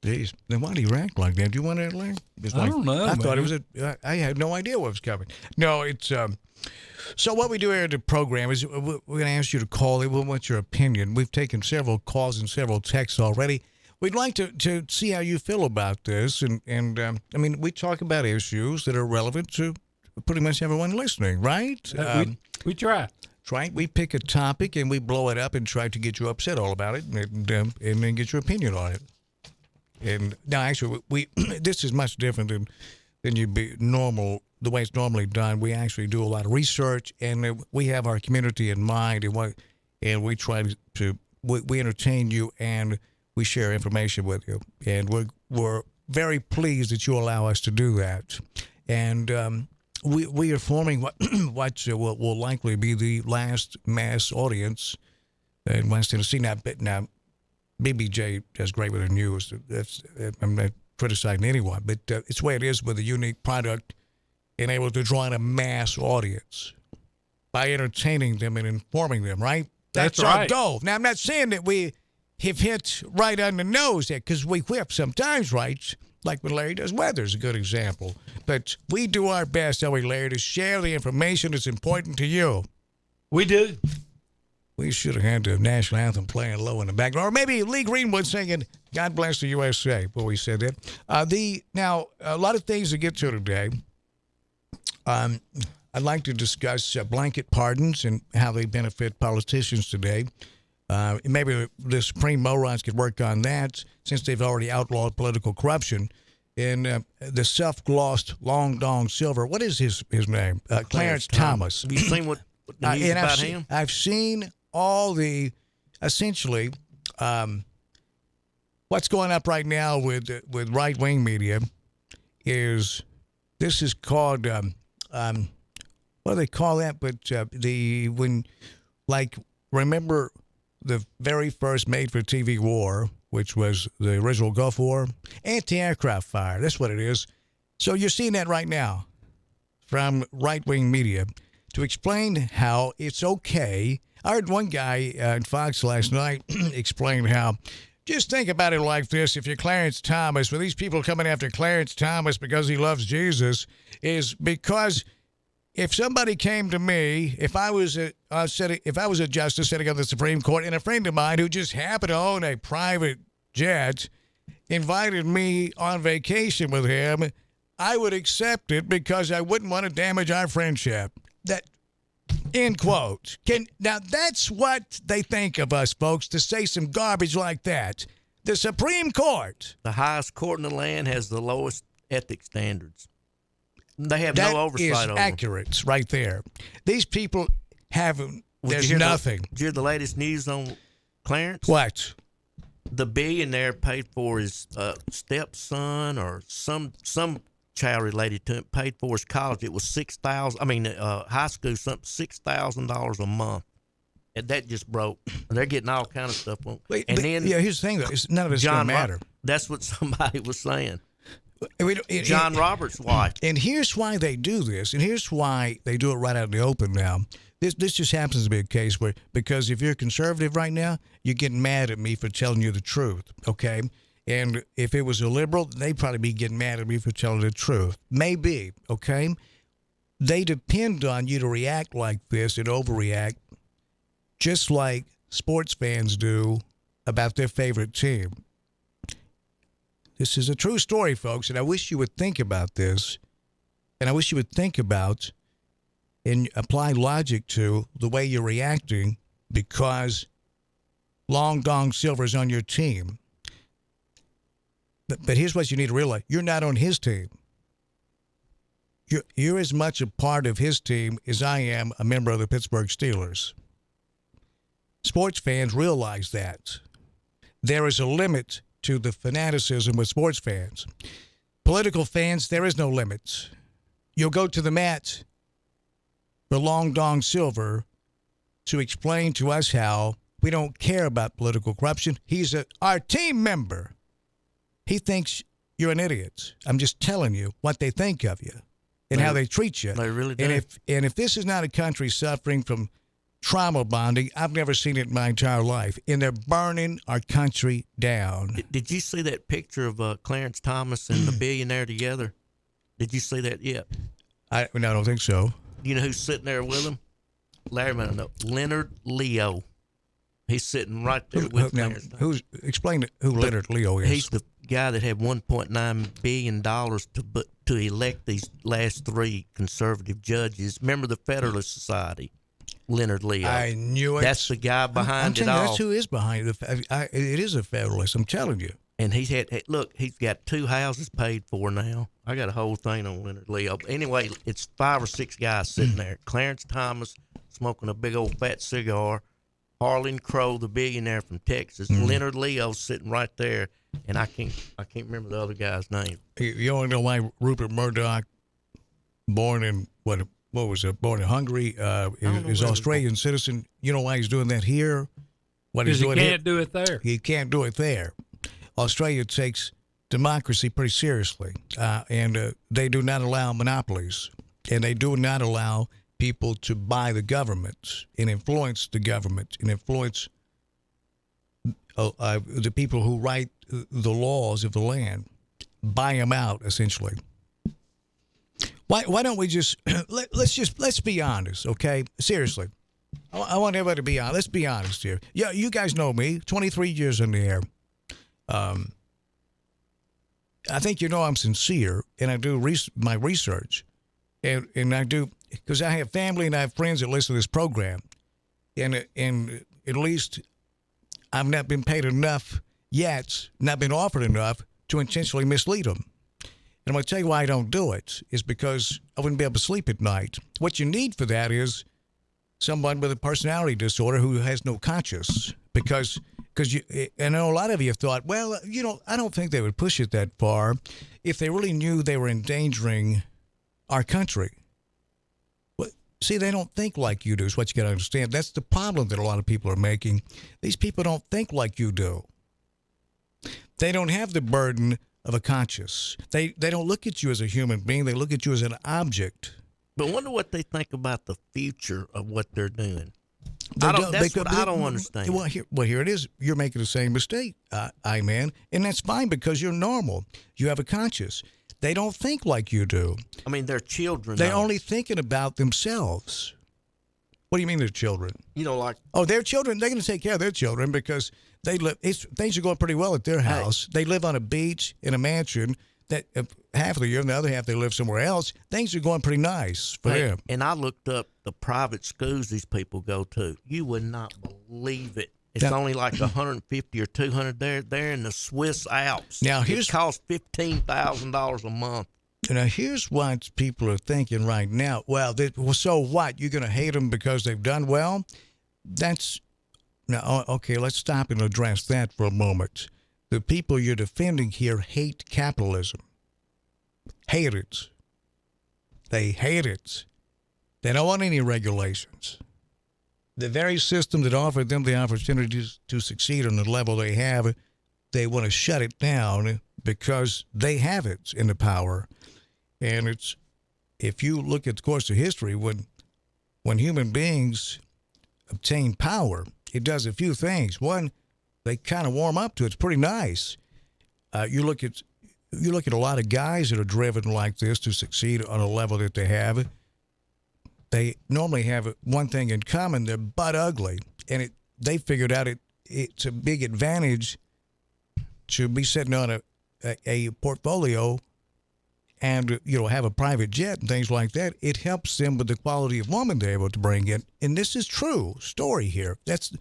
Jeez, then why do you act like that? Do you want to learn? I don't know. I thought man. it was I had no idea what was coming. No, it's so what we do here at the program is we're going to ask you to call. We want your opinion. We've taken several calls and several texts already. We'd like to see how you feel about this, and I mean, we talk about issues that are relevant to pretty much everyone listening, right? We try. Right. We pick a topic and we blow it up and try to get you upset all about it, and then get your opinion on it. And now, actually, we this is much different than you'd be normal. The way it's normally done, we actually do a lot of research, and we have our community in mind, and we try to we entertain you and we share information with you, and we're very pleased that you allow us to do that. And we are forming what will likely be the last mass audience in West Tennessee. Now, BBJ does great with the news. I'm not criticizing anyone, but it's the way it is with a unique product and able to draw in a mass audience by entertaining them and informing them, right? That's our goal. Now, I'm not saying that we have hit right on the nose there, because we whip sometimes, right? Like when Larry does weather is a good example. But we do our best, don't we, Larry, to share the information that's important to you. We do. We should have had the national anthem playing low in the background. Or maybe Lee Greenwood singing God Bless the USA before we said that. Now, a lot of things to get to today. I'd like to discuss blanket pardons and how they benefit politicians today. Maybe the Supreme morons could work on that, since they've already outlawed political corruption. And the self-glossed Long Dong Silver, what is his name? Clarence Thomas. Have you seen what the news about him? I've seen all the, essentially, what's going up right now with right-wing media is, this is called, what do they call that? But remember the very first made-for-TV war, which was the original Gulf War? Anti-aircraft fire. That's what it is. So you're seeing that right now from right-wing media to explain how it's okay. I heard one guy on Fox last night explain how, just think about it like this, if you're Clarence Thomas, with these people coming after Clarence Thomas because he loves Jesus, is because if somebody came to me, if I was a justice sitting on the Supreme Court, and a friend of mine who just happened to own a private jet invited me on vacation with him, I would accept it because I wouldn't want to damage our friendship. That, end quote. Now, that's what they think of us, folks, to say some garbage like that. The Supreme Court, the highest court in the land, has the lowest ethics standards. They have no oversight over them. That is accurate right there. These people haven't, there's nothing. Did you hear the latest news on Clarence? What? The billionaire paid for his stepson or some child related to him, paid for his college. It was high school, something $6,000 a month. And that just broke. They're getting all kind of stuff on. Here's the thing, though. None of it's going to matter. That's what somebody was saying. John Roberts' wife. And here's why they do this, and here's why they do it right out in the open now. This just happens to be a case where, because if you're conservative right now, you're getting mad at me for telling you the truth, okay? And if it was a liberal, they'd probably be getting mad at me for telling the truth. Maybe, okay? They depend on you to react like this and overreact, just like sports fans do about their favorite team. This is a true story, folks, and I wish you would think about this, and I wish you would think about and apply logic to the way you're reacting because Long Dong Silver's on your team. But here's what you need to realize. You're not on his team. You're as much a part of his team as I am a member of the Pittsburgh Steelers. Sports fans realize that. There is a limit to the fanaticism with sports fans. Political fans, there is no limit. You'll go to the mat for Long Dong Silver to explain to us how we don't care about political corruption. He's our team member. He thinks you're an idiot. I'm just telling you what they think of you and how they treat you. They really do. And if this is not a country suffering from trauma bonding, I've never seen it in my entire life. And they're burning our country down. Did you see that picture of Clarence Thomas and the billionaire together? Did you see that yet? I don't think so. You know who's sitting there with him? Larry might know. Leonard Leo. He's sitting right there with Clarence Thomas. Explain who Leonard Leo is. He's the guy that had $1.9 billion to elect these last 3 conservative judges. Remember the Federalist Society? Leonard Leo. I knew it. That's the guy behind it all. That's who is behind it. It is a Federalist, I'm telling you. And he's got 2 houses paid for now. I got a whole thing on Leonard Leo. But anyway, it's 5 or 6 guys sitting there. Clarence Thomas smoking a big old fat cigar. Harlan Crow, the billionaire from Texas. Leonard Leo sitting right there. And I can't remember the other guy's name. You only know why Rupert Murdoch, born in born in Hungary, is Australian citizen. You know why he's doing that here? Because he can't do it there. He can't do it there. Australia takes democracy pretty seriously, and they do not allow monopolies, and they do not allow people to buy the government and influence the government and influence the people who write the laws of the land, buy them out essentially. Why don't we just let's be honest, okay? Seriously, I want everybody to be honest. Let's be honest here. Yeah, you guys know me. 23 years in the air. I think you know I'm sincere, and I do my research, and I do because I have family and I have friends that listen to this program, and at least I've not been paid enough yet, not been offered enough to intentionally mislead them. And I'm going to tell you why I don't do it is because I wouldn't be able to sleep at night. What you need for that is someone with a personality disorder who has no conscience. Because I know a lot of you have thought, well, I don't think they would push it that far if they really knew they were endangering our country. Well, see, they don't think like you do is what you got to understand. That's the problem that a lot of people are making. These people don't think like you do. They don't have the burden of a conscience. They don't look at you as a human being. They look at you as an object. But wonder what they think about the future of what they're doing. That's what I don't understand. Well, here it is. You're making the same mistake, man. And that's fine because you're normal. You have a conscience. They don't think like you do. I mean, they're children. They're only thinking about themselves. What do you mean they're children? They're children. They're going to take care of their children because things are going pretty well at their house. They live on a beach in a mansion that half of the year and the other half they live somewhere else. Things are going pretty nice for them. And I looked up the private schools these people go to. You would not believe it. It's only like 150 or 200 there. They're in the Swiss Alps. Now it costs $15,000 a month. Now, here's what people are thinking right now. Well, so what? You're going to hate them because they've done well? Okay, let's stop and address that for a moment. The people you're defending here hate capitalism. Hate it. They hate it. They don't want any regulations. The very system that offered them the opportunities to succeed on the level they have, they want to shut it down because they have it in the power. And if you look at the course of history, when human beings obtain power, it does a few things. One, they kind of warm up to it. It's pretty nice. You look at a lot of guys that are driven like this to succeed on a level that they have. They normally have one thing in common: they're butt ugly, and they figured out it's a big advantage to be sitting on a portfolio and have a private jet and things like that. It helps them with the quality of woman they're able to bring in. And this is true story here. That's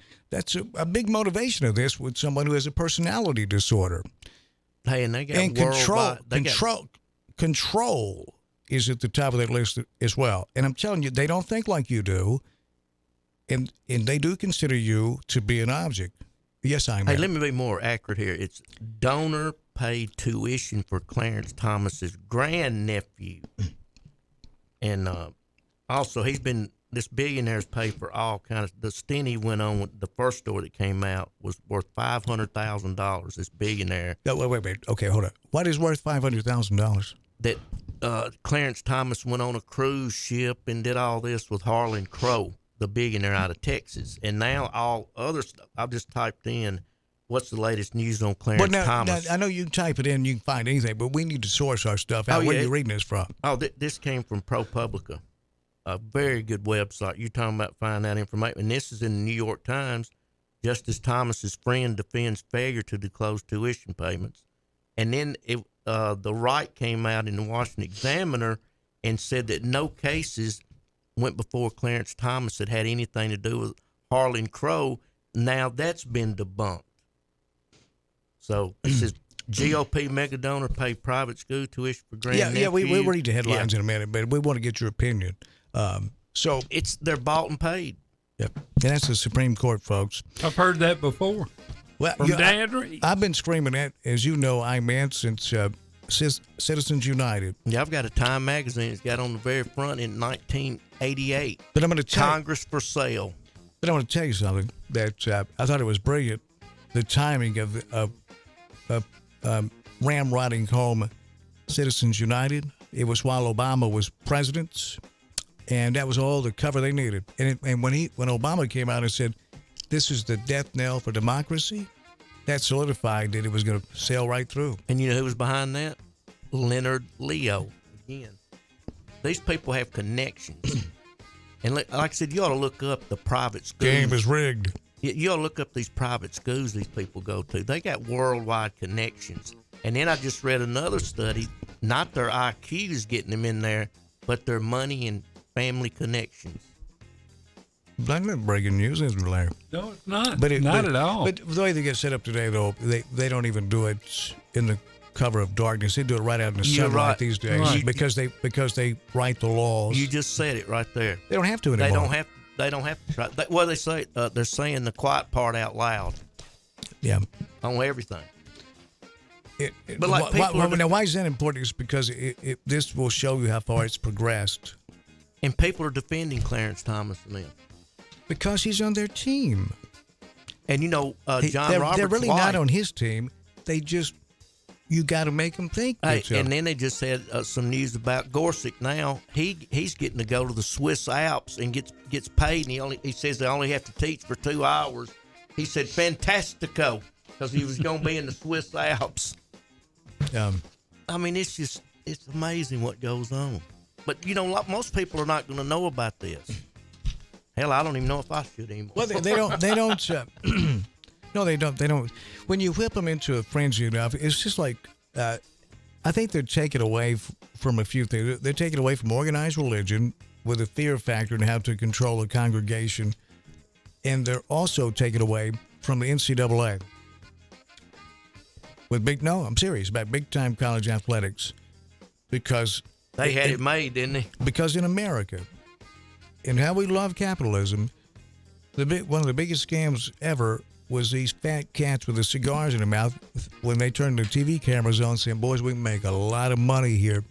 a big motivation of this with someone who has a personality disorder. Hey, and they got control is at the top of that list as well. And I'm telling you, they don't think like you do, and they do consider you to be an object. Yes, I know. Hey, let me be more accurate here. It's donor paid tuition for Clarence Thomas's grandnephew, and also he's been this billionaires pay for all kinds. The stint he went on with the first story that came out was worth $500,000. This billionaire. No, wait. Okay, hold on. What is worth $500,000? That Clarence Thomas went on a cruise ship and did all this with Harlan Crow, the billionaire out of Texas. And now all other stuff. I've just typed in, what's the latest news on Clarence Thomas? Now, I know you can type it in, you can find anything, but we need to source our stuff out. Where are you reading this from? Oh, this came from ProPublica, a very good website. You're talking about finding out information. And this is in the New York Times. Justice Thomas's friend defends failure to disclose tuition payments. And then the right came out in the Washington Examiner and said that no cases went before Clarence Thomas that had anything to do with Harlan Crow. Now that's been debunked. So it says GOP mega donor pay private school tuition for grandnephew. Yeah, we'll read the headlines in a minute, but we want to get your opinion. So they're bought and paid. Yep, and that's the Supreme Court, folks. I've heard that before. Well, from Dan Reed. I've been screaming that, as you know, since Citizens United. Yeah, I've got a Time magazine. It's got on the very front in 1988. But I'm going to tell Congress for sale. But I want to tell you something that I thought it was brilliant. The timing of ramrodding home Citizens United. It was while Obama was president, and that was all the cover they needed. And when Obama came out and said, "This is the death knell for democracy," that solidified that it was going to sail right through. And you know who was behind that? Leonard Leo. Again, these people have connections. And like I said, you ought to look up the private schools. Game is rigged. You ought to look up these private schools these people go to. They got worldwide connections. And then I just read another study. Not their IQ is getting them in there, but their money and family connections. That's not breaking news, isn't it, Larry? No, it's not. Not at all. But the way they get set up today, though, they don't even do it in the cover of darkness. They do it right out in the sunlight these days because they write the laws. You just said it right there. They don't have to anymore. They don't have to try. Well, they say they're saying the quiet part out loud. Yeah. On everything. But like now, why is that important? It's because this will show you how far it's progressed. And people are defending Clarence Thomas and them. Because he's on their team. And you know, John Roberts' they're really wife, not on his team. They just, you got to make them think. And then they just had some news about Gorsuch. Now he's getting to go to the Swiss Alps and gets paid. And he says they only have to teach for 2 hours. He said fantastico because he was going to be in the Swiss Alps. I mean, it's amazing what goes on. But you know, most people are not going to know about this. Hell, I don't even know if I should anymore. Well, they don't. No, they don't. They don't. When you whip them into a frenzy enough, it's just like I think they're taken away from a few things. They're taken away from organized religion with a fear factor and how to control a congregation, and they're also taken away from the NCAA. I'm serious about big time college athletics because they had it made, didn't they? Because in America, and how we love capitalism, one of the biggest scams ever was these fat cats with the cigars in their mouth when they turned the TV cameras on saying, boys, we can make a lot of money here.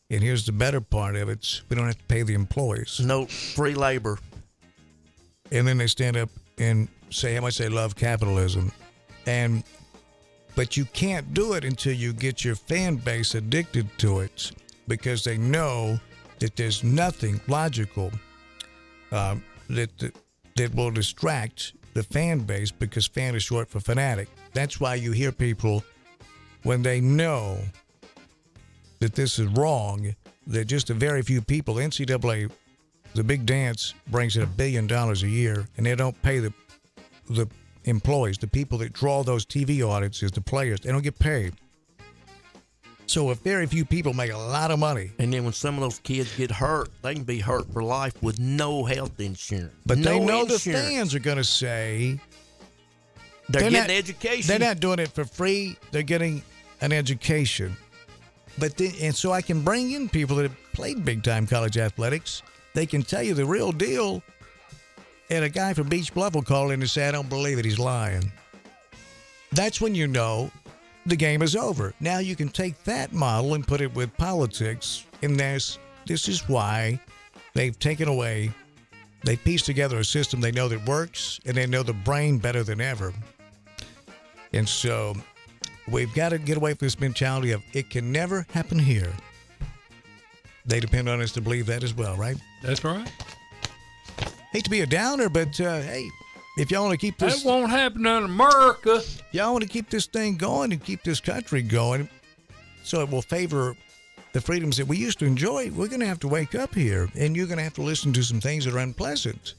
And here's the better part of it. We don't have to pay the employees. No free labor. And then they stand up and say how much they love capitalism. But you can't do it until you get your fan base addicted to it because they know that there's nothing logical that will distract the fan base because fan is short for fanatic. That's why you hear people, when they know that this is wrong, that just a very few people, NCAA, the big dance brings in $1 billion a year, and they don't pay the employees, the people that draw those TV audiences, the players, they don't get paid. So if very few people make a lot of money. And then when some of those kids get hurt, they can be hurt for life with no health insurance. But they know the fans are going to say they're getting education. They're not doing it for free. They're getting an education. And so I can bring in people that have played big-time college athletics. They can tell you the real deal. And a guy from Beach Bluff will call in and say, I don't believe it, he's lying. That's when you know the game is over. Now you can take that model and put it with politics, and this is why they've taken away They piece together a system they know that works, and they know the brain better than ever. And so we've got to get away from this mentality of it can never happen here. They depend on us to believe that as well, right? That's right. Hate to be a downer, but hey, if y'all want to keep this... That won't happen in America. Y'all want to keep this thing going and keep this country going so it will favor the freedoms that we used to enjoy, we're going to have to wake up here, and you're going to have to listen to some things that are unpleasant.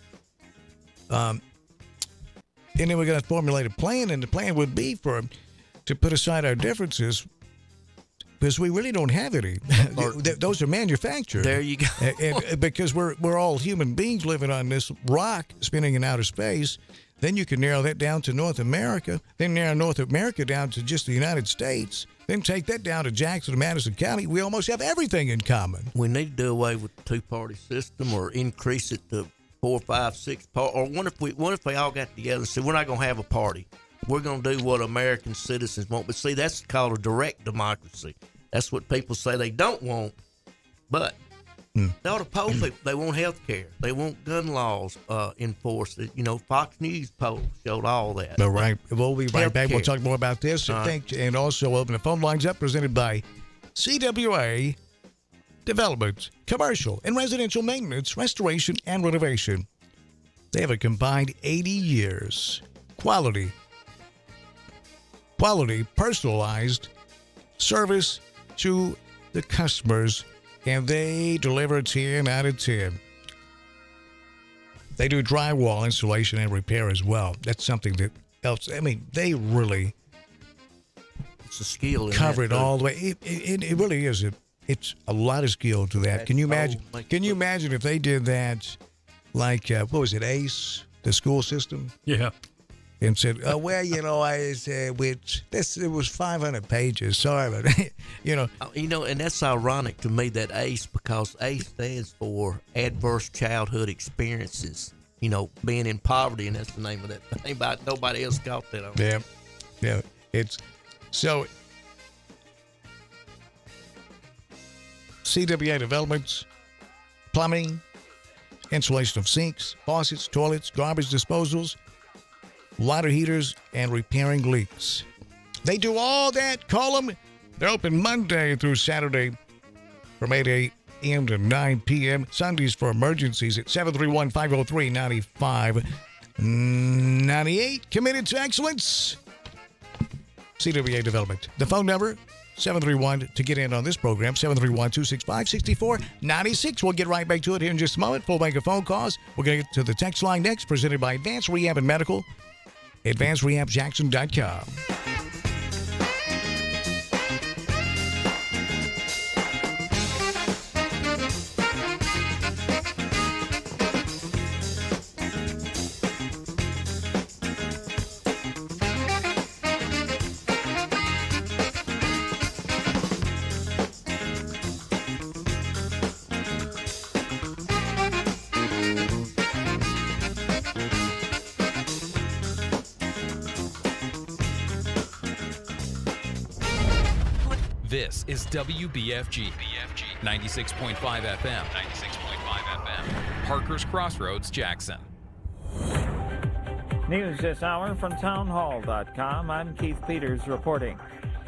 And then we're going to formulate a plan, and the plan would be to put aside our differences, because we really don't have any. Those are manufactured. There you go. And because we're all human beings living on this rock spinning in outer space. Then you can narrow that down to North America, then narrow North America down to just the United States, then take that down to Jackson and Madison County. We almost have everything in common. We need to do away with the two-party system, or increase it to 4, 5, 6 party. Or what if we all got together and said, we're not going to have a party. We're going to do what American citizens want. But see, that's called a direct democracy. That's what people say they don't want. But all the poll people, they want health care. They want gun laws enforced. Fox News poll showed all that. All right. We'll be right back. Healthcare. We'll talk more about this. And also open the phone lines up, presented by CWA Development, Commercial and Residential Maintenance, Restoration and Renovation. They have a combined 80 years. Quality, personalized service to the customers, and they deliver 10 out of 10. They do drywall installation and repair as well. That's something that else. I mean, they really It's a skill. cover it all the way. It really is. It's a lot of skill to that. Can you imagine? Can you imagine if they did that, like what was it, ACE, the school system? Yeah. And said, I said, it was 500 pages. Sorry, but and that's ironic to me, that ACE, because ACE stands for Adverse Childhood Experiences. Being in poverty, and that's the name of that thing. But nobody else got that on. Yeah. It's so. CWA Developments, plumbing, installation of sinks, faucets, toilets, garbage disposals, water heaters, and repairing leaks. They do all that. Call them. They're open Monday through Saturday from 8 a.m. to 9 p.m. Sundays for emergencies at 731-503-9598. Committed to excellence. CWA Development. The phone number, 731 to get in on this program, 731-265-6496. We'll get right back to it here in just a moment. We'll make a phone calls. We're going to get to the text line next, presented by Advanced Rehab and Medical. AdvancedRehabJackson.com. This is WBFG 96.5 FM, Parker's Crossroads, Jackson. News this hour from townhall.com. I'm Keith Peters reporting.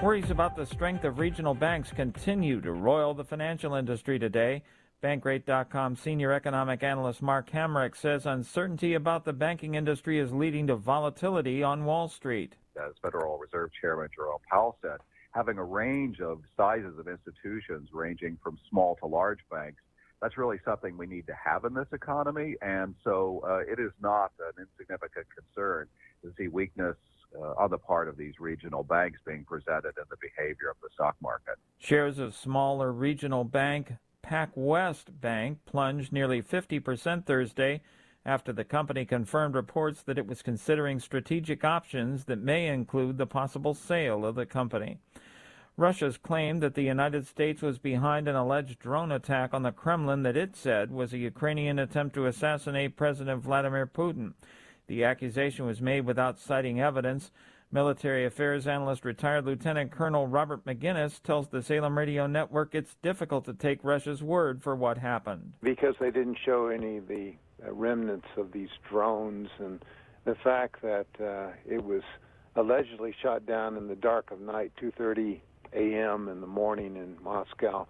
Worries about the strength of regional banks continue to roil the financial industry today. Bankrate.com senior economic analyst Mark Hamrick says uncertainty about the banking industry is leading to volatility on Wall Street. As Federal Reserve Chairman Jerome Powell said, having a range of sizes of institutions ranging from small to large banks, that's really something we need to have in this economy. And so it is not an insignificant concern to see weakness on the part of these regional banks being presented in the behavior of the stock market. Shares of smaller regional bank PacWest Bank plunged nearly 50% Thursday after the company confirmed reports that it was considering strategic options that may include the possible sale of the company. Russia's claimed that the United States was behind an alleged drone attack on the Kremlin that it said was a Ukrainian attempt to assassinate President Vladimir Putin. The accusation was made without citing evidence. Military affairs analyst retired Lieutenant Colonel Robert McGinnis tells the Salem Radio Network it's difficult to take Russia's word for what happened. Because they didn't show any of the remnants of these drones, and the fact that it was allegedly shot down in the dark of night, 2:30 a.m. in the morning in Moscow,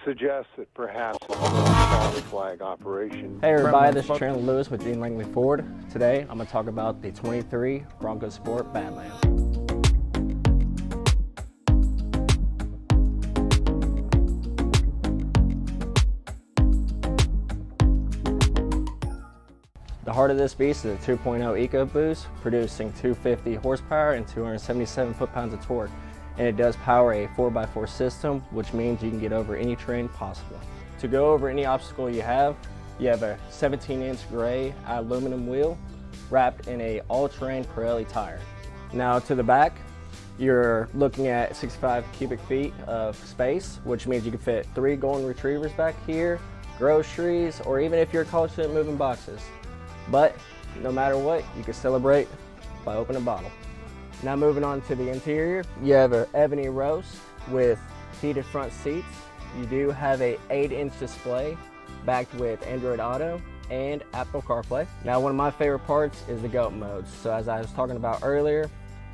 suggests that perhaps it was a false flag operation. Hey everybody, this is Chandler Lewis with Gene Langley Ford. Today I'm going to talk about the 23 Bronco Sport Badlands. The heart of this beast is a 2.0 EcoBoost, producing 250 horsepower and 277 foot-pounds of torque. And it does power a 4x4 system, which means you can get over any terrain possible. To go over any obstacle you have a 17-inch gray aluminum wheel wrapped in a all-terrain Pirelli tire. Now to the back, you're looking at 65 cubic feet of space, which means you can fit 3 golden retrievers back here, groceries, or even if you're a college student, moving boxes. But no matter what, you can celebrate by opening a bottle. Now moving on to the interior, you have an ebony roast with heated front seats. You do have a 8-inch display backed with Android Auto and Apple CarPlay. Now one of my favorite parts is the GOAT modes. So as I was talking about earlier,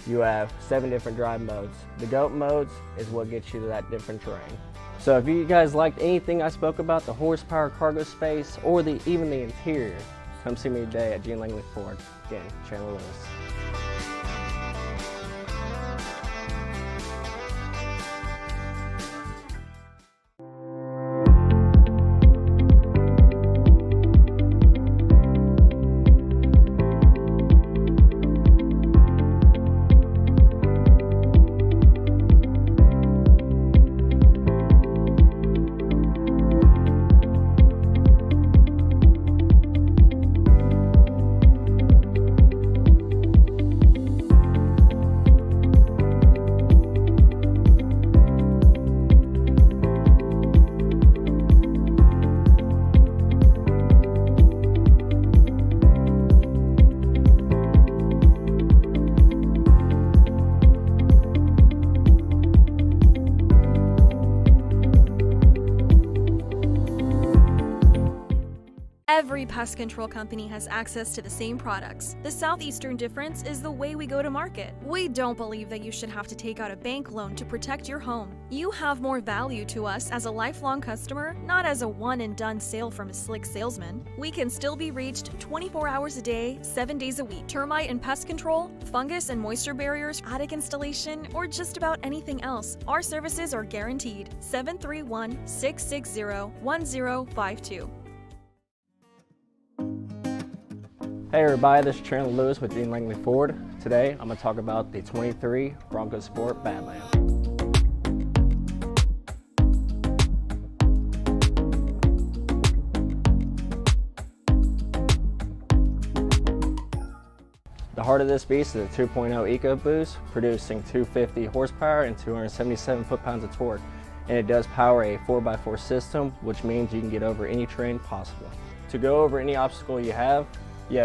you have 7 different drive modes. The GOAT modes is what gets you to that different terrain. So if you guys liked anything I spoke about, the horsepower, cargo space, or even the interior, come see me today at Gene Langley Ford. Again, Chandler Lewis. Every pest control company has access to the same products. The southeastern difference is the way we go to market. We don't believe that you should have to take out a bank loan to protect your home. You have more value to us as a lifelong customer, not as a one-and-done sale from a slick salesman. We can still be reached 24 hours a day, 7 days a week. Termite and pest control, fungus and moisture barriers, attic installation, or just about anything else. Our services are guaranteed. 731-660-1052. Hey everybody, this is Chandler Lewis with Gene Langley Ford. Today I'm going to talk about the 23 Bronco Sport Badlands. The heart of this beast is a 2.0 EcoBoost, producing 250 horsepower and 277 foot-pounds of torque. And it does power a 4x4 system, which means you can get over any terrain possible. To go over any obstacle you have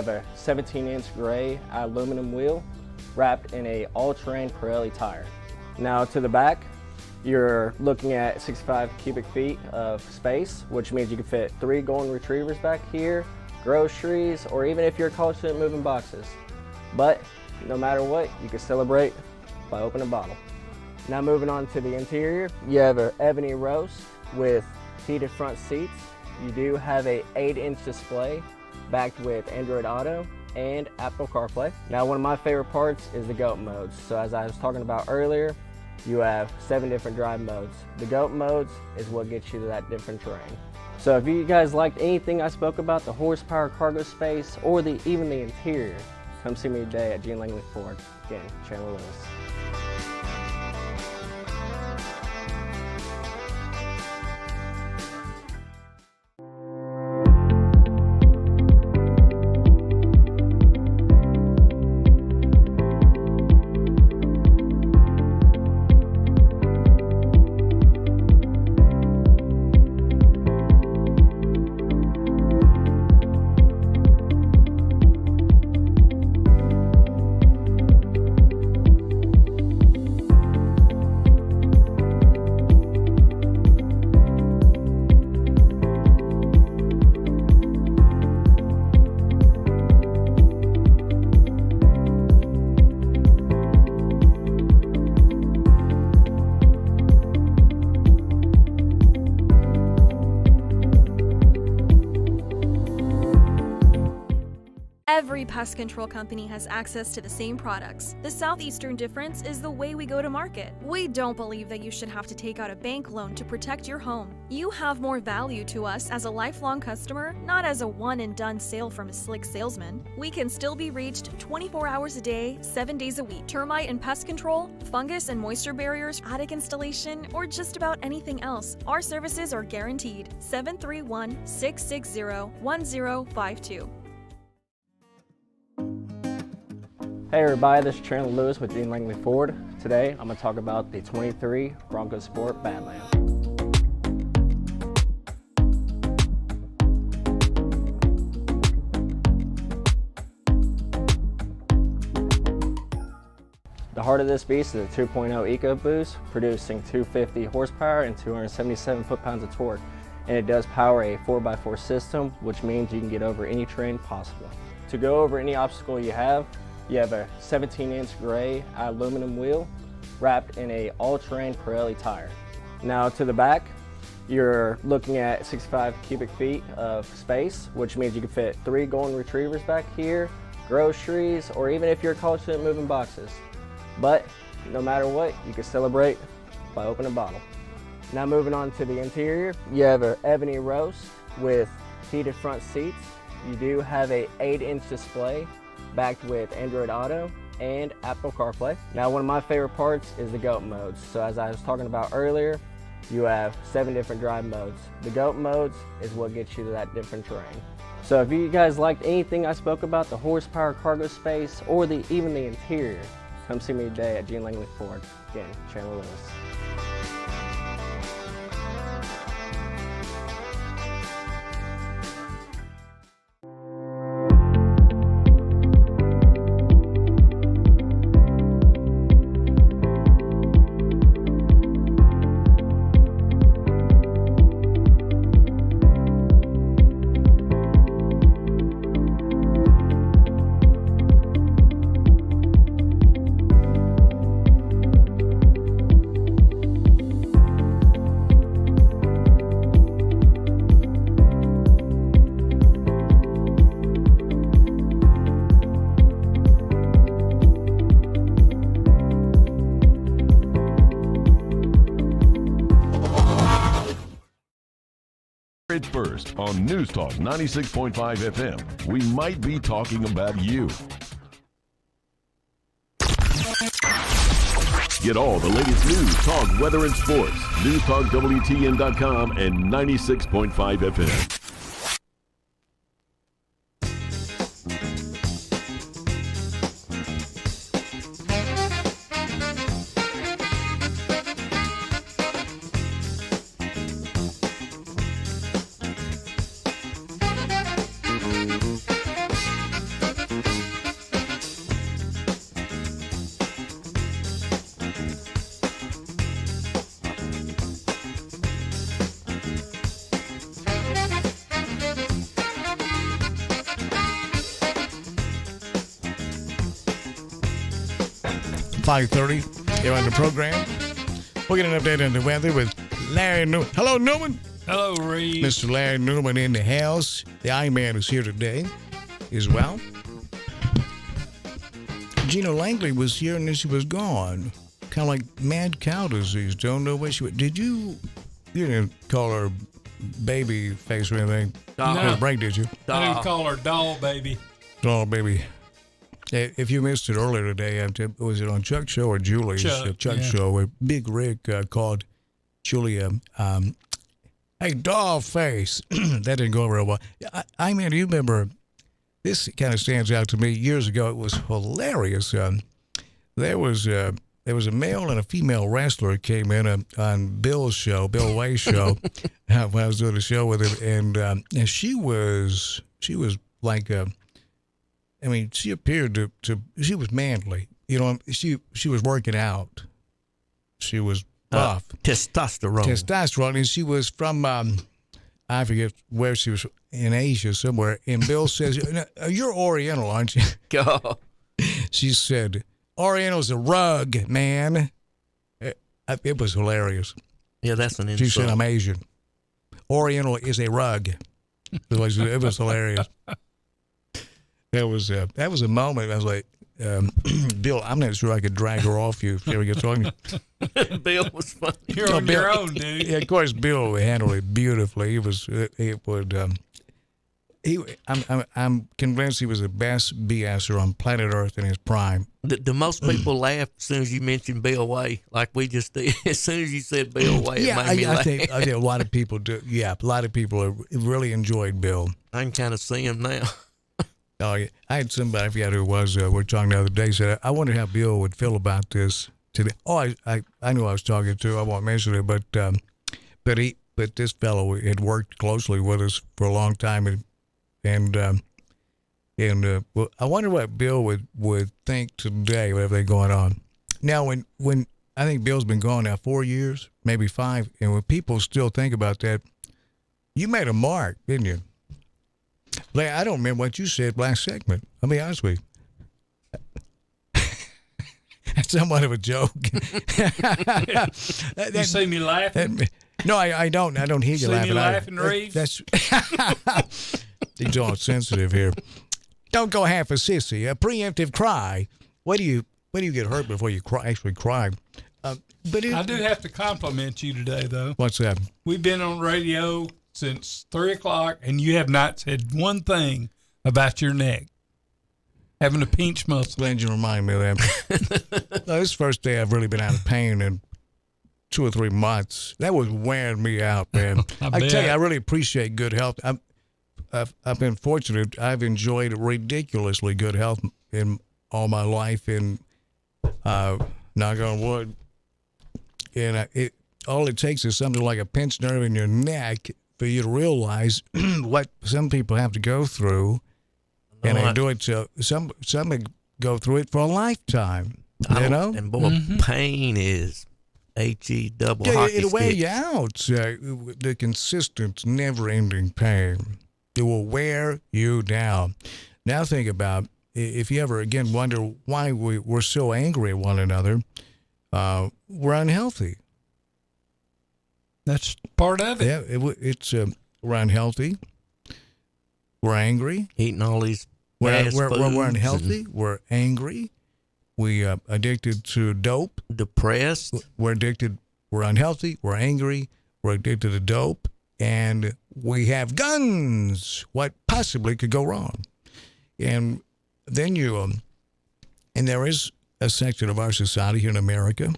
a 17-inch gray aluminum wheel wrapped in a all-terrain Pirelli tire. Now to the back, you're looking at 65 cubic feet of space, which means you can fit 3 golden retrievers back here, groceries, or even if you're a college student, moving boxes. But no matter what, you can celebrate by opening a bottle. Now moving on to the interior, you have an ebony roast with heated front seats. You do have a 8-inch display backed with Android Auto and Apple CarPlay. Now one of my favorite parts is the GOAT modes. So as I was talking about earlier, you have 7 different drive modes. The GOAT modes is what gets you to that different terrain. So if you guys liked anything I spoke about, the horsepower, cargo space, or even the interior, come see me today at Gene Langley Ford. Again, Chandler Lewis. every pest control company has access to the same products. The Southeastern difference is the way we go to market. We don't believe that you should have to take out a bank loan to protect your home. You have more value to us as a lifelong customer, not as a one-and-done sale from a slick salesman. We can still be reached 24 hours a day, 7 days a week. Termite and pest control, fungus and moisture barriers, attic installation, or just about anything else. Our services are guaranteed. 731-660-1052. Hey everybody, this is Chandler Lewis with Dean Langley Ford. Today I'm going to talk about the 23 Bronco Sport Badland. The heart of this beast is a 2.0 EcoBoost, producing 250 horsepower and 277 foot-pounds of torque. And it does power a 4x4 system, which means you can get over any terrain possible. To go over any obstacle you have a 17-inch gray aluminum wheel wrapped in a all-terrain Pirelli tire. Now to the back, you're looking at 65 cubic feet of space, which means you can fit 3 golden retrievers back here, groceries, or even if you're a college student, moving boxes. But no matter what, you can celebrate by opening a bottle. Now moving on to the interior, you have an ebony roast with heated front seats. You do have a 8-inch display backed with Android Auto and Apple CarPlay. Now one of my favorite parts is the GOAT modes. So as I was talking about earlier, you have 7 different drive modes. The GOAT modes is what gets you to that different terrain. So if you guys liked anything I spoke about, the horsepower, cargo space, or even the interior, come see me today at Dean Langley Ford. Again, Chandler Lewis. 1st on News Talk 96.5 FM. We might be talking about you. Get all the latest news, talk, weather, and sports. NewsTalkWTN.com and 96.5 FM. Here on the program. We'll get an update on the weather with Larry Newman. Hello, Newman. Hello, Reed. Mr. Larry Newman in the house. The I-Man is here today as well. Gina Langley was here and then she was gone. Kind of like mad cow disease. Don't know where she went. You didn't call her baby face or anything? No. Break, did you? I didn't call her doll baby. Doll baby. If you missed it earlier today, was it on Chuck's show or Julie's? Chuck's show, where Big Rick called Julia, hey, doll face. That didn't go real well. I mean, you remember, this kind of stands out to me. Years ago, it was hilarious. There was a male and a female wrestler came in on Bill's show, Bill Way's show, when I was doing a show with him, and she was like she appeared to she was manly. You know, she was working out. She was buff. Testosterone. And she was from, I forget where she was, in Asia somewhere. And Bill says, you're Oriental, aren't you? Go. She said, Oriental's a rug, man. It was hilarious. Yeah, that's an insult. She said, I'm Asian. Oriental is a rug. It was hilarious. That was a moment. I was like, Bill, I'm not sure I could drag her off you if she ever gets on you. Bill was funny. You're on your own, dude. Yeah, of course, Bill handled it beautifully. I'm convinced he was the best BSer on planet Earth in his prime. Do most people laugh as soon as you mention Bill Way, like we just did? As soon as you said Bill Way, it made me laugh. I think a lot of people do. Yeah, a lot of people really enjoyed Bill. I can kind of see him now. Oh, yeah. I had somebody, I forgot who it was, we were talking the other day, said, I wonder how Bill would feel about this today. Oh, I knew I was talking to, I won't mention it, but this fellow had worked closely with us for a long time, and well, I wonder what Bill would think today with everything going on. Now, when I think Bill's been gone now 4 years, maybe 5, and when people still think about that, you made a mark, didn't you? Like, I don't remember what you said last segment. I'll be honest with you. That's somewhat of a joke. You see me laughing? No, I don't. I don't hear you laughing. See me laughing, Reeves? That's he's all sensitive here. Don't go half a sissy. A preemptive cry. When do you get hurt before you actually cry? But I do have to compliment you today, though. What's that? We've been on radio since 3 o'clock, and you have not said one thing about your neck having a pinch muscle. Glad you remind me of that. No, this is the first day I've really been out of pain in 2 or 3 months. That was wearing me out, man. I tell you, I really appreciate good health. I've been fortunate. I've enjoyed ridiculously good health in all my life, and knock on wood. And all it takes is something like a pinched nerve in your neck for you to realize what some people have to go through, and they do it. So some go through it for a lifetime. You know, and boy, pain is HE double hockey it'll wear stick. you out. The consistent, never-ending pain, it will wear you down. Now think about if you ever again wonder why we're so angry at one another. We're unhealthy. That's part of it. Yeah, we're unhealthy. We're angry. Eating all these we're foods. We're unhealthy. We're angry. We addicted to dope. Depressed. We're addicted. We're unhealthy. We're angry. We're addicted to dope. And we have guns. What possibly could go wrong? And then and there is a section of our society here in America,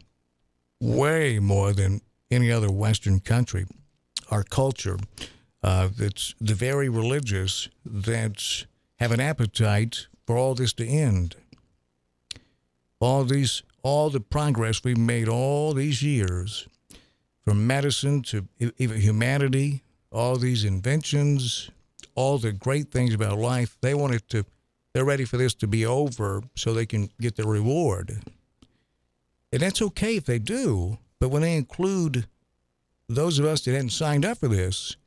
way more than any other Western country, our culture, that's the very religious, that have an appetite for all this to end. All the progress we've made all these years, from medicine to even humanity, all these inventions, all the great things about life, they're ready for this to be over so they can get the reward. And that's okay if they do, but when they include those of us that hadn't signed up for this,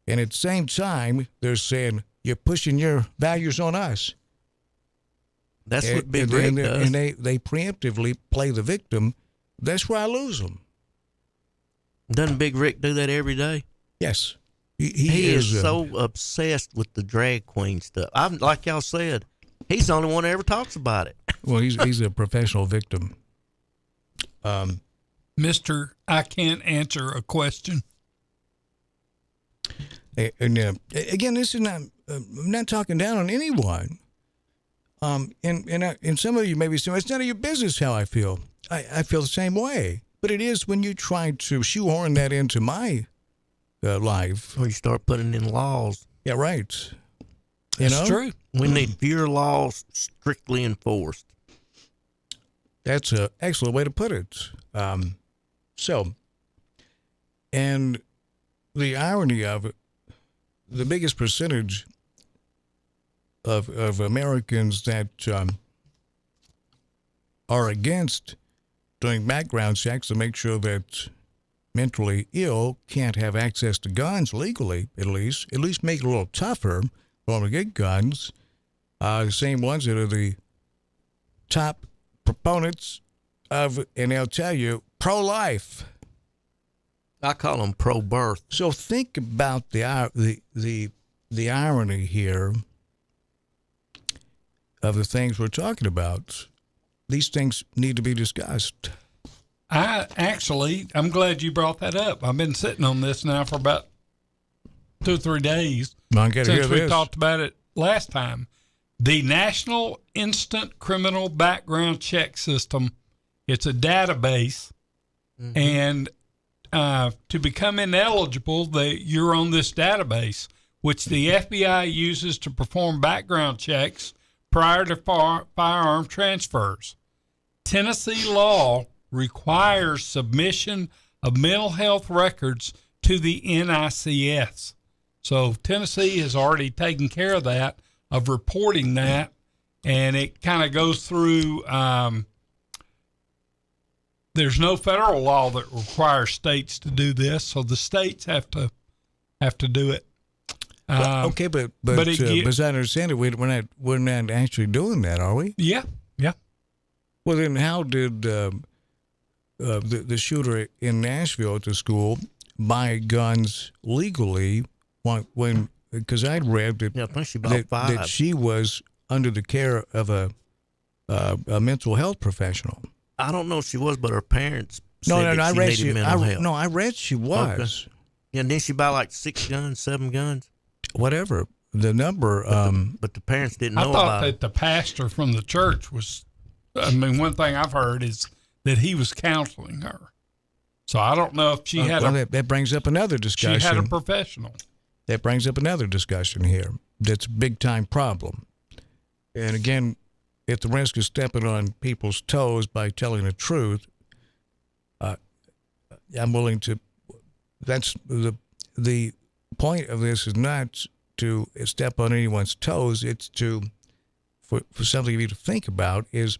and at the same time, they're saying, you're pushing your values on us. That's what Big Rick does. And they preemptively play the victim. That's where I lose them. Doesn't Big Rick do that every day? Yes. He is so obsessed with the drag queen stuff. Like y'all said, he's the only one that ever talks about it. Well, he's a professional victim. Mr. I can't answer a question. And again, this is not. I'm not talking down on anyone. And some of you may be saying, it's none of your business how I feel. I feel the same way. But it is when you try to shoehorn that into my life. Or you start putting in laws. Yeah, right. That's true. We need fewer laws strictly enforced. That's an excellent way to put it. And the irony of it, the biggest percentage of Americans that are against doing background checks to make sure that mentally ill can't have access to guns legally, at least make it a little tougher for them to get guns. The same ones that are the top proponents of, and they'll tell you, pro-life. I call them pro-birth. So think about the irony here. of the things we're talking about, these things need to be discussed. I'm glad you brought that up. I've been sitting on this now for about 2 or 3 days since we talked about it last time. The National Instant Criminal Background Check System, it's a database, and to become ineligible, you're on this database, which the FBI uses to perform background checks prior to firearm transfers. Tennessee law requires submission of mental health records to the NICS. So Tennessee has already taken care of that, of reporting that, and it kind of goes through. There's no federal law that requires states to do this, so the states have to do it. Okay, but as I understand it, we're not actually doing that, are we? Yeah. Well, then how did the shooter in Nashville at the school buy guns legally when because I'd read that, I think she bought 5. that she was under the care of a mental health professional. I don't know if she was, but her parents said I she read needed mental health. No, I read she was. Okay. Yeah, and then she buy like 6 guns, 7 guns. Whatever. The number. But the parents didn't know I thought about that it. the pastor from the church was, one thing I've heard is that he was counseling her. So I don't know if she had that brings up another discussion. She had a professional. That brings up another discussion here. That's a big-time problem. And again, at the risk of stepping on people's toes by telling the truth, I'm willing to. That's the point of this is not to step on anyone's toes. It's for something for you to think about is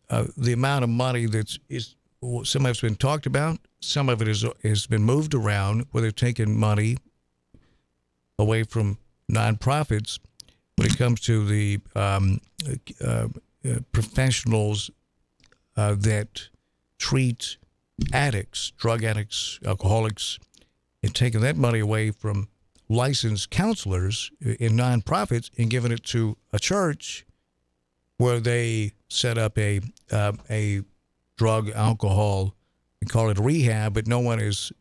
the amount of money some of it's been talked about. Some of it has been moved around where they're taking money away from nonprofits when it comes to the professionals that treat addicts, drug addicts, alcoholics, and taking that money away from licensed counselors in nonprofits and giving it to a church where they set up a drug, alcohol, and call it a rehab, but no one is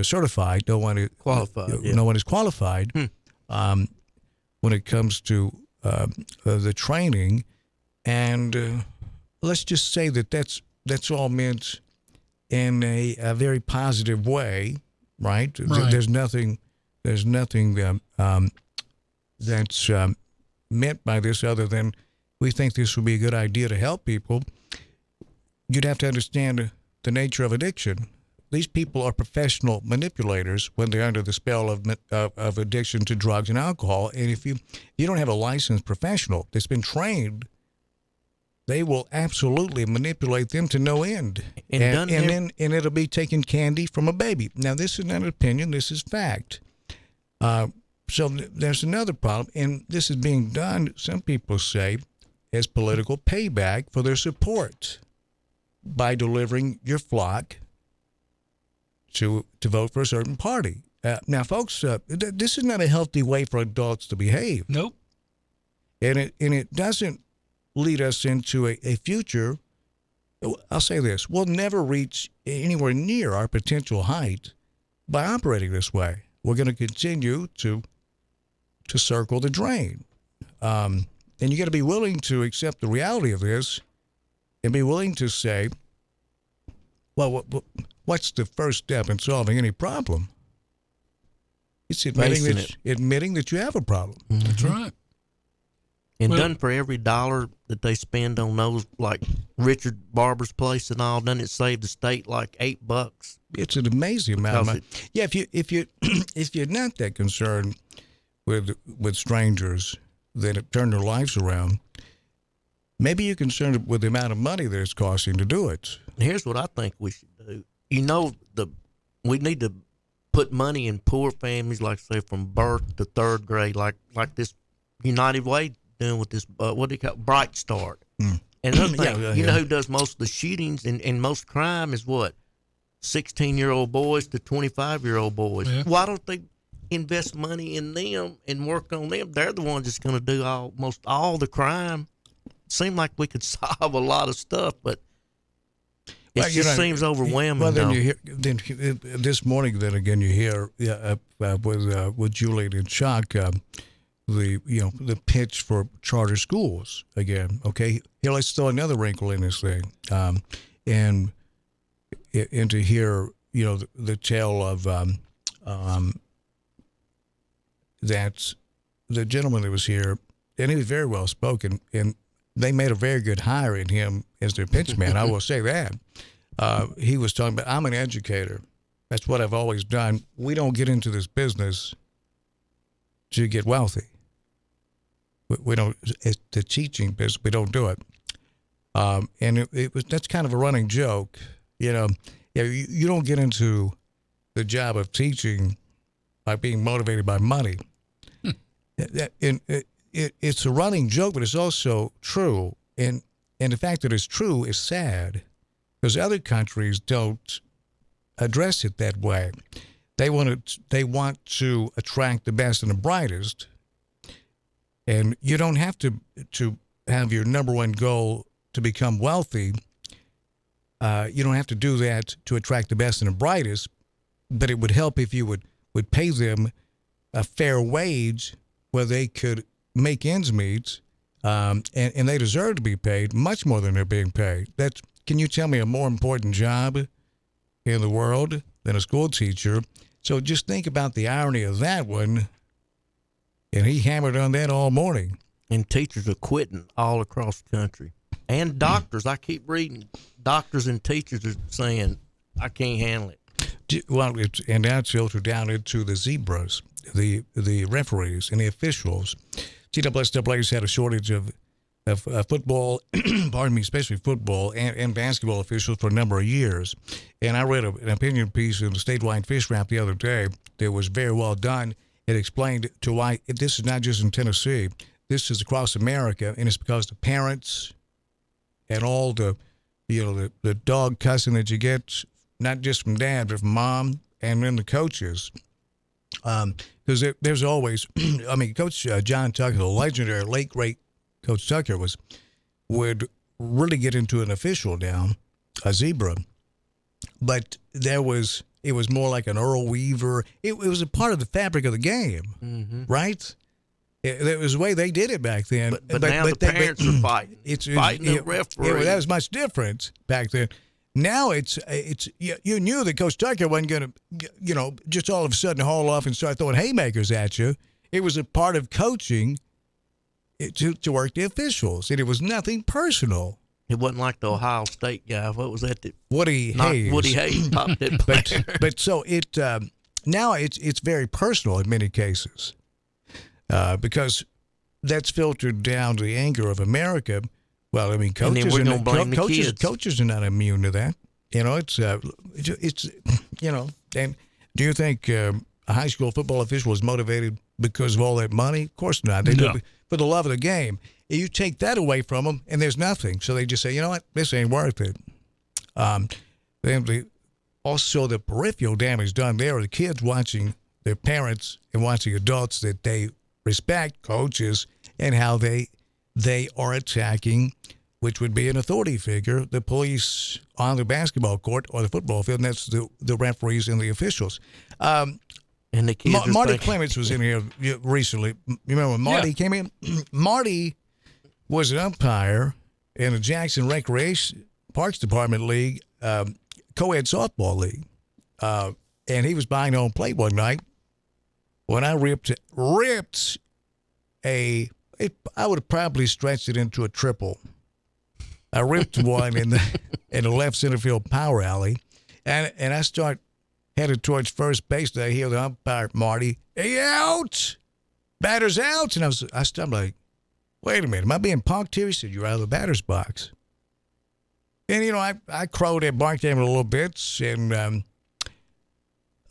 certified. No one is qualified. No one is qualified when it comes to the training. And let's just say that's all meant in a very positive way, right? There's nothing that's meant by this other than we think this would be a good idea to help people. You'd have to understand the nature of addiction. These people are professional manipulators when they're under the spell of addiction to drugs and alcohol. And if you don't have a licensed professional that's been trained, they will absolutely manipulate them to no end. And it'll be taking candy from a baby. Now, this is not an opinion. This is fact. So there's another problem. And this is being done, some people say, as political payback for their support by delivering your flock to vote for a certain party. Now, folks, this is not a healthy way for adults to behave. Nope. And it doesn't lead us into a future. I'll say this: we'll never reach anywhere near our potential height by operating this way. We're going to continue to circle the drain, and you got to be willing to accept the reality of this, and be willing to say, well, what's the first step in solving any problem? It's admitting that you have a problem. Mm-hmm. That's right. And done for every dollar that they spend on those, like Richard Barber's place and all, doesn't it save the state like $8? It's an amazing amount of money. Yeah, if you're not that concerned with strangers that have turned their lives around, maybe you're concerned with the amount of money that it's costing to do it. Here's what I think we should do. We need to put money in poor families, like say from birth to 3rd grade, like this United Way doing with this what do you call it? Bright Start. And another thing, you know who does most of the shootings and most crime is what? 16-year-old boys to 25-year-old boys. Yeah. Why don't they invest money in them and work on them? They're the ones that's going to do most all the crime. seem like we could solve a lot of stuff, but it just seems overwhelming. Well, then you hear this morning. Then again, you hear with Julian and Chuck the pitch for charter schools again. Okay, here let's throw another wrinkle in this thing, and to hear the tale of that the gentleman that was here, and he was very well spoken, and they made a very good hire in him as their pitch man. I will say that. He was talking about, I'm an educator. That's what I've always done. We don't get into this business to get wealthy. We don't. It's the teaching business. We don't do it. And that's kind of a running joke. You don't get into the job of teaching by being motivated by money. It's a running joke, but it's also true. And the fact that it's true is sad, because other countries don't address it that way. They want to attract the best and the brightest, and you don't have to have your number one goal to become wealthy. You don't have to do that to attract the best and the brightest, but it would help if you would pay them a fair wage where they could make ends meet, and they deserve to be paid much more than they're being paid. Can you tell me a more important job in the world than a school teacher? So just think about the irony of that one. And he hammered on that all morning. And teachers are quitting all across the country. And doctors. I keep reading doctors and teachers are saying, I can't handle it. Well, and that's filtered down into the zebras, the referees and the officials. TSSAA's had a shortage of football, pardon me, especially football and basketball officials for a number of years. And I read an opinion piece in the Statewide Fish Wrap the other day that was very well done. It explained to why this is not just in Tennessee. This is across America, and it's because the parents and all the dog cussing that you get, not just from dad, but from mom and then the coaches. Because there's always, Coach John Tucker, the legendary late great Coach Tucker would really get into an official down, a zebra, but it was more like an Earl Weaver. It was a part of the fabric of the game, right? It was the way they did it back then. But now the parents are fighting. Fighting the referee. That was much different back then. Now it's you knew that Coach Tucker wasn't going to, just all of a sudden haul off and start throwing haymakers at you. It was a part of coaching to work the officials, and it was nothing personal. It wasn't like the Ohio State guy. What was that? Woody Hayes. Woody Hayes popped that player. But so now it's very personal in many cases, because that's filtered down to the anger of America. Well, coaches are not immune to that. And do you think a high school football official is motivated because of all that money? Of course not. They do it for the love of the game. You take that away from them, and there's nothing. So they just say, you know what, this ain't worth it. Also, the peripheral damage done there are the kids watching their parents and watching adults that they respect, coaches, and how they are attacking, which would be an authority figure, the police on the basketball court or the football field, and that's the referees and the officials. And the kids Marty Clements was in here recently. You remember when Marty came in? Marty was an umpire in the Jackson Recreation Parks Department League, co-ed softball league. And he was behind home plate one night when I ripped I would have probably stretched it into a triple. I ripped one in the left center field power alley, and I start headed towards first base. And I hear the umpire, Marty, "Hey, out! Batter's out!" And I stopped like, "Wait a minute, am I being punked here?" He said, "You're out of the batter's box." And I crowed and barked at him a little bit, and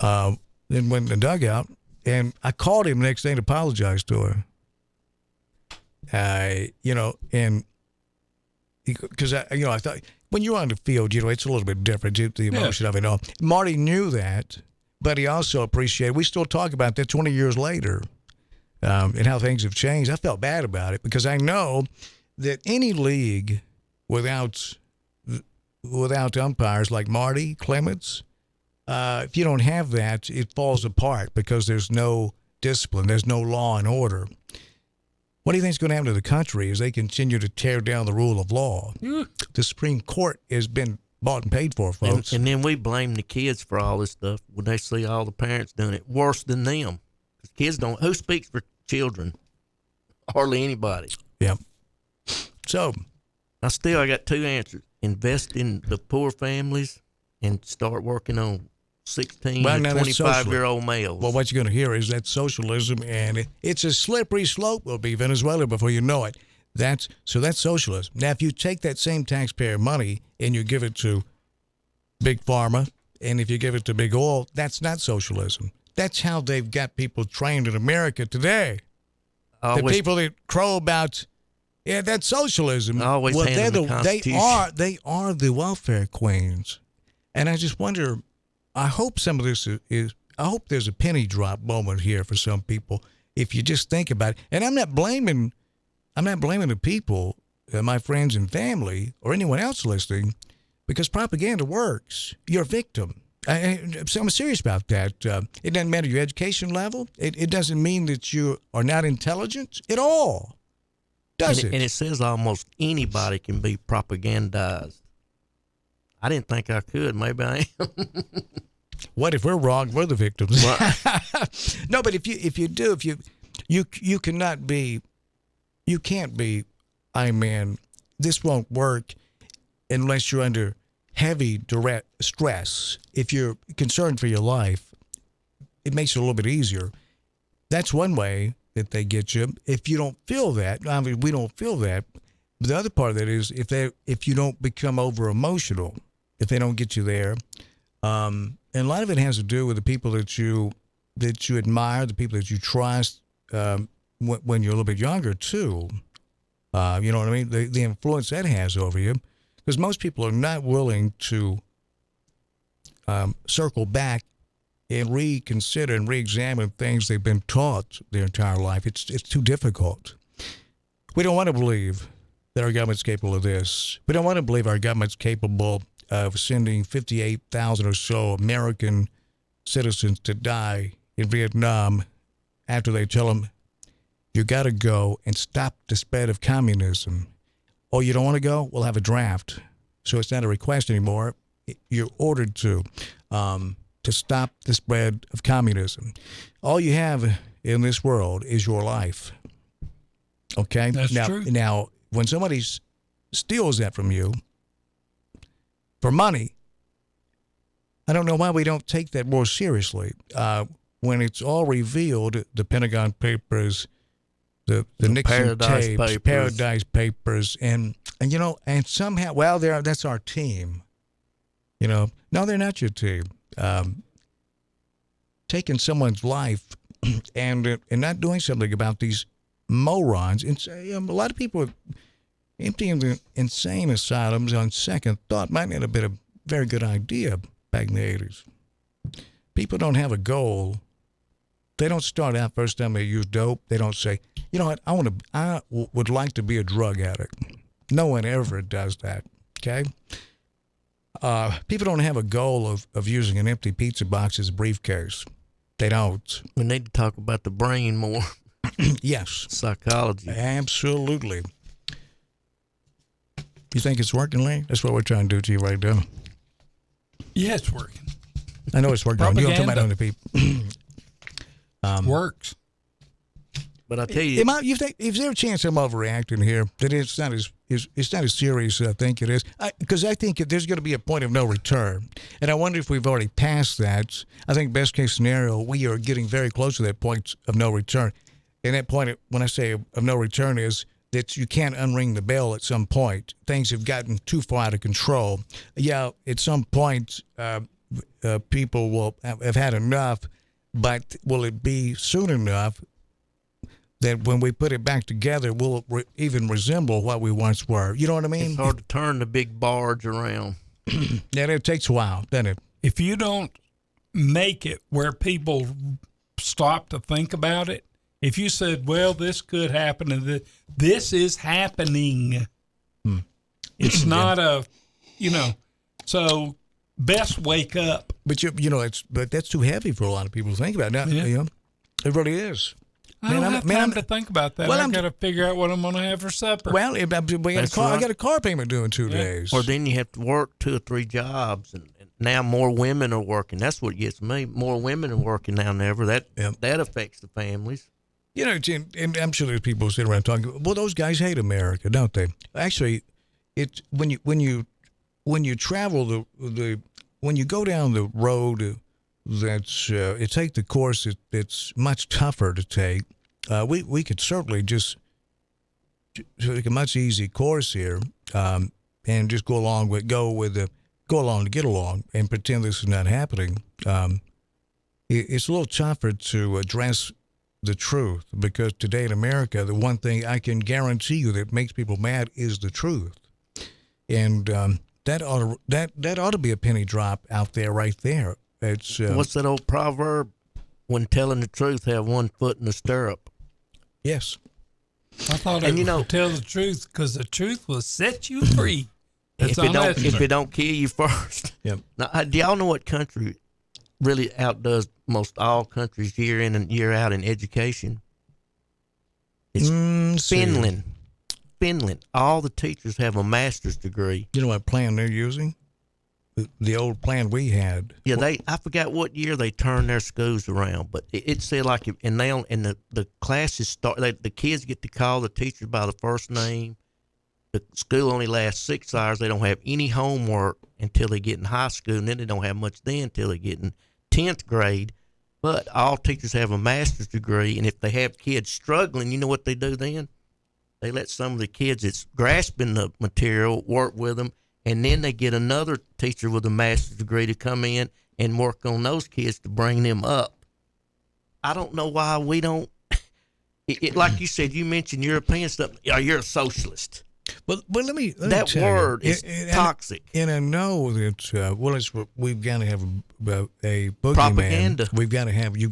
then went in the dugout, and I called him the next day to apologize to her. And because I thought when you're on the field, it's a little bit different, the emotion of it all. Marty knew that, but he also appreciated. We still talk about that 20 years later, and how things have changed. I felt bad about it because I know that any league without umpires like Marty Clemens, if you don't have that, it falls apart because there's no discipline, there's no law and order. What do you think is going to happen to the country as they continue to tear down the rule of law? The Supreme Court has been bought and paid for, folks. And then we blame the kids for all this stuff when they see all the parents doing it worse than them. Because kids don't. Who speaks for children? Hardly anybody. Yeah. So I got two answers: invest in the poor families and start working on 16 to 25-year-old males. Well, what you're going to hear is that socialism, and it's a slippery slope. Will be Venezuela before you know it. That's socialism. Now, if you take that same taxpayer money and you give it to Big Pharma, and if you give it to Big Oil, that's not socialism. That's how they've got people trained in America today. The people that crow about, that's socialism. They are the welfare queens, and I just wonder. I hope some of this is. I hope there's a penny drop moment here for some people. If you just think about it, and I'm not blaming the people, my friends and family, or anyone else listening, because propaganda works. You're a victim. I'm serious about that. It doesn't matter your education level. It doesn't mean that you are not intelligent at all, does it? And it says almost anybody can be propagandized. I didn't think I could. Maybe I am. What if we're wrong? We're the victims. No, but if you cannot be. You can't be, this won't work unless you're under heavy direct stress. If you're concerned for your life, it makes it a little bit easier. That's one way that they get you. If you don't feel that, we don't feel that. But the other part of that is if you don't become over emotional, if they don't get you there, and a lot of it has to do with the people that you admire, the people that you trust. When you're a little bit younger, too, you know what I mean? The influence that has over you. Because most people are not willing to circle back and reconsider and reexamine things they've been taught their entire life. It's too difficult. We don't want to believe that our government's capable of this. We don't want to believe our government's capable of sending 58,000 or so American citizens to die in Vietnam after they tell them, you got to go and stop the spread of communism. Oh, you don't want to go? We'll have a draft. So it's not a request anymore. You're ordered to stop the spread of communism. All you have in this world is your life. Okay? That's true. Now, when somebody steals that from you for money, I don't know why we don't take that more seriously. When it's all revealed, the Pentagon Papers, the Nixon tapes, Paradise Papers, and somehow, that's our team. No, they're not your team. Taking someone's life and not doing something about these morons. And a lot of people emptying the insane asylums on second thought might not have been a very good idea back in the 80s. People don't have a goal. They don't start out first time they use dope. They don't say, you know what, I would like to be a drug addict. No one ever does that, okay? People don't have a goal of using an empty pizza box as a briefcase. They don't. We need to talk about the brain more. Yes. Psychology. Absolutely. You think it's working, Lee? That's what we're trying to do to you right now. Yeah, it's working. I know it's working. You don't talk about other people. Works. But I tell you, is there a chance I'm overreacting here? That it's not as serious as I think it is. Because I think there's going to be a point of no return, and I wonder if we've already passed that. I think best case scenario, we are getting very close to that point of no return. And that point, when I say of no return, is that you can't unring the bell at some point. Things have gotten too far out of control. Yeah, at some point, people will have had enough, but will it be soon enough that when we put it back together, will it even resemble what we once were? You know what I mean? It's hard to turn the big barge around. Yeah, it takes a while, doesn't it? If you don't make it where people stop to think about it, if you said, well, this could happen, and this is happening. It's not so best wake up. But but that's too heavy for a lot of people to think about. Now, it really is. I don't have time to think about that. Well, I got to figure out what I'm going to have for supper. Well, I got a car payment due in 2 days. Or then you have to work 2 or 3 jobs, and now more women are working. That's what gets me. More women are working now than ever. That affects the families. Jim, and I'm sure there's people sitting around talking. Well, those guys hate America, don't they? Actually, it's when you travel when you go down the road you take the course it's much tougher to take. We could certainly just take a much easy course here and just go along to get along and pretend this is not happening. It's a little tougher to address the truth, because today in America, the one thing I can guarantee you that makes people mad is the truth, and that ought to be a penny drop out there right there. It's what's that old proverb? When telling the truth, have one foot in the stirrup. Yes, I thought it would tell the truth, because the truth will set you free. If it don't kill you first. Yep. Now, do y'all know what country really outdoes most all countries year in and year out in education? It's Finland. Finland. All the teachers have a master's degree. You know what plan they're using? The old plan we had. Yeah, I forgot what year they turned their schools around, but it said like, the classes start. The kids get to call the teachers by the first name. The school only lasts 6 hours. They don't have any homework until they get in high school, and then they don't have much then until they get in 10th grade. But all teachers have a master's degree, and if they have kids struggling, you know what they do then? They let some of the kids that's grasping the material work with them, and then they get another teacher with a master's degree to come in and work on those kids to bring them up. I don't know why we don't. Like you said, you mentioned European stuff. You're a socialist. But let me that tell word you, is toxic. And I know that we've got to have a boogeyman. Propaganda. We've got to have you've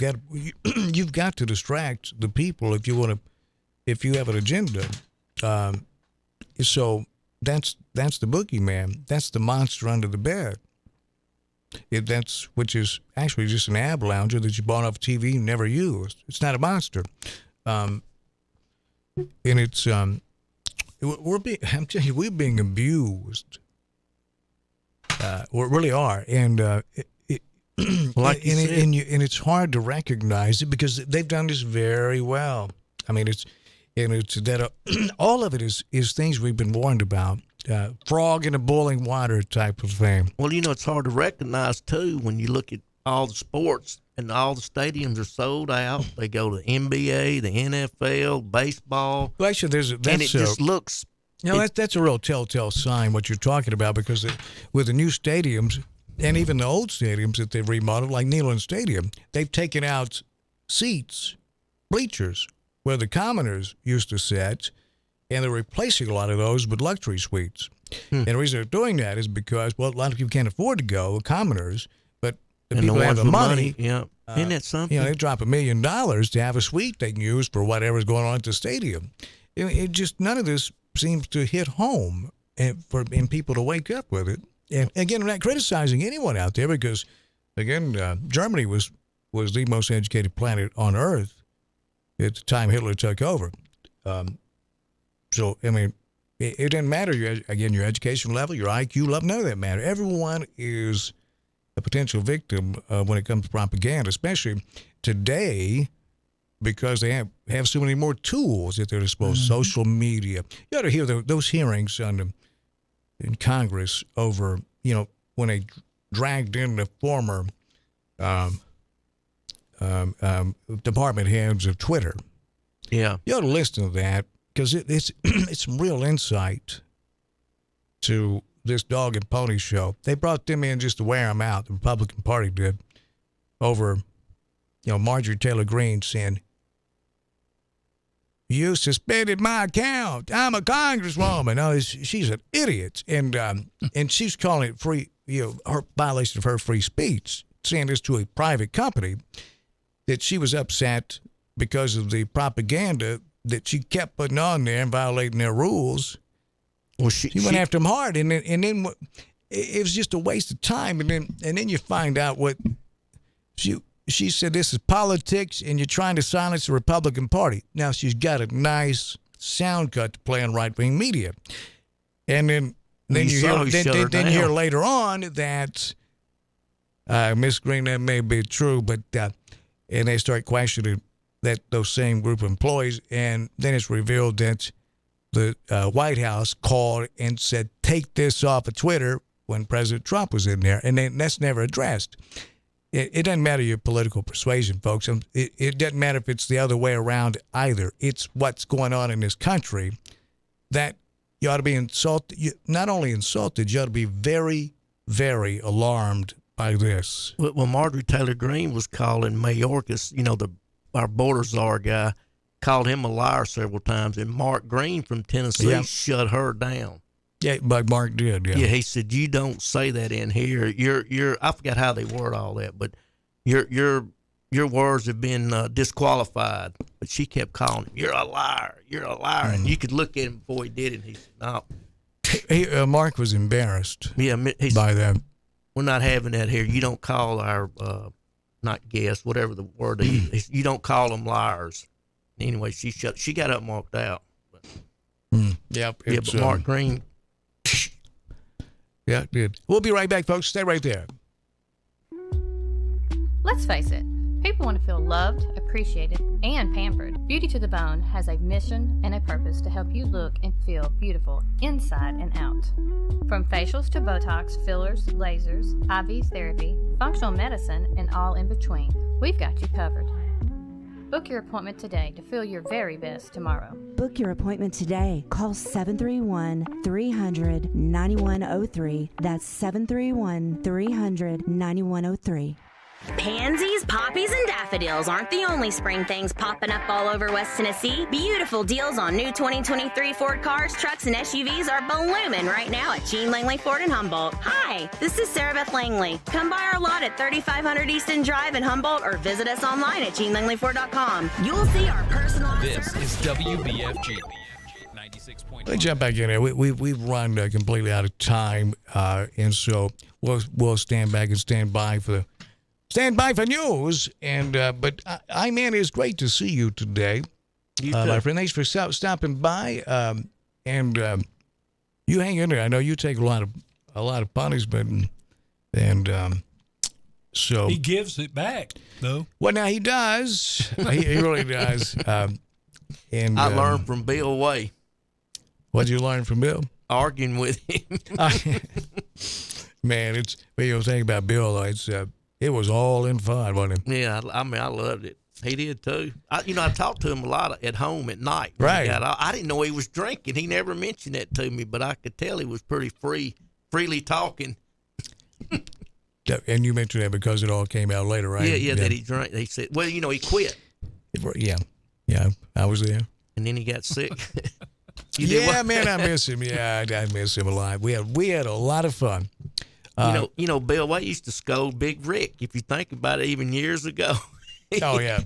got to distract the people if you have an agenda. So that's the boogeyman. That's the monster under the bed. Which is actually just an ab lounger that you bought off TV and never used. It's not a monster, and it's I'm telling you, we're being abused. We really are, and like you said. And it's hard to recognize it because they've done this very well. I mean, it's that all of it is things we've been warned about. Frog in a boiling water type of thing. Well, it's hard to recognize too when you look at all the sports and all the stadiums are sold out. They go to NBA, the NFL, baseball. Well, actually, and it just looks. That's a real telltale sign what you're talking about, because with the new stadiums and even the old stadiums that they've remodeled, like Neyland Stadium, they've taken out seats, bleachers, where the commoners used to sit, and they're replacing a lot of those with luxury suites. And the reason they're doing that is because, a lot of people can't afford to go, commoners, but the people who have the money. Yeah. Isn't that something? They drop $1 million to have a suite they can use for whatever's going on at the stadium. It just, none of this seems to hit home for people to wake up with it. And again, I'm not criticizing anyone out there because, again, Germany was the most educated planet on earth at the time Hitler took over. So, I mean, it doesn't matter, your education level, your IQ level, none of that matter. Everyone is a potential victim when it comes to propaganda, especially today, because they have so many more tools at their disposal. Social media. You ought to hear those hearings in Congress over, when they dragged in the former department heads of Twitter. Yeah. You ought to listen to that, because it's some real insight to this dog and pony show. They brought them in just to wear them out. The Republican Party did, over, Marjorie Taylor Greene saying, "You suspended my account. I'm a congresswoman." Oh, she's an idiot, and she's calling it free, her violation of her free speech, saying this to a private company, that she was upset because of the propaganda that she kept putting on there and violating their rules. Well, she went after them hard, and then it was just a waste of time. And then you find out what she said. This is politics, and you're trying to silence the Republican Party. Now she's got a nice sound cut to play on right-wing media, and then you hear later on that Miss Green, that may be true, but and they start questioning those same group of employees, and then it's revealed that the White House called and said, take this off of Twitter when President Trump was in there, and that's never addressed. It doesn't matter your political persuasion, folks. It doesn't matter if it's the other way around either. It's what's going on in this country that you ought to be insulted. Not only insulted, you ought to be very, very alarmed by this. Well, Marjorie Taylor Greene was calling Mayorkas, our border czar guy, called him a liar several times, and Mark Green from Tennessee shut her down. Yeah, but Mark did. Yeah, he said, "You don't say that in here. You're. I forgot how they word all that, but your words have been disqualified." But she kept calling him, "You're a liar. You're a liar." And you could look at him before he did it. And he said, "No." Mark was embarrassed. Yeah, by them. We're not having that here. You don't call our not guests, whatever the word is. You don't call them liars. Anyway, she got up and walked out. But, Yep. Yeah, but Mark Green. Yeah, it did. We'll be right back, folks. Stay right there. Let's face it, people want to feel loved, appreciated, and pampered. Beauty to the Bone has a mission and a purpose to help you look and feel beautiful inside and out. From facials to Botox, fillers, lasers, IV therapy, functional medicine, and all in between, we've got you covered. Book your appointment today to feel your very best tomorrow. Book your appointment today. Call 731-300-9103. That's 731-300-9103. Pansies, poppies, and daffodils aren't the only spring things popping up all over West Tennessee. Beautiful deals on new 2023 Ford cars, trucks, and SUVs are blooming right now at Gene Langley Ford in Humboldt. Hi, this is Sarah Beth Langley. Come by our lot at 3500 Easton Drive in Humboldt or visit us online at GeneLangleyFord.com. You'll see our personalized... This is WBFG. Let's jump back in there. We've run completely out of time, and so we'll stand back and stand by for news. And but man, it's great to see you today, my friend. Thanks for stopping by. And you hang in there. I know you take a lot of punishment, and so he gives it back though. Well, now he does. he really does. And I learned from Bill Way. What did you learn from Bill? Arguing with him. Man, it's the thing about Bill. It's it was all in fun, wasn't it? Yeah, I mean, I loved it. He did too. I talked to him a lot at home at night. Right. I didn't know he was drinking. He never mentioned that to me, but I could tell he was pretty freely talking. And you mentioned that because it all came out later, right? Yeah, that he drank. He said, well, he quit. Yeah, I was there. And then he got sick. Man, I miss him. Yeah, I miss him a lot. We had a lot of fun. Bill Way used to scold Big Rick. If you think about it, even years ago. Oh yeah.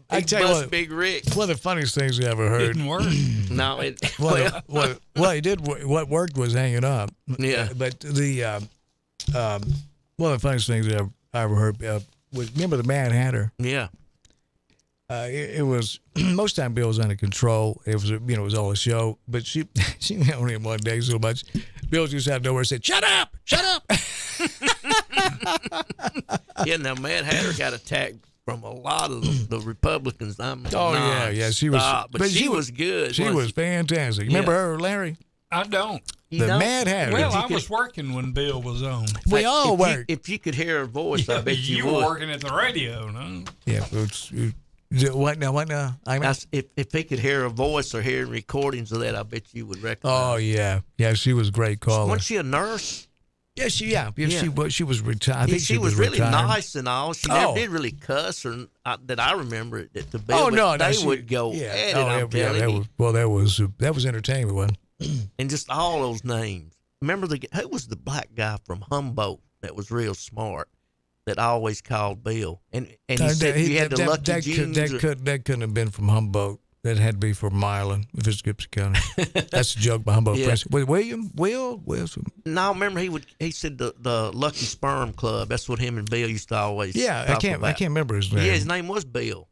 I tell you what, Big Rick. One of the funniest things I ever heard. Didn't work. No, it. Well, it did. What worked was hanging up. Yeah. But the one of the funniest things I ever heard was, remember the Mad Hatter? Yeah. It was most time Bill was under control. It was it was all a show. But she on him one day so much. Bill just out of nowhere said, "Shut up! Shut up!" Yeah. Now Mad Hatter got attacked from a lot of the Republicans. Yeah. She was, but she was good. She was fantastic. Remember her, Larry? I don't. Mad Hatter. Well, I was working when Bill was on. We all worked. If you could hear her voice, I bet you would. You were working at the radio, no? Yeah. What now? If he could hear her voice or hear recordings of that, I bet you would recognize. Oh yeah. She was a great caller. Wasn't she a nurse? Yeah. She was retired. I think she was really retired. Nice and all. She never did really cuss, or that I remember it. To Bill, they would go at it. I'm telling you. That was entertainment, wasn't it? And just all those names. Remember who was the black guy from Humboldt that was real smart? that always called Bill, and he No, said you had the Lucky Jeans. That couldn't have been from Humboldt. That had to be from Milan, if it's Gibson County. That's a joke by Humboldt Yeah. Press. Wilson. No, remember he said the Lucky Sperm Club. That's what him and Bill used to always. Yeah, talk I can't about. remember his name. Yeah, his name was Bill.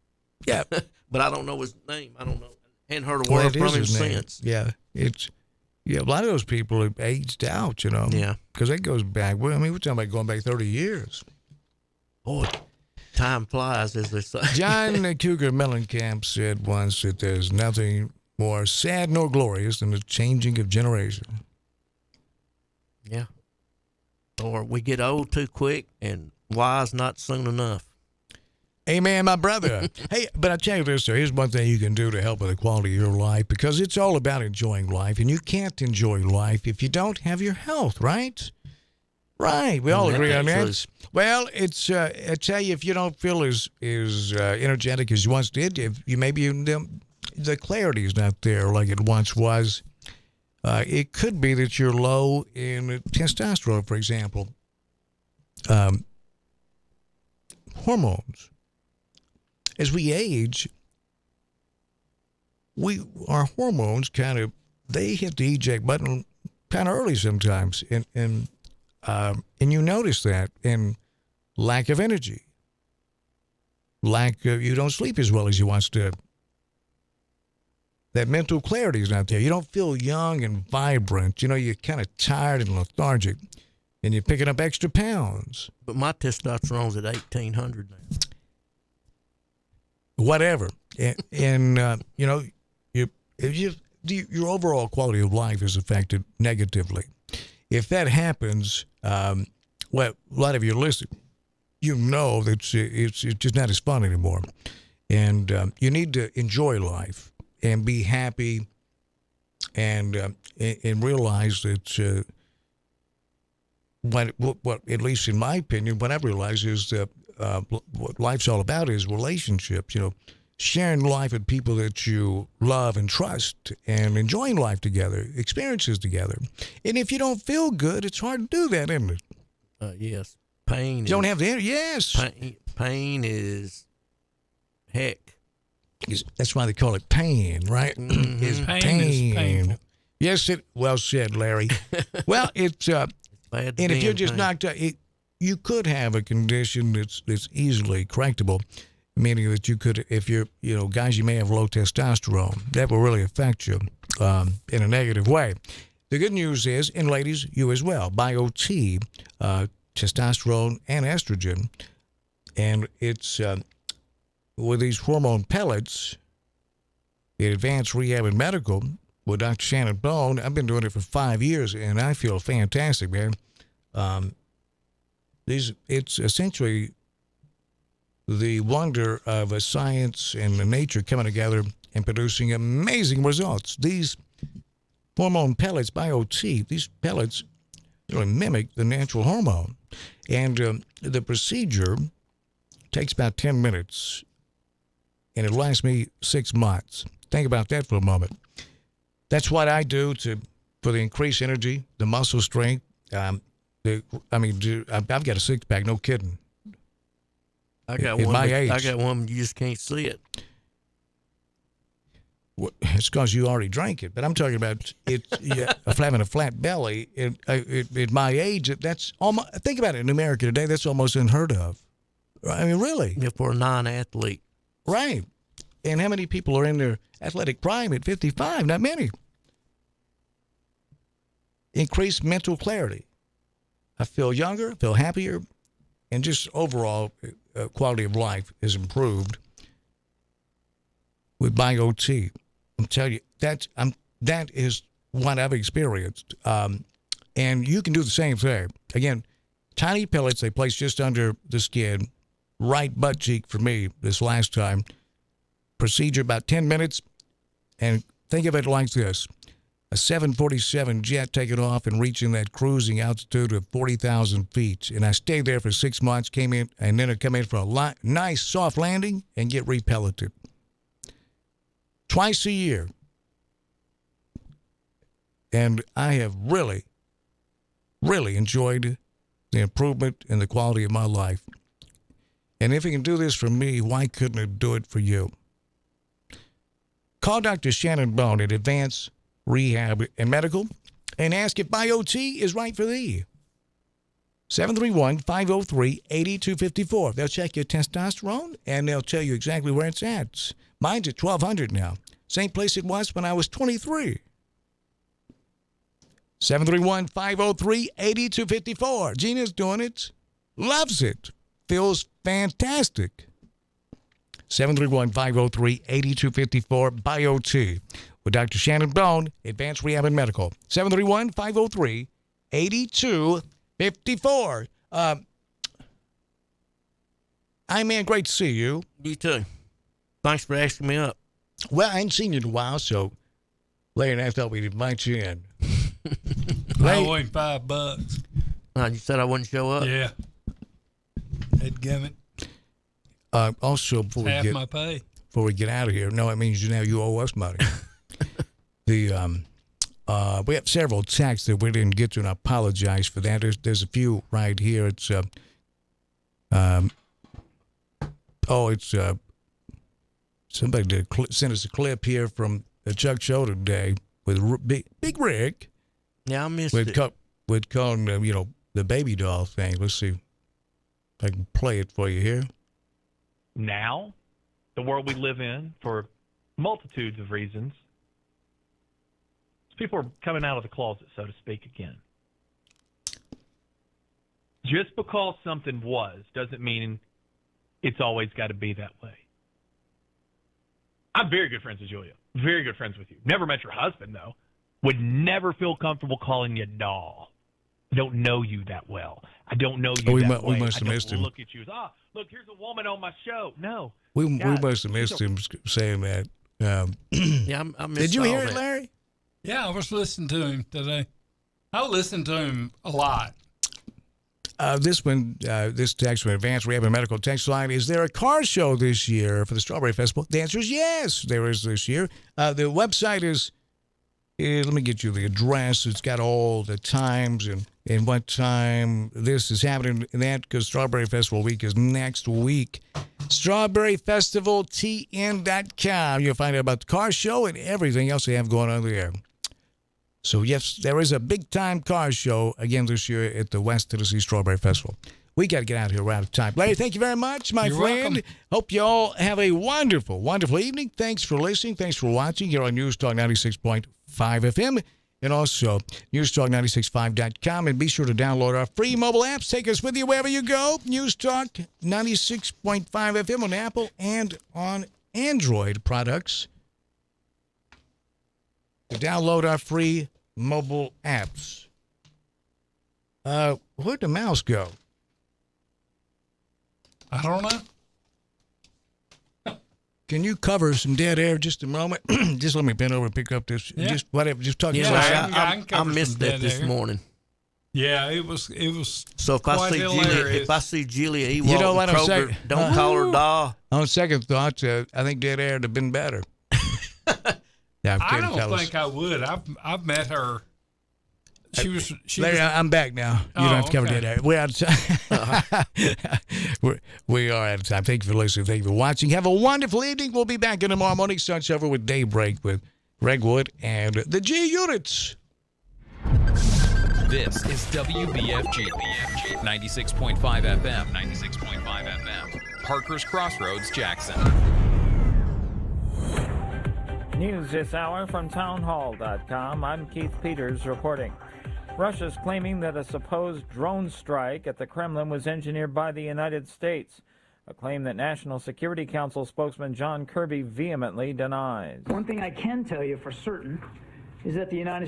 Yeah, but I don't know his name. I don't know. Hadn't heard a Well, word it from is him his name. since. Yeah, a lot of those people have aged out, you know. Yeah. Because that goes back. Well, I mean, we're talking about going back 30 years. Boy, time flies, as they say. John Cougar Mellencamp said once that there's nothing more sad nor glorious than the changing of generation. Yeah. Or we get old too quick and wise not soon enough. Amen, my brother. Hey, but I tell you this, sir, here's one thing you can do to help with the quality of your life, because it's all about enjoying life, and you can't enjoy life if you don't have your health, right? Right, we all agree on that. Well, it's I tell you, if you don't feel as energetic as you once did, if you the clarity is not there like it once was. It could be that you're low in testosterone, for example. Hormones. As we age, our hormones they hit the eject button kind of early sometimes, and you notice that in lack of energy, you don't sleep as well as you once did. That mental clarity is not there. You don't feel young and vibrant. You know, you're kind of tired and lethargic, and you're picking up extra pounds. But my testosterone's at 1,800 now. Whatever, and you know, your overall quality of life is affected negatively. If that happens, well, a lot of you listening, you know that it's just not as fun anymore, and you need to enjoy life and be happy, and realize that what at least in my opinion, what I've realized is that what life's all about is relationships. You know, sharing life with people that you love and trust, and enjoying life together, experiences together. And if you don't feel good, it's hard to do that, isn't it? Yes, pain. You don't have the energy. Yes, pain is heck. That's why they call it pain, right? Mm-hmm. It's Pain is painful. Yes, well said, Larry. Well, it's and if you're just knocked out, you could have a condition that's easily correctable, meaning that you could, if you're, guys, you may have low testosterone. That will really affect you in a negative way. The good news is, and ladies, you as well, BioT, testosterone and estrogen, and it's with these hormone pellets in Advanced Rehab and Medical with Dr. Shannon Bone. I've been doing it for 5 years, and I feel fantastic, man. It's essentially the wonder of a science and a nature coming together and producing amazing results. These hormone pellets, BioT, these pellets really mimic the natural hormone. And the procedure takes about 10 minutes, and it lasts me 6 months. Think about that for a moment. That's what I do for the increased energy, the muscle strength. I've got a six-pack, no kidding. I got at one. my age. I got one. You just can't see it. Well, it's because you already drank it. But I'm talking about it. Yeah, having a flat belly. At my age, that's almost. Think about it. In America today, that's almost unheard of. I mean, really. Yeah, for a non-athlete. Right. And how many people are in their athletic prime at 55? Not many. Increased mental clarity. I feel younger, feel happier, and just overall quality of life is improved with BioT. I'm telling you, that is what I've experienced. And you can do the same thing. Again, tiny pellets they place just under the skin, right butt cheek for me this last time. Procedure about 10 minutes, and think of it like this. A 747 jet taking off and reaching that cruising altitude of 40,000 feet. And I stayed there for 6 months, came in, and then I come in for a nice soft landing and get repelleted. Twice a year. And I have really, really enjoyed the improvement in the quality of my life. And if it can do this for me, why couldn't it do it for you? Call Dr. Shannon Bone at Advanced Rehab and Medical and ask if BioT is right for thee. 731-503-8254. They'll check your testosterone, and they'll tell you exactly where it's at. Mine's at 1,200 now. Same place it was when I was 23. 731-503-8254. Gina's doing it. Loves it. Feels fantastic. 731-503-8254. BioT. With Dr. Shannon Bone, Advanced Rehab and Medical. 731-503-8254. Hi, man. Great to see you. You too. Thanks for asking me up. Well, I ain't seen you in a while, so Larry and I thought we'd invite you in. I won $5. You said I wouldn't show up? Yeah. Headgummit. Also, before half my pay. Before we get out of here, no, it means now you owe us money. We have several texts that we didn't get to, and I apologize for that. There's a few right here. It's somebody did send us a clip here from the Chuck Show today with Big Rick. Yeah, I missed it. With calling the baby doll thing. Let's see if I can play it for you here. Now, the world we live in, for multitudes of reasons, people are coming out of the closet, so to speak, again. Just because something was doesn't mean it's always got to be that way. I'm very good friends with Julia. Very good friends with you. Never met your husband, though. Would never feel comfortable calling you doll. I don't know you that well. I don't know you that way. We must have missed him. Look at you as, look, here's a woman on my show. No. We must have missed him saying that. Yeah, I missed Did you hear that. it, Larry? Yeah, I was listening to him today. I listen to him a lot. This text from Advanced Rehab and Medical text line: is there a car show this year for the Strawberry Festival? The answer is yes, there is this year. The website is, let me get you the address. It's got all the times and what time this is happening. And that, because Strawberry Festival week is next week. StrawberryFestivalTN.com. You'll find out about the car show and everything else they have going on there. So, yes, there is a big-time car show again this year at the West Tennessee Strawberry Festival. We got to get out of here. We're out of time. Larry, thank you very much, my friend. Welcome. Hope you all have a wonderful, wonderful evening. Thanks for listening. Thanks for watching here on News Talk 96.5 FM and also newstalk965.com. And be sure to download our free mobile apps. Take us with you wherever you go. News Talk 96.5 FM on Apple and on Android products. To download our free mobile apps. Where'd the mouse go? I don't know. Can you cover some dead air just a moment? Just let me bend over and pick up this. Yeah. Just whatever. Just talk. Yeah, I missed that this morning. Yeah, it was. So if I see Julia E. Walton, you know what I'm Kroger, saying? don't call her doll. On second thought, I think dead air would have been better. Yeah, I don't think I would. I've met her. She was. Larry, I'm back now. You don't have to cover dead air. We're out of time. We are out of time. Thank you for listening. Thank you for watching. Have a wonderful evening. We'll be back in tomorrow morning. Starts over with Daybreak with Greg Wood and the G Units. This is WBFG 96.5 FM. 96.5 FM. Parker's Crossroads, Jackson. News this hour from townhall.com. I'm Keith Peters reporting. Russia's claiming that a supposed drone strike at the Kremlin was engineered by the United States, a claim that National Security Council spokesman John Kirby vehemently denies. One thing I can tell you for certain is that the United